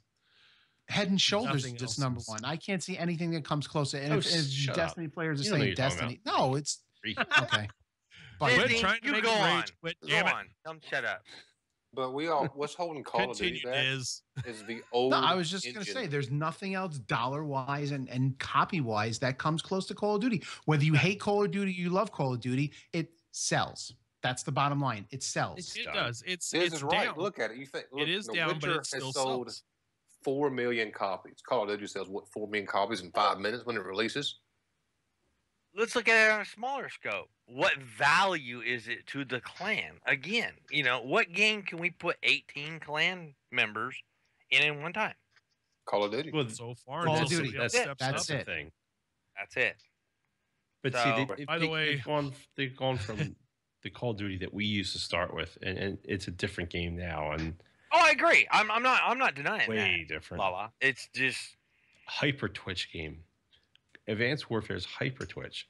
Head and shoulders is just number one. I can't see anything that comes closer. And if Destiny players are saying Destiny, no, it's okay. But quit trying to make it rage. Damn it. Come shut up. But what's holding Call of Duty back is the old. No, I was just going to say, there's nothing else dollar-wise and copy-wise that comes close to Call of Duty. Whether you hate Call of Duty, you love Call of Duty, it sells. That's the bottom line. It sells. It does. It's right. down. Look at it. You think it is down, but it still sold sells. 4 million copies. Call of Duty sells 4 million copies in 5 minutes when it releases. Let's look at it on a smaller scope. What value is it to the clan? Again, what game can we put 18 clan members in one time? Call of Duty. Well, so far, Call of Duty. That's it. That's it. But so, by the way, they've gone from the Call of Duty that we used to start with, and it's a different game now. And I agree. I'm not denying way that. Different. Lala. It's just hyper Twitch game. Advanced Warfare is hyper Twitch.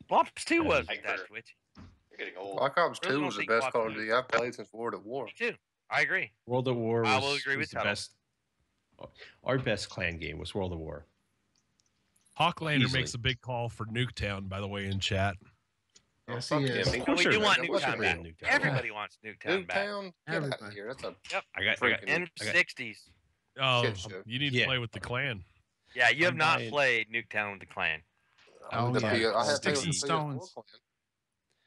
Blops 2 was that Twitch. You're getting old. Black Ops 2 was the best Call of Duty I've played since World at War. Me too. I agree. World at War I will agree with the best. Our best clan game was World at War. Hawklander makes a big call for Nuketown, by the way, in chat. Yes, he is. We do want Nuketown back. Everybody wants Nuketown back. Get out of here. That's a I got M60s. Oh, you need to play with the clan. Yeah, you have not played Nuketown with the clan. Sticks and Stones.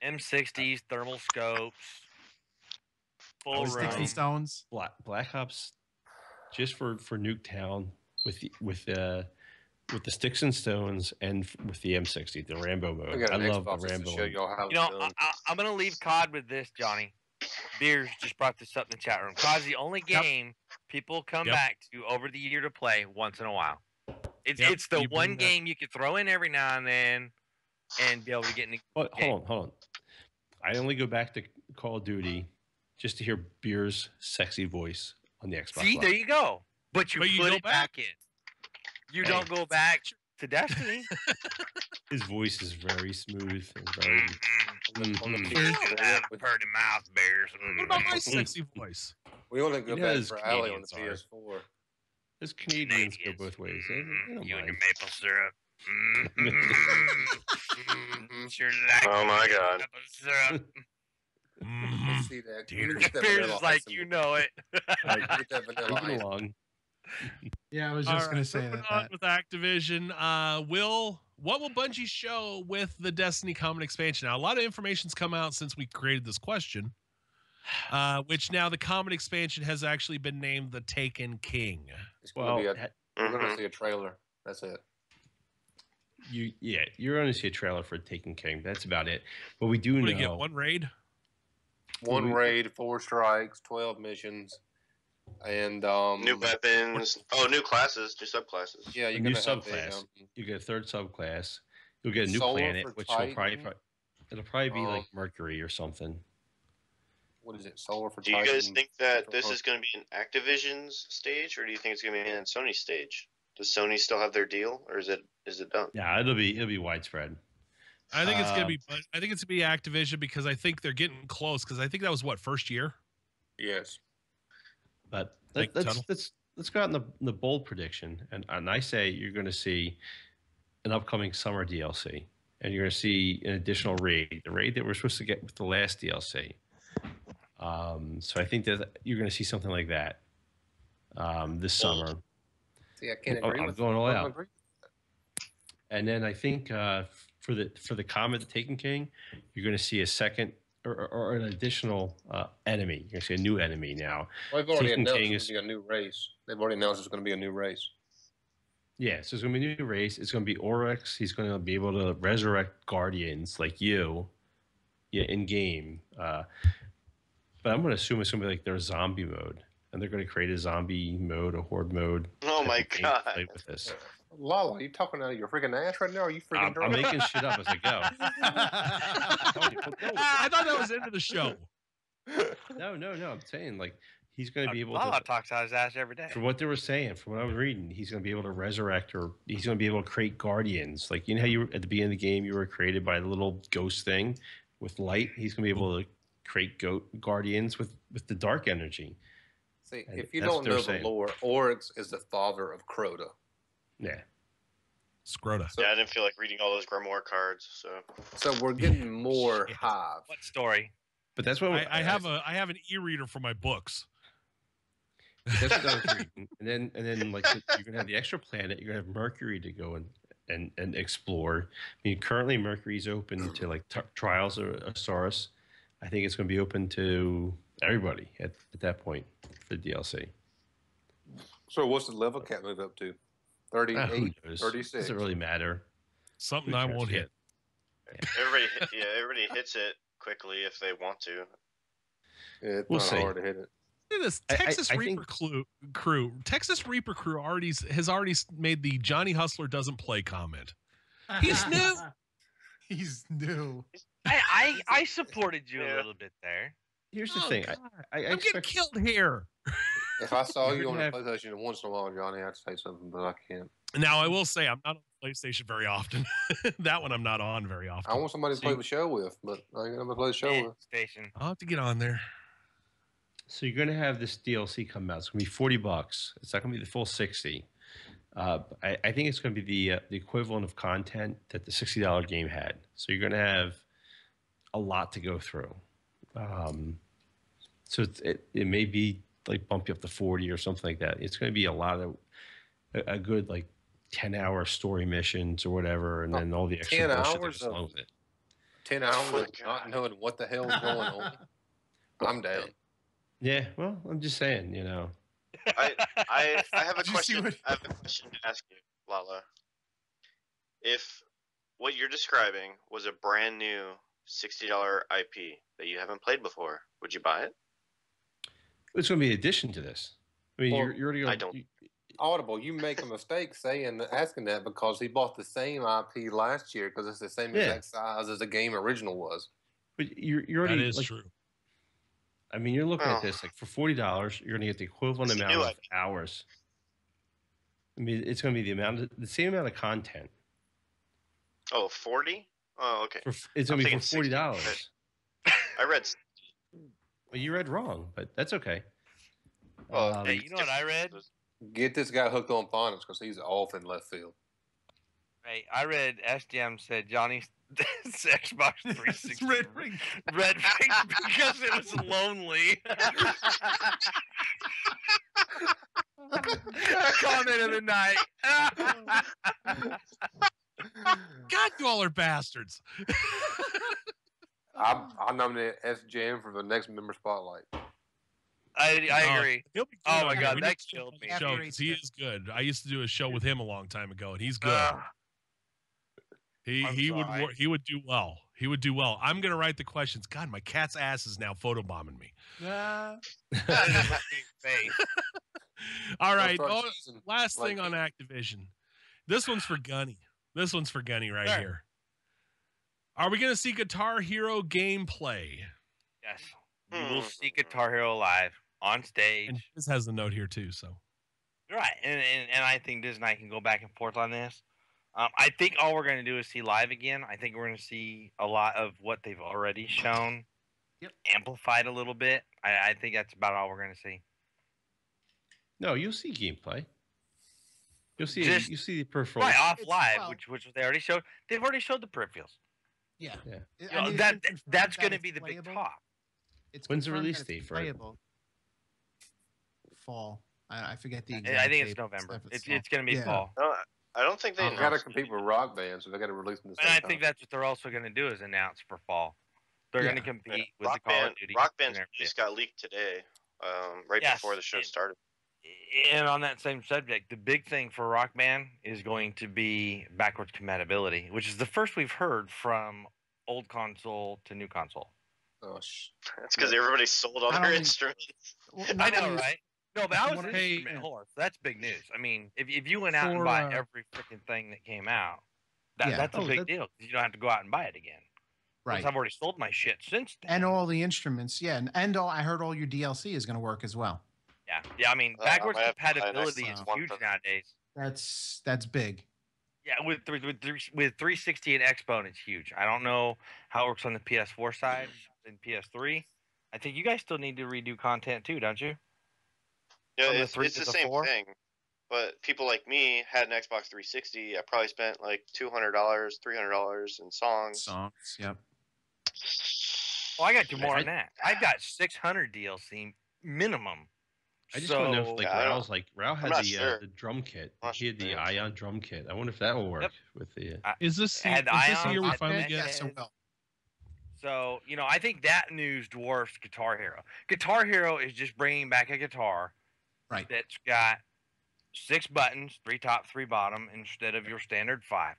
M60s, thermal scopes, full Sticks and Stones. Black Ops, just for Nuketown with the Sticks and Stones and with the M60, the Rambo mode. I love the Rambo mode. I'm gonna leave COD with this, Johnny. Beers just brought this up in the chat room. COD's the only game people come back to over the year to play once in a while. It's the you bring one that- game you could throw in every now and then and be able to get in. But hold on. I only go back to Call of Duty just to hear Beer's sexy voice on the Xbox See, Live. there you go. But you But put you go it back in. You don't go back to Destiny. His voice is very smooth and very. On the Mhm. PS4, That pretty mouth bears. What about my sexy voice? we only go You know back those for Alley on the Canadians PS4. Those Canadians go both ways. They don't You and your mind. maple syrup. Sure like Oh my God. maple syrup. Let's see that. Dear. Let me get that Bears vanilla is like, ice in you me. know it. Get that vanilla Moving ice. along. Yeah, I was All just going right, to say moving that. on with Activision. What will Bungie show with the Destiny Common Expansion? Now, a lot of information's come out since we created this question, which now the Common Expansion has actually been named the Taken King. It's gonna Well, be we're gonna Mhm. see a trailer. That's it. you're going to see a trailer for Taken King. That's about it. But we do What know. do you get? One raid? One we- raid, 4 strikes, 12 missions, and New weapons. Oh, new classes, new subclasses. Yeah, a you're new gonna have subclass. You get a third subclass. You'll get a new Solar planet, for which will Titan. it'll probably be like Um, Mercury or something. what is it? Solar for Do you Titan. guys think that this is going to be an Activision's stage, or do you think it's going to be an Sony stage? Does Sony still have their deal, or is it done? Yeah, it'll be widespread. I think it's gonna be. I think it's gonna be Activision because I think they're getting close. Because I think that was what, first year. Yes. But Thank you, Tuttle. let's go out in the bold prediction, and I say you're going to see an upcoming summer DLC, and you're going to see an additional raid, the raid that we're supposed to get with the last DLC. So I think that you're going to see something like that this summer. See, I can't Oh, agree I'm with going all I don't out. agree. And then I think for the Comet, the Taken King, you're going to see a second or an additional enemy. You're going to see a new enemy now. Well, they've already Taken announced King it's going to be a new race. They've already announced it's going to be a new race. Yeah, so it's going to be a new race. It's going to be Oryx. He's going to be able to resurrect Guardians like you, in game. But I'm going to assume it's going to be like their zombie mode, and they're going to create a zombie mode, a horde mode. Oh my type of game to God. play with this. Lala, are you talking out of your freaking ass right now? Or are you freaking I'm drunk? making shit up as I go. I thought that was the end of the show. No. I'm saying like he's going to be able Lala to. talks out his ass every day. From what they were saying, from what I was reading, he's going to be able to resurrect, or he's going to be able to create guardians. Like, you know how you at the beginning of the game you were created by the little ghost thing with light. He's going to be able to create guardians with the dark energy. See, And if you that's don't what they're know saying. the lore, Oryx is the father of Crota. Yeah, Scrota. So, Yeah, I didn't feel like reading all those Grimoire cards, so. so we're getting more Shit. Hive. What story? but that's what I have an e-reader for my books. that's what I was reading. And then like you're going to have the extra planet. You're going to have Mercury to go and explore. I mean, currently Mercury's open to like Trials of Osiris. I think it's going to be open to everybody at that point for the DLC. So what's the level cap move up to? 38, Who knows? 36. Doesn't really matter. Something Who I cares? won't hit. Everybody hits it quickly if they want to. Yeah, it's We'll not see. hard to hit it. Look at this I Texas think- Reaper crew. Texas Reaper crew has already made the Johnny Hustler doesn't play comment. He's new. He's new. I supported you Yeah. a little bit there. Here's the Oh, thing. God. I I'm getting expect killed here. If I saw You're you on gonna a PlayStation once in a while, Johnny, I'd say something, but I can't. Now I will say I'm not on PlayStation very often. That one I'm not on very often. I want somebody to See- play the show with, but I ain't gonna play the show Yeah, with. station. I'll have to get on there. so. You're going to have this DLC come out. It's going to be $40. It's not going to be the full 60. I think it's going to be the equivalent of content that the $60 game had. So you're going to have a lot to go through. So it may be like bump you up to 40 or something like that. It's going to be a lot of a good like 10-hour story missions or whatever, and then all the extra 10 bullshit that hours goes along with it. 10 hours Oh my of not knowing what the hell's going on. I'm down. Yeah, well, I'm just saying, I have a Did you see question. what- I have a question to ask you, Lala. If what you're describing was a brand new $60 IP that you haven't played before, would you buy it? It's going to be an addition to this. I mean, Well, you're already I going. don't. Audible, you make a mistake asking that because he bought the same IP last year because it's the same exact size as the game original was. But you're already That is true. I mean, you're looking at this like for $40, you're gonna get the equivalent It's a amount new of IP. hours. I mean, it's gonna be the same amount of content. Oh, 40? Oh, okay. It's I'm gonna be for thinking 60. $40. I read. Well, you read wrong, but that's okay. Oh, Hey, you know what I read? Get this guy hooked on phonics because he's off in left field. Hey, I read SGM said Johnny's Xbox 360 Red ring. red ring because it was lonely. Comment of the night. God, you all are bastards. I nominate SJM for the next member spotlight. I agree. He'll be good Oh on my here. God, We that need to killed me. do a show 'cause he is good. I used to do a show with him a long time ago, and he's good. I'm He sorry. would do well. He would do well. I'm gonna write the questions. God, my cat's ass is now photobombing me. Face. All right. Start Oh, season last like thing on Activision. This one's for Gunny. This one's for Gunny right Sure. here. Are we gonna see Guitar Hero gameplay? Yes. You will see Guitar Hero live on stage. And this has a note here too. So Right, and I think Diz and I can go back and forth on this. I think all we're going to do is see live again. I think we're going to see a lot of what they've already shown, amplified a little bit. I think that's about all we're going to see. No, you'll see gameplay. You'll see you see the peripherals. Right off It's- live, well- which they already showed. They've already showed the peripherals. Yeah. Yeah. You I know, mean, it's that been confirmed that's that going to it's be the big playable. talk. It's When's the confirmed release that date it's for it? playable. Fall. I forget the exact I think it's date, but November. it's It's going to be Yeah. fall. No, I don't think they They got to announced compete with Rock Band, so they got to release them the And same I time. think that's what they're also going to do is announce for fall. They're going to compete with Rock the Call Band. of Duty. Rock and Band's everything. release got leaked today, right Yes, before the show started. And on that same subject, the big thing for Rock Band is going to be backwards compatibility, which is the first we've heard from old console to new console. Oh, That's because everybody sold all Not their only- instruments. Well, I not know, only is- right? No, but that was an Hey, instrument horse. That's big news. I mean, if you went out and For, bought every freaking thing that came out, that's a Oh, big that- deal. You don't have to go out and buy it again. Right. Because I've already sold my shit since then. And all the instruments, and all, I heard all your DLC is going to work as well. Yeah. I mean, I backwards might have to buy compatibility next is one huge for- nowadays. That's big. Yeah, with 360 and Xbone, it's huge. I don't know how it works on the PS4 side and PS3. I think you guys still need to redo content too, don't you? Yeah, From the it's 3 the to the same 4? thing. But people like me had an Xbox 360. I probably spent like $200, $300 in songs. Yep. Well, I got you more than that. I got 600 DLC minimum. I just want to know if like Yeah, I Rao's like Rao had not the sure. the drum kit. I'm not He had the sure. Ion drum kit. I wonder if that will work Yep. with the. is this the, Had is this the Ion, year we had finally Mega. get? Yes, it will. So, I think that news dwarfs Guitar Hero. Guitar Hero is just bringing back a guitar Right. that's got 6 buttons, 3 top, 3 bottom, instead of your standard 5.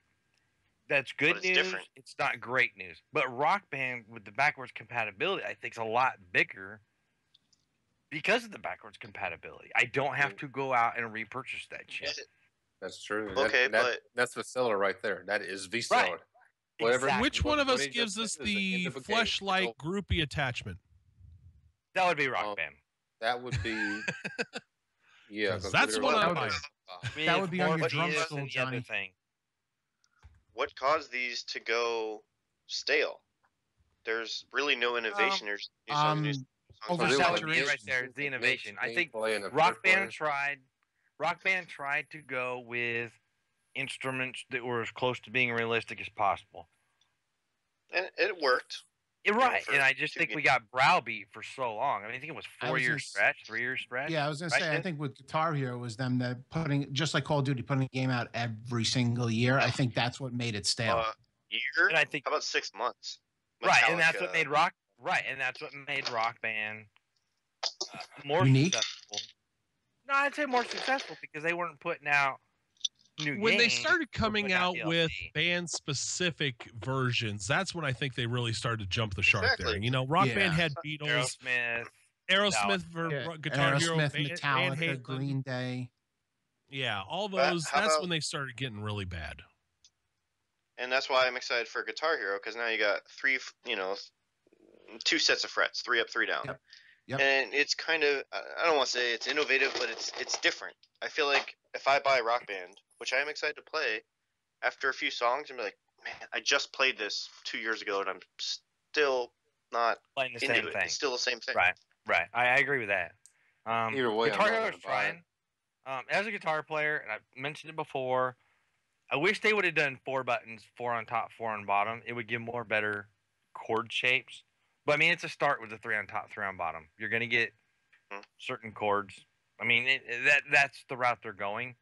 That's good it's news. different. It's not great news. But Rock Band with the backwards compatibility, I think, is a lot bigger because of the backwards compatibility. I don't have to go out and repurchase that shit. That's true. Okay, but- that's the seller right there. That is the seller. Right. Whatever- Exactly. Which one of what us he just gives said us is the the end of a game. fleshlight groupie attachment? That would be Rock Um, Band. That would be. Yeah, 'Cause 'cause that's literally- what I'm buying. That would be on your drum and stool, the other Johnny. thing. What caused these to go stale? There's really no innovation. There's new songs, new songs, over new That songs. would be saturation. right there is the innovation. I think Gameplay and the Rock third Band player. tried to go with instruments that were as close to being realistic as possible. And it worked. You're right, for and I just 2 think we games. got browbeat for so long. I mean, I think it was I 4 was year gonna s- stretch, 3 year stretch. Yeah, I was gonna Right, say, I Sid? think with Guitar Hero was them that putting, just like Call of Duty, putting a game out every single year. I think that's what made it stale. Year? And I think How about 6 months? right, and that's what Metallica. made Rock Band more Unique? successful. No, I'd say more successful because they weren't putting out new When they games, started they were coming putting out with DLC. band specific versions, that's when I think they really started to jump the shark there. Exactly. Rock Yeah. Band had Beatles, Aerosmith. Aerosmith for Yeah, Guitar Hero, Aerosmith, Van Metallica, Halen. Green Day. Yeah, all But those. how That's about- when they started getting really bad. And that's why I'm excited for Guitar Hero, because now you got two sets of frets, 3 up, 3 down. Yep. And it's kind of, I don't want to say it's innovative, but it's different. I feel like if I buy Rock Band, which I am excited to play, after a few songs, I'm like, man, I just played this 2 years ago, and I'm still not Playing the into same it. thing. It's still the same thing. Right. I agree with that. Either way, I'm Guitar not Hero gonna is buy it. trying. As a guitar player, and I've mentioned it before, I wish they would have done 4 buttons, 4 on top, 4 on bottom. It would give more better chord shapes. But I mean, it's a start with the 3 on top, 3 on bottom. You're gonna get certain chords. I mean, that's the route they're going.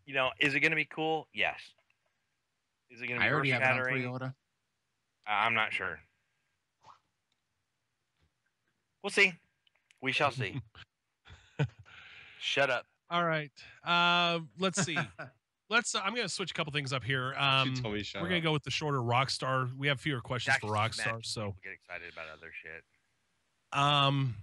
Is it gonna be cool? Yes. Is it gonna be I already have it on earth-shattering? pre-order. I'm not sure. We'll see. We shall see. Shut up. All right. Let's see. I'm going to switch a couple things up here. She told me to shut We're going up. to go with the shorter Rockstar. We have fewer questions for Jack's mad. Rockstar. So, People get excited about other shit.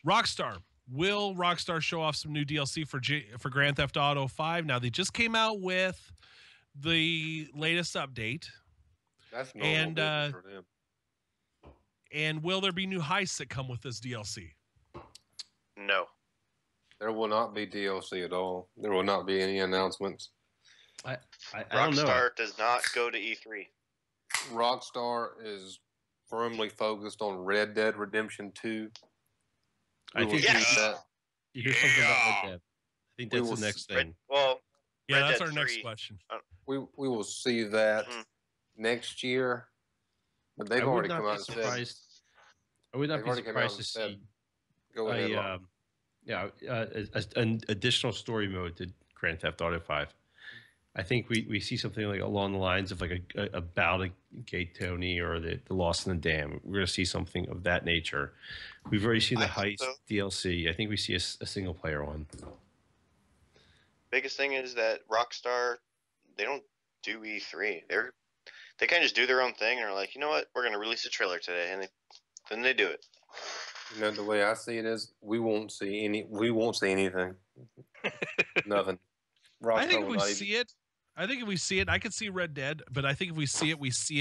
Rockstar. Will Rockstar show off some new DLC for Grand Theft Auto 5? Now, they just came out with the latest update. That's normal And, business for them. And will there be new heists that come with this DLC? No. There will not be DLC at all. There will not be any announcements. I don't know. Rockstar does not go to E3. Rockstar is firmly focused on Red Dead Redemption 2. I We will think Yes! see that. you hear something about Red Dead. I think We that's will the next Red, thing. well, Yeah, Red that's Dead our next 3. question. We will see that Mhm. next year. But they've I would already not come be out and said, surprised. I would not They've be already come out surprised to and said, see go ahead, Rob. an additional story mode to Grand Theft Auto 5. I think we see something like along the lines of like a Battle of Gay Tony or the Lost in the Dam. We're going to see something of that nature. We've already seen the I hope Heist so. DLC. I think we see a single player one. Biggest thing is that Rockstar, they don't do E3. They kind of just do their own thing and are like, you know what, we're gonna release a trailer today, and then they do it. The way I see it is, we won't see anything. Nothing. I think Rockstar if will we not even- see it, I could see Red Dead, but I think if we see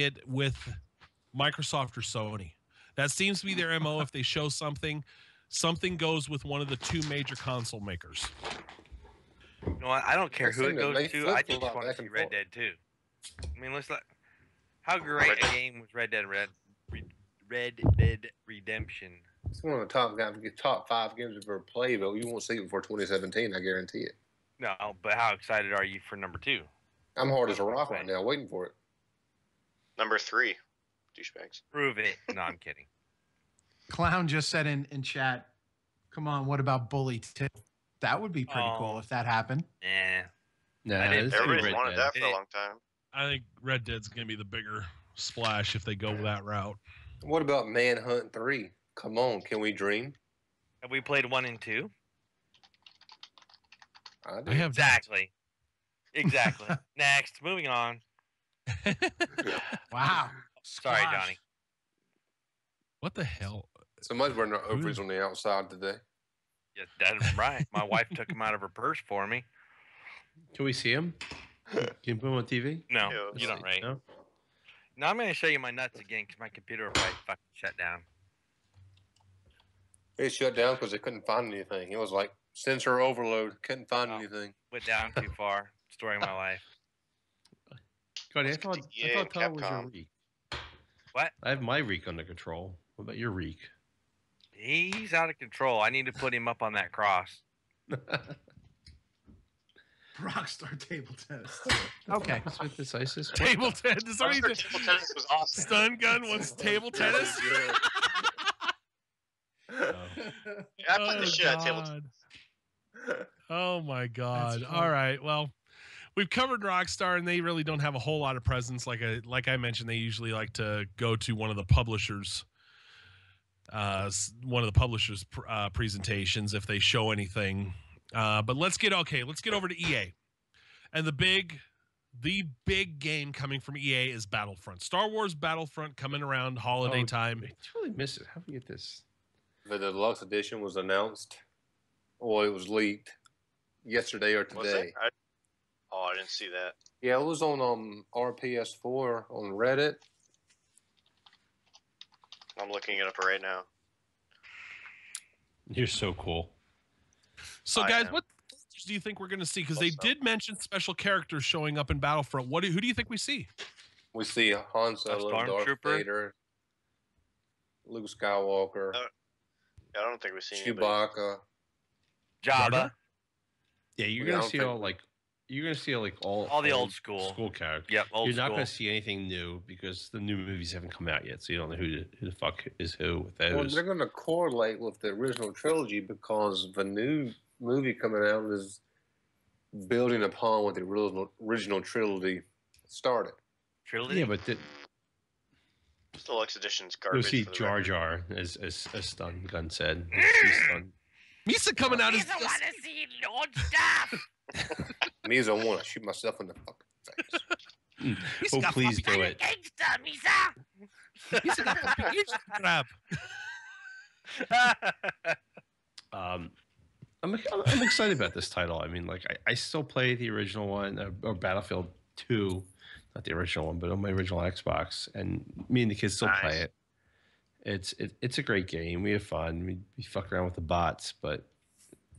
it with Microsoft or Sony. That seems to be their MO. If they show something goes with one of the two major console makers. You know what? I don't care They who it seem to goes make to. I just flip-flop want to back see and Red forth. Dead 2. I mean, how great Red a Dead. game was Red Dead Redemption. It's one of the top 5 games I've ever played, but you won't see it before 2017. I guarantee it. No, but how excited are you for number 2? I'm hard as a rock right now, waiting for it. Number 3, douchebags. Prove it. No, I'm kidding. Clown just said in chat, come on, what about Bully 2? That would be pretty cool if that happened. Eh. Nah, I didn't- it's gonna be Everybody's Red wanted Dead. that for a long time. I think Red Dead's going to be the bigger splash if they go that route. What about Manhunt 3? Come on, can we dream? Have we played 1 and 2? I do. I have Exactly. Next. Moving on. Wow. Sorry, Squash. Johnny. What the hell? Somebody's wearing their ovaries on the outside today. Yeah, that's right. My wife took him out of her purse for me. Can we see him? Can you put him on TV? No, Yeah, you don't, right? No? Now I'm going to show you my nuts again because my computer will probably fucking shut down. It shut down because they couldn't find anything. It was like sensor overload. Couldn't find Oh. anything. Went down too far. Story of my life. Cody, I Let's thought get to EA and Todd was your Capcom. reek. What? I have my reek under control. What about your reek? He's out of control. I need to put him up on that cross. Rockstar table tennis. Okay. What's with this ISIS? Table tennis. Is somebody Rockstar Table Tennis was awesome. Stun Gun wants table tennis? I played the shit out of table tennis. God. Oh my God. That's All funny. right. Well, we've covered Rockstar, and they really don't have a whole lot of presence. Like I mentioned, they usually like to go to one of the publishers' presentations if they show anything. But let's get over to EA, and the big game coming from EA is Battlefront. Star Wars Battlefront coming around holiday Oh, time. I totally missed it. How do we get this? The deluxe edition was announced. Well, it was leaked. yesterday or Was it? today. I didn't see that. Yeah, it was on RPS4 on Reddit. I'm looking it up right now. You're so cool. So, I guys, am. what do you think we're going to see? Because they Also. did mention special characters showing up in Battlefront. Who do you think we see? We see Han Solo, Darth stormtrooper? Vader, Luke Skywalker, I don't think we've seen anybody. Chewbacca. Jabba. Yeah, you're Yeah, I gonna don't see think- All the old school. characters. Yep, old You're not school. gonna see anything new because the new movies haven't come out yet, so you don't know who the fuck is who with Well, those. they're going to correlate with the original trilogy because the new movie coming out is building upon what the original trilogy started. Trilogy? Yeah, but Deluxe edition's go garbage. see for the Jar record. Jar, as Stun Gun said. He's Stun. Misa coming out as want to see Lord Stuff. Me as I want to shoot myself in the fucking face. Oh, please do it. Gangsta, Misa. Misa got fucking ears to grab. I'm excited about this title. I mean, like I still play the original one or Battlefield 2, not the original one, but on my original Xbox, and me and the kids still play it. It's a great game. We have fun. We fuck around with the bots, but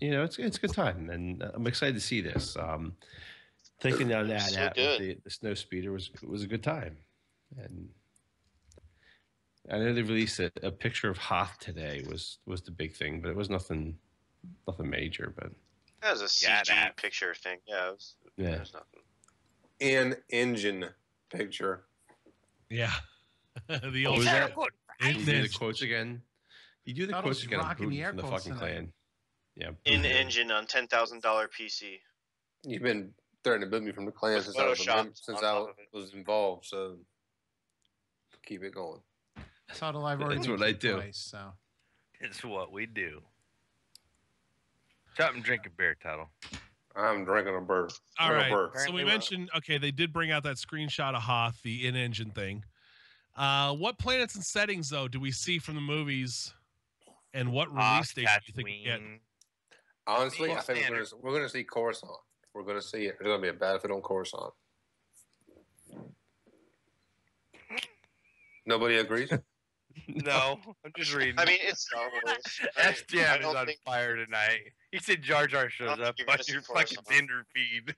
you know it's a good time, and I'm excited to see this. Thinking on that So app good. with the snow speeder was a good time, and I know they released a picture of Hoth today was the big thing, but it was nothing major. But That was a CG picture thing. Yeah, yeah, there's nothing. In-engine picture. Yeah. The Oh, old is that? In You do the engine. quotes again. You do the Thought it quotes was again. I'm rocking the booting air from the quotes fucking tonight. clan. Yeah. In booting. engine on $10,000 PC. You've been threatening to boot me from the clan With since I was Photoshop since on I top of it. was involved. So keep it going. Title I've already That's been what I kicked do. twice, so. It's what we do. Shut up and drink a beer, Tuttle. I'm drinking a bird. All Real right. bird. So we mentioned, okay, they did bring out that screenshot of Hoth, the in-engine thing. What planets and settings, though, do we see from the movies, and what release date do you think we get? Tatooine. Honestly, I Well, think standard. we're gonna see Coruscant. We're gonna see it. There's gonna be a Battlefield on Coruscant. Nobody agrees. No, I'm just reading. I mean, it's Star Wars. I SDM is don't on think fire tonight. He said Jar Jar shows don't think up you're on gonna your see fucking Coruscant. Tinder feed.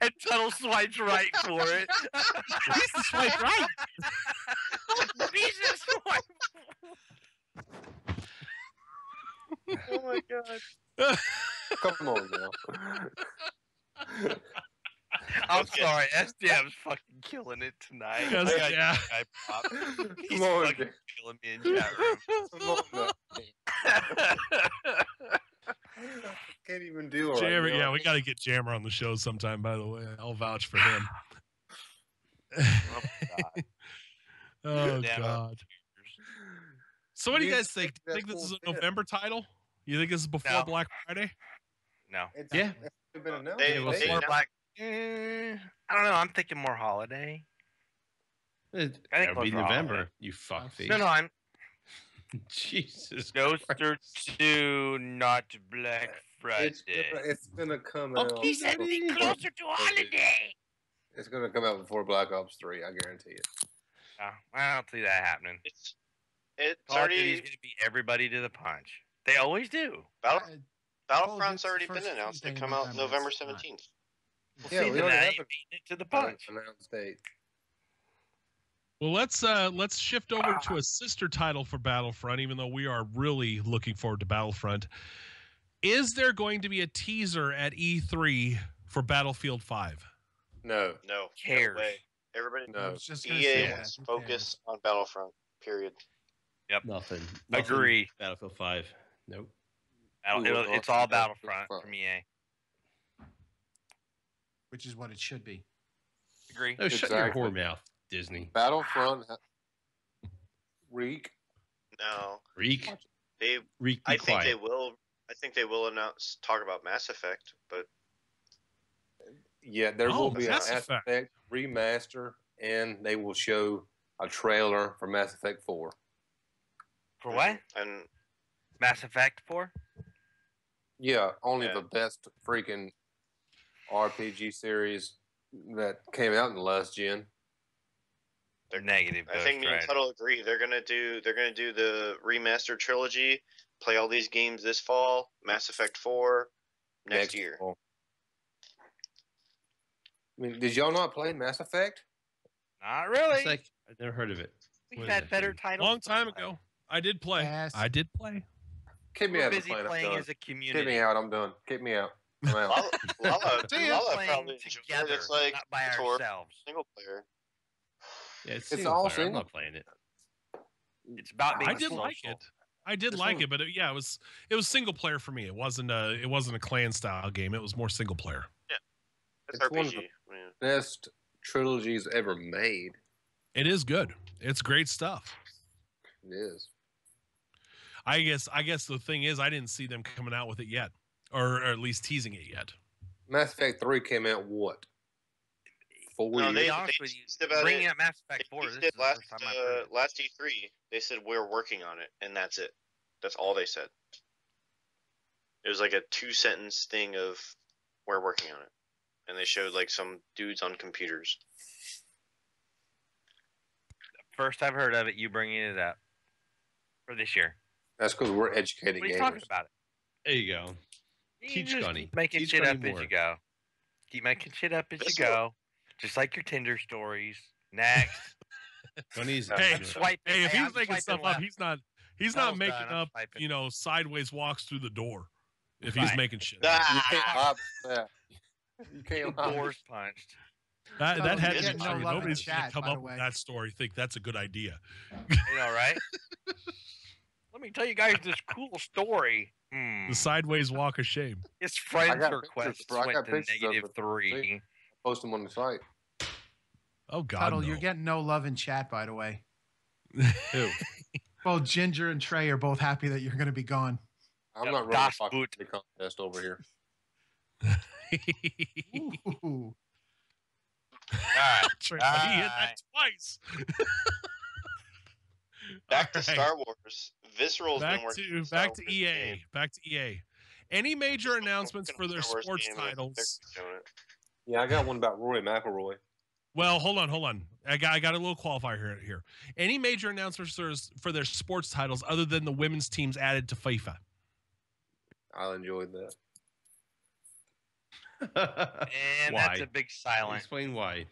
And Tuttle swipes right for it. Lisa swiped right. Jesus swipe. Oh my god. Come on now. I'm Okay. sorry, SDM's fucking killing it tonight. Yes, I got yeah. you, guy pop. He's Come on, fucking man. killing me in chat room. Come on now. Can't even do it right Jammer, now. yeah, we got to get Jammer on the show sometime, by the way. I'll vouch for him. Oh, God. Oh, Damn it. God. So what do you You guys think? Do you think think this is a that's bullshit? November title? You think this is before No. Black Friday? No. It's, Yeah. it's been announced. They- They- Before they- Black. I don't know. I'm thinking more holiday. That'll be close for November. holiday. You fuckface. No, I'm Jesus. Ghoster 2, not Black Friday. it's gonna come Oh, out. he said be closer to holiday. It's gonna come out before Black Ops 3. I guarantee it. I don't see that happening. It's Call of Duty's already going to be everybody to the punch. They always do. Battle, Call of Battlefront's Duty's already first been announced. They Tuesday in come out November, November it's not. 17th. Well, Yeah, see, we then already now have you a- beat it to the punch. Announced date. Well, let's shift over to a sister title for Battlefront, even though we are really looking forward to Battlefront. Is there going to be a teaser at E3 for Battlefield 5? No. No, Cares. no way. Everybody, I No. was just gonna say EA that. wants Who focus on Battlefront. Period. Nothing. Agree. Battlefield 5. Nope. It's all Battlefront from EA. Which is what it should be. Agree. No, shut your Exactly. whore mouth, Disney. Battlefront. Reek. No, Reek. they. Reek, be I think they quiet. will. I think they will talk about Mass Effect, but Yeah, there Oh, will be an Mass Mass Effect. Effect remaster, and they will show a trailer for Mass Effect 4. For what? And Mass Effect 4? Yeah, only the best freaking RPG series that came out in the last gen. They're negative. I think me and Tuttle agree. They're gonna do the remastered trilogy. Play all these games this fall. Mass Effect 4 next year. Fall. I mean, did y'all not play Mass Effect? Not really. It's like I've never heard of it. We've had better titles. Long time ago. I did play. Yes. I did play. Keep me We're out of busy the playing I'm as a done. community. Keep me out. I'm done. Keep me out. I'm out. Lala Playing probably together, it's like not by tour, ourselves. single player. Yeah, it's It's single all player. I'm single. not playing it. It's about being I did social. like it. I did This like one- it, but it was single player for me. It wasn't a clan style game. It was more single player. It's It's one of RPG. the- Best trilogies ever made. It is good. It's great stuff. It is. I guess the thing is I didn't see them coming out with it yet, or at least teasing it yet. Mass Effect 3 came out what? 4 No, years? To be honest with you, teased about bringing it. out Mass Effect 4, They this teased is it the first time I've heard it. last E3. They said we're working on it, and that's it. That's all they said. It was like a 2-sentence thing of we're working on it, and they showed like some dudes on computers. First I've heard of it, you bringing it up for this year. That's because we're educated What are you gamers. talking about it? There you go. You Teach just Gunny. keep making Teach shit Gunny up as more. you go. Keep making shit up as you This go. Just like your Tinder stories. Next. Gunny's Hey, Swipe it. Hey, if Hey, he's I'm making swiping stuff left. up, he's Tuttle's not making done. I'm up, swiping. sideways walks through the door. If he's Right. making shit. You Ah, can't lie about that. You can't lie. Doors punched. That Tuttle's had to be getting no true. love in Nobody's gonna chat, come by the up with way. that story. Think that's a good idea. You know, right? Let me tell you guys this cool story. The sideways walk of shame. His I friends got requests pictures, bro. I went got to pictures of negative it. 3. Post them on the site. Oh God, Tuttle, no. you're getting no love in chat, by the way. Who? Both Ginger and Trey are both happy that you're going to be gone. I'm Yeah, not running Das a fucking Boot. contest over here. Ooh. Alright. Trey, he hit Alright. that twice. back to All right. Star Wars. Visceral's been Back working. to on Star back to Wars EA. game. Back to EA. Any major Visceral's been announcements working for on their Star Wars sports game, and titles? they're doing it. Yeah, I got one about Rory McIlroy. Well, hold on. I got a little qualifier here. Any major announcements for their sports titles other than the women's teams added to FIFA? I enjoyed that. And Why? that's a big silence. Explain why.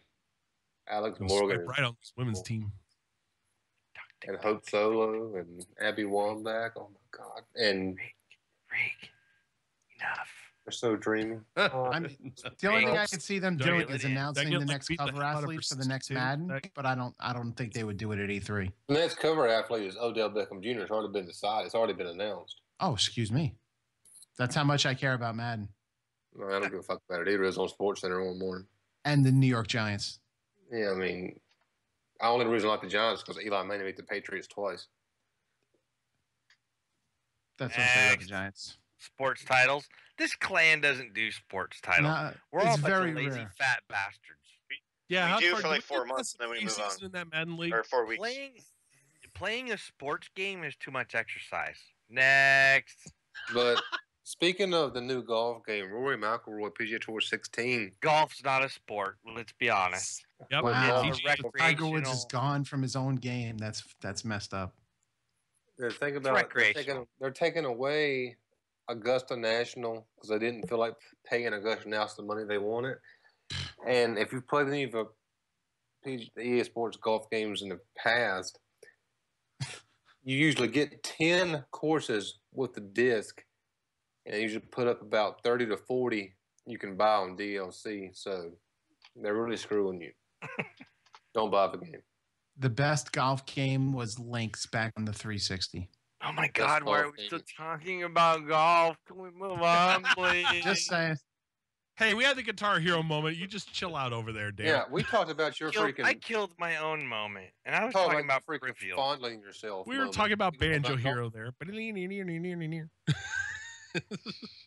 Alex You'll Morgan swipe right on this women's team. and Hope Solo and Abby Wambach. Oh my God! And Rick, enough. they're so dreamy. I mean, the only thing I could see them Don't doing you- is That announcing get, the like, next beat the cover hell out of athletes for the next 62? Madden, but I don't think they would do it at E3. The next cover athlete is Odell Beckham Jr. It's already been decided. It's already been announced. Oh, excuse me. That's how much I care about Madden No, I don't give a fuck about it either. It's on Sports Center one morning. and the New York Giants. Yeah, I mean, the only reason I like the Giants is because Eli Manning beat the Patriots twice. That's what I say about the Next. Giants. Sports titles. This clan doesn't do sports titles. No, We're all a it's bunch very of lazy rare. fat bastards. Yeah, We how do far- for like we 4 get months, the then we move preseason on. in that Madden league. Or 4 weeks. Playing a sports game is too much exercise. Next. But speaking of the new golf game, Rory McIlroy PGA Tour 16. Golf's not a sport. Let's be honest. Yep. Wow. It's It's a each- Tiger Woods is recreational. gone from his own game. That's messed up. The thing about it, recreational. they're taking away Augusta National because they didn't feel like paying Augusta National the money they wanted. And if you've played any of the EA Sports golf games in the past, you usually get 10 courses with the disc, and you usually put up about 30 to 40 you can buy on DLC. So they're really screwing you. Don't buy the game. The best golf game was Lynx back on the 360. Oh my God, why are golf we still game. talking about golf? Can we move on, please? Just saying. Hey, we had the Guitar Hero moment. You just chill out over there, Dan. Yeah, we talked about your freaking. I killed my own moment, and I was talking talking about your freaking Britfield. fondling yourself. We were moment. talking about We talked Banjo golf. Hero there.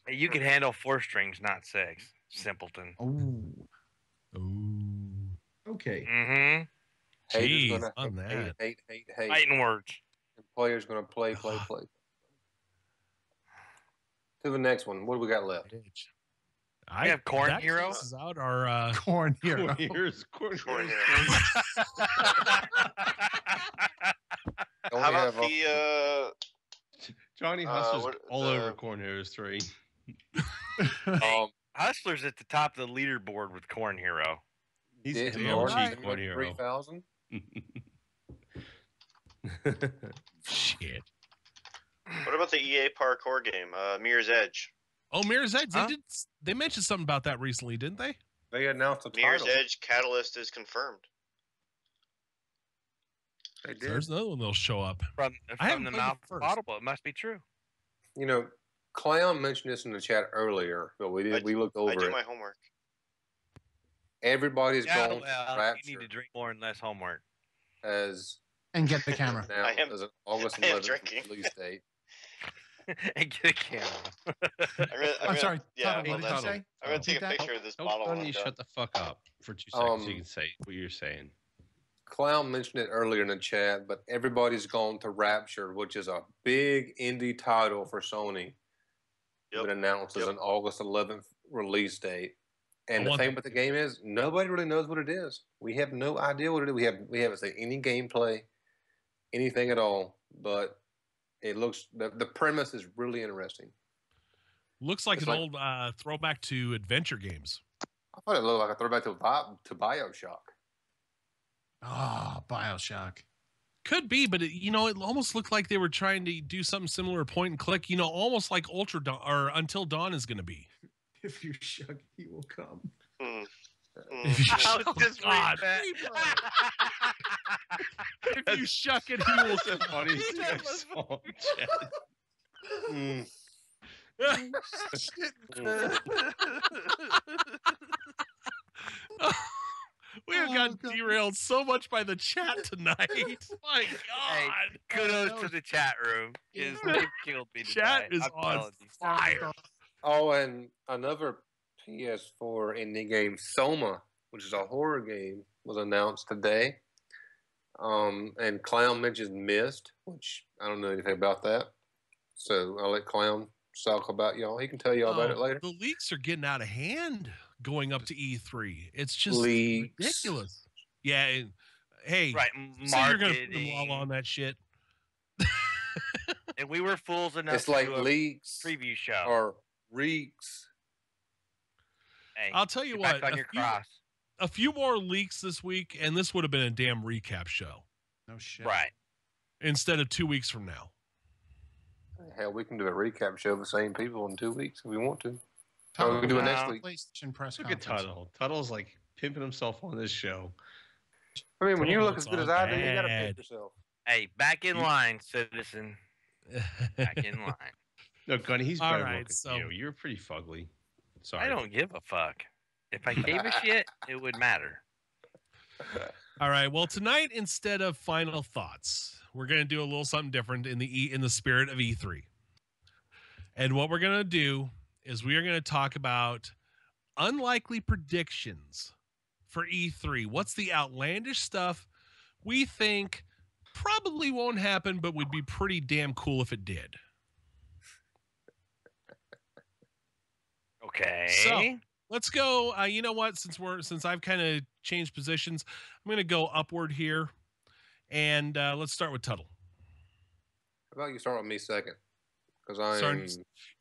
Hey, you can handle 4 strings, not 6. Simpleton. Oh. Ooh. Okay. Mm-hmm. Jeez, on hate, that. hate. Fighting words. And players gonna play. To the next one. What do we got left? I have Corn that Hero? closes out our Corn Hero. Corn Don't How we about have the Johnny Hustler's what- all the- over Corn Heroes 3. Hustler's at the top of the leaderboard with Corn Hero. He's Did MLG you alright? Corn Hero. 3000? shit. what about the EA parkour game, Mirror's Edge? Oh, Mirror's Edge. Huh? They mentioned something about that recently, didn't they? They announced the Mirror's title. Edge Catalyst is confirmed. They did. There's another one that'll show up. From haven't the played the mouth of first. Audible, it must be true. You know, Clown mentioned this in the chat earlier, but we looked over I do it. my homework. Everybody's Yeah, going well, to you Rapture need to drink more and less homework. as And get the camera. now I am- as an August I am 11th drinking. release date. And get a camera. I'm sorry. Yeah, Tuttle, what did you Tuttle. say? I'm gonna take a Repeat that? picture of this Tell bottle. when Johnny I'm to done. shut the fuck up for 2 seconds so you can say what you're saying. Clown mentioned it earlier in the chat, but everybody's gone to Rapture, which is a big indie title for Sony. Yep. Been announced as Yep. an August 11th release date. And I the want thing that. about the game is nobody really knows what it is. We have no idea what it is. We haven't seen any gameplay, anything at all. But it looks the premise is really interesting. Looks like It's an like- old throwback to adventure games. I thought it looked like a throwback to BioShock. Oh, Bioshock. Could be, but it almost looked like they were trying to do something similar, point and click. Almost like Ultra Dawn or Until Dawn is going to be. If you shug, he will come. Mm. If you Mm. I was oh, just God. reading that. If you shuck it, he will so come. funny. I saw in chat. Mm. We have Oh, got God. derailed so much by the chat tonight. My God. Kudos to the chat room. Because they've killed me Chat tonight. is I'm on telling you. fire. Oh, and another PS4 indie game, Soma, which is a horror game, was announced today. And Clown mentions Mist, which I don't know anything about that. So I'll let Clown talk about y'all. He can tell you all about it later. The leaks are getting out of hand going up to E3. It's just Leaks. ridiculous. Yeah. Hey, Right, so you're going to put them marketing. all on that shit. And we were fools enough It's to like do a leaks preview show. or reeks. Hey, I'll tell you get what. back on your cross. A few more leaks this week, and this would have been a damn recap show No shit. Right. instead of 2 weeks from now. Hell, we can do a recap show of the same people in 2 weeks if we want to. Tuttle, we can do it No. next week. PlayStation press Look at conference. Tuttle. Tuttle's like pimping himself on this show. I mean, when you look It's as good as all I do, you got to bad. pick yourself. Hey, back in line, citizen. Back in line. No, Gunny, he's All better right, looking so- than you. You're pretty fugly. Sorry. I don't give a fuck. If I gave a shit, it would matter. All right. Well, tonight instead of final thoughts, we're going to do a little something different in the spirit of E3. And what we're going to do is we are going to talk about unlikely predictions for E3. What's the outlandish stuff we think probably won't happen, but would be pretty damn cool if it did. Okay. So, let's go. You know what? Since I've kind of changed positions, I'm going to go upward here, and let's start with Tuttle. How about you start with me second? Because I Sorry. am.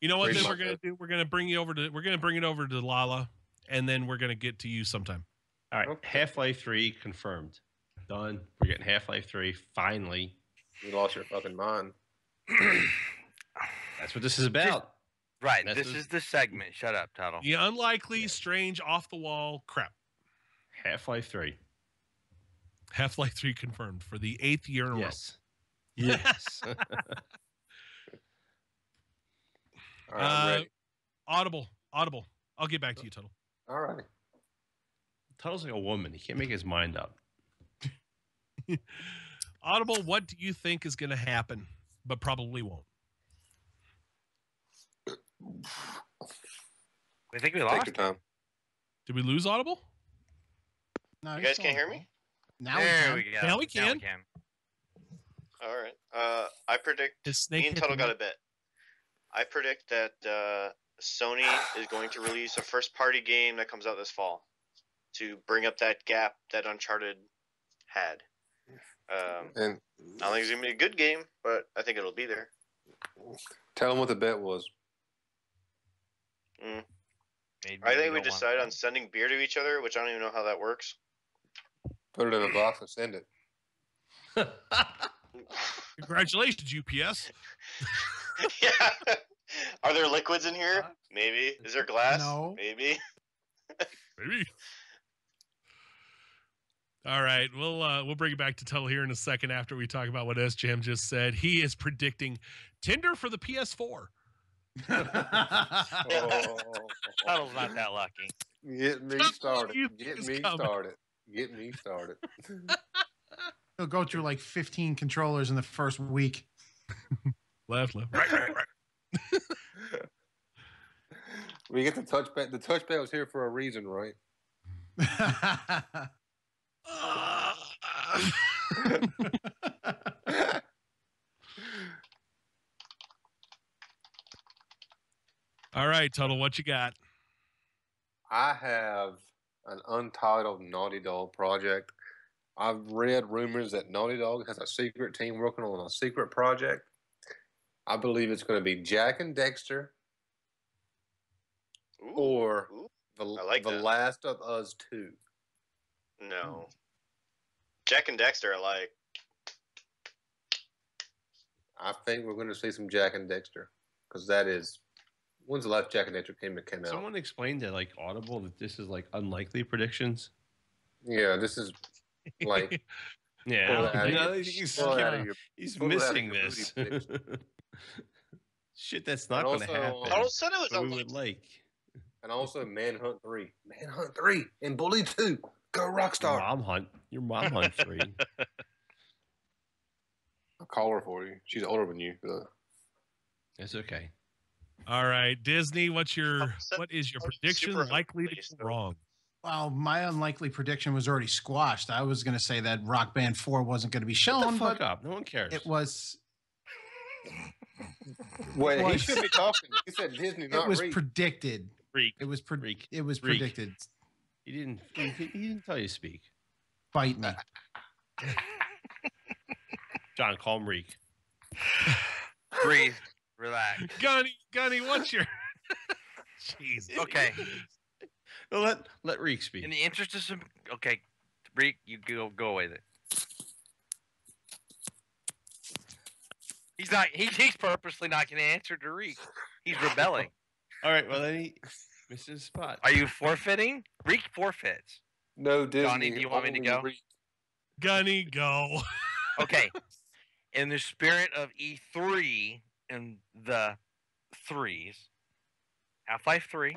You know what? Pretty Then we're much gonna it. do. We're gonna bring it over to Lala, and then we're gonna get to you sometime. All right. Okay. Half-Life 3 confirmed. Done. We're getting Half-Life 3 finally. You lost your fucking mind. That's what this is about. Right. This This is- is the segment. Shut up, Tuttle. The unlikely, strange, off the wall crap. Half-Life 3. Half-Life 3 confirmed for the 8th year in a Yes. Yes. All right, I'm ready. row. Audible. I'll get back to you, Tuttle. All right. Tuttle's like a woman. He can't make his mind up. Audible. What do you think is going to happen, but probably won't? I think we Take lost. your time. Did we lose Audible? No, You he's guys still can't hear on. me? Now There we we can. go. Now we can. All right. I predict Is Snake me and hit Tuttle the got a mute? bet. I predict that Sony is going to release a first-party game that comes out this fall to bring up that gap that Uncharted had. And I don't think it's going to be a good game, but I think it'll be there. tell them what the bet was. Maybe I think we don't want decide that. on sending beer to each other, which I don't even know how that works. Put it in a box and send it. Congratulations, UPS. Yeah. Are there liquids in here? Maybe. Is there glass? No. Maybe. Maybe. All right, we'll bring it back to Tuttle here in a second after we talk about what S-Jam just said. He is predicting Tinder for the PS4. Tuttle's not that lucky. Get me started. You Get is me coming. started. Get me started. He'll go through like 15 controllers in the first week. Left. Right. We get the touchpad. The touchpad was here for a reason, right? All right, Tuttle, what you got? I have an untitled Naughty Dog project. I've read rumors that Naughty Dog has a secret team working on a secret project. I believe it's going to be Jack and Dexter Ooh. or Ooh. the I like that. Last of Us 2. No. Jack and Dexter are like. I think we're going to see some Jack and Dexter because that is. When's the last Jack and Dexter came out? Someone explained to like Audible that this is like unlikely predictions. Yeah, this is like. Yeah, Pull that out of no, your- he's pull that out of your- he's pull that out of missing your this. booty picks. Shit, that's not And going to also, happen. Tunnel said it was But we unlikely. would like. And also Manhunt 3. Manhunt 3 and Bully 2. Go Rockstar. Your mom hunt 3. I'll call her for you. She's older than you. It's okay. All right, Disney, what is your Super prediction likely to unlikely, go wrong? Well, my unlikely prediction was already squashed. I was going to say that Rock Band 4 wasn't going to be Shut shown, the fuck but up. No one cares. it was. Wait, he was- should be talking. He said Disney, not It was Reed. predicted. Reek. It was Reek. It was Reek. predicted. He didn't tell you to speak. Bite me. John, call him Reek. Breathe. Relax. Gunny, what's your? Jeez. Okay. No, let Reek speak. In the interest of some, okay, Reek, you go with it. He's not. He's purposely not going to answer to Reek. He's rebelling. All right, well then he missed his spot. Are you forfeiting? Reek forfeits. No Disney. Johnny, do you want me to only go? Reed. Gunny, go. Okay. In the spirit of E3 and the threes, Half-Life 3,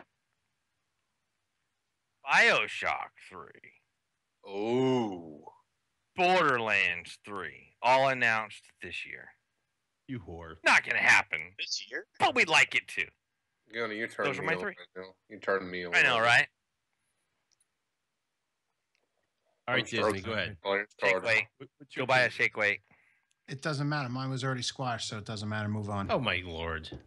BioShock 3, Oh. Borderlands 3, all announced this year. You whore. Not going to happen, This year? but we'd like it to. Gunny, you're turning Those are me my on three. right now. You're turning me on. I know, right? All right, I'm Disney, stroking. go ahead. Oh, you're Shake starting. weight. What's your Go buy a prediction? shake weight. It doesn't matter. Mine was already squashed, so it doesn't matter. Move on. Oh my lord! All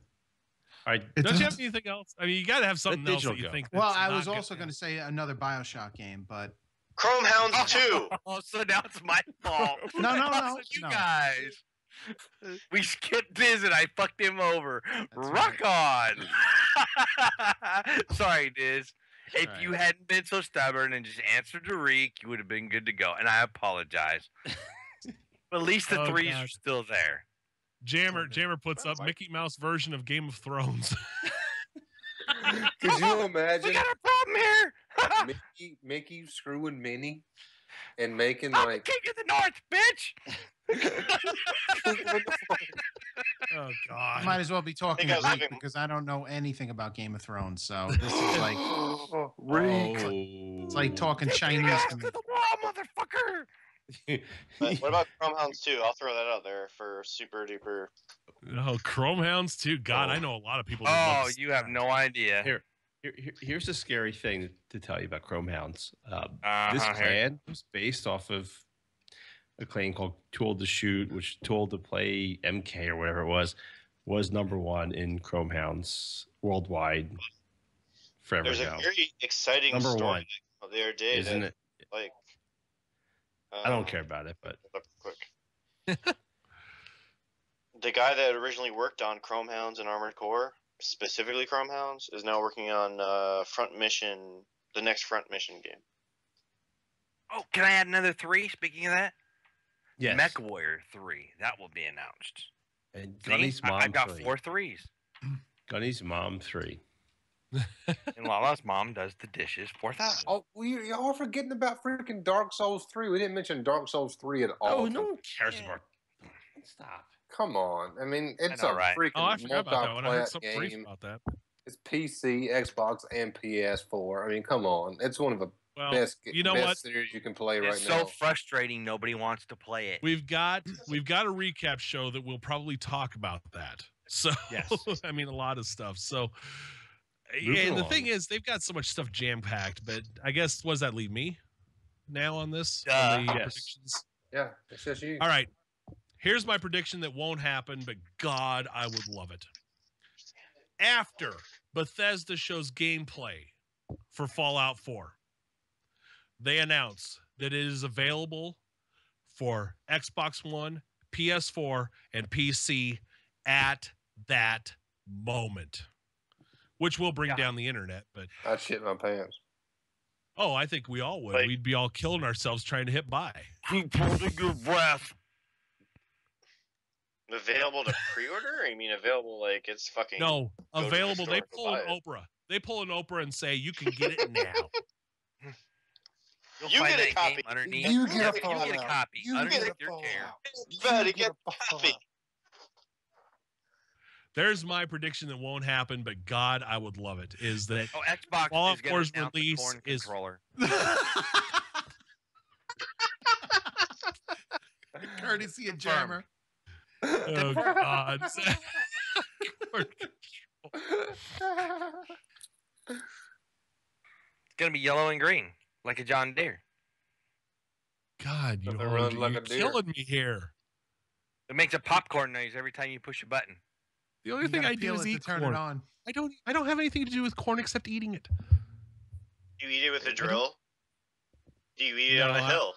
right, It Don't you have does- anything else? I mean, you got to have something else that digital you go. think. Well, that's I not was gonna- also going to say another BioShock game, but Chrome Hounds 2. Oh, so now it's my fault. No, Because you no. guys. We skipped Diz and I fucked him over. Rock on. Sorry, Diz. If right. you hadn't been so stubborn and just answered to Reek, you would have been good to go. And I apologize. But at least the Oh, threes God. are still there. Jammer puts up Mickey Mouse version of Game of Thrones. Could you We imagine got a problem here. Mickey screwing Minnie and making I'm the like king of the north, bitch. Oh God. might as well be talking I was to Reek having- because I don't know anything about Game of Thrones. So this is like Reek. it's like talking Take your Chinese ass to me. to the wall, motherfucker. But what about Chrome Hounds 2? I'll throw that out there for super duper. Oh, Chrome Hounds too. God, Oh. I know a lot of people. that love Oh, to see you have that. no idea. here's a scary thing to tell you about Chrome Hounds. This Uh-huh, here. clan was based off of a clan called Too Old to Shoot, which Too Old to Play MK or whatever it was. was #1 in Chrome Hounds worldwide forever There's ago. a very exciting Number story one, the other day isn't that, it? like, I don't care about it, but look quick. The guy that originally worked on Chrome Hounds and Armored Core, specifically Chrome Hounds, is now working on the next Front Mission game. Oh, can I add another 3? Speaking of that, yes. Mech Warrior 3 that will be announced. And See? Gunny's mom I've got 3. 4 3s. Gunny's mom 3. And Lala's mom does the dishes 4,000. Oh, y'all are forgetting about freaking Dark Souls 3. We didn't mention Dark Souls 3 at all. Oh, no one cares about. Stop. Come on. I mean, it's know, a right? Oh, I freaking forgot about that one. I heard some multiplayer brief game. about that. It's PC, Xbox, and PS4. I mean, come on. It's one of the Well, best what? series you can play right It's now. so frustrating. Nobody wants to play it. We've got a recap show that we'll probably talk about that. So Yes. I mean, a lot of stuff. So Moving and the along. thing is, they've got so much stuff jam packed. But I guess what does that leave me now on this? Duh. On the Yes. predictions? Yeah, it's just you. All right. Here's my prediction that won't happen, but God, I would love it. After Bethesda shows gameplay for Fallout 4, they announce that it is available for Xbox One, PS4, and PC at that moment, which will bring down the internet. But I'd shit my pants. oh, I think we all would. Like- We'd be all killing ourselves trying to hit buy. Keep holding your breath. Available to pre-order? I mean, available like it's fucking. No, go to the available. store They and go pull buy an it. Oprah. They pull an Oprah and say you can get it now. You'll You find get a that copy. game underneath. You get a you get a Fallout. copy You underneath get a your chair. Fallout. You better You get a a copy. There's my prediction that won't happen, but God, I would love it. Is that Oh, Xbox Fallout is going 4's to announce the release Corn is- controller. Courtesy of Confirmed. Jammer. oh God? It's going to be yellow and green, like a John Deere. God, Nothing runs like you're a deer. killing me here. It makes a popcorn noise every time you push a button. The only You thing gotta I do peel is it to eat turn corn. it on. I don't have anything to do with corn except eating it. Do you eat it with a don't- drill? Do you eat it No, on a hill?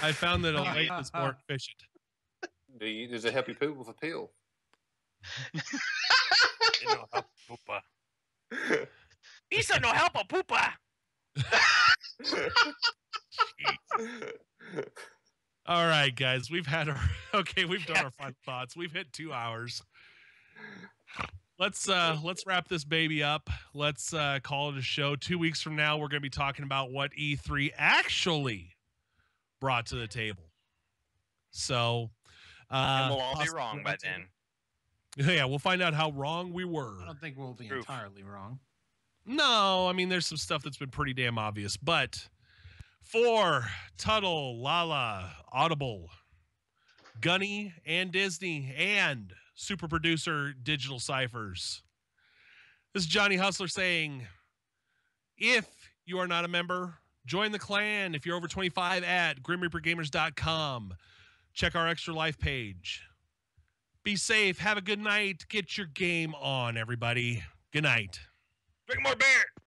I found that a lake is more efficient. Does it help you poop with a pill? You know, help poopa. He said no help a poopa. All right, guys, we've had our we've done our final thoughts. We've hit 2 hours. Let's wrap this baby up. Let's call it a show. 2 weeks from now, we're going to be talking about what E3 actually brought to the table. So, And we'll all be possibly wrong by then. Yeah, we'll find out how wrong we were. I don't think we'll be Proof. entirely wrong. No, I mean, there's some stuff that's been pretty damn obvious. But for Tuttle, Lala, Audible, Gunny, and Disney, and super producer Digital Ciphers, this is Johnny Hustler saying, if you are not a member, join the clan. If you're over 25 at grimreapergamers.com, check our Extra Life page. Be safe. Have a good night. Get your game on, everybody. Good night. Drink more beer.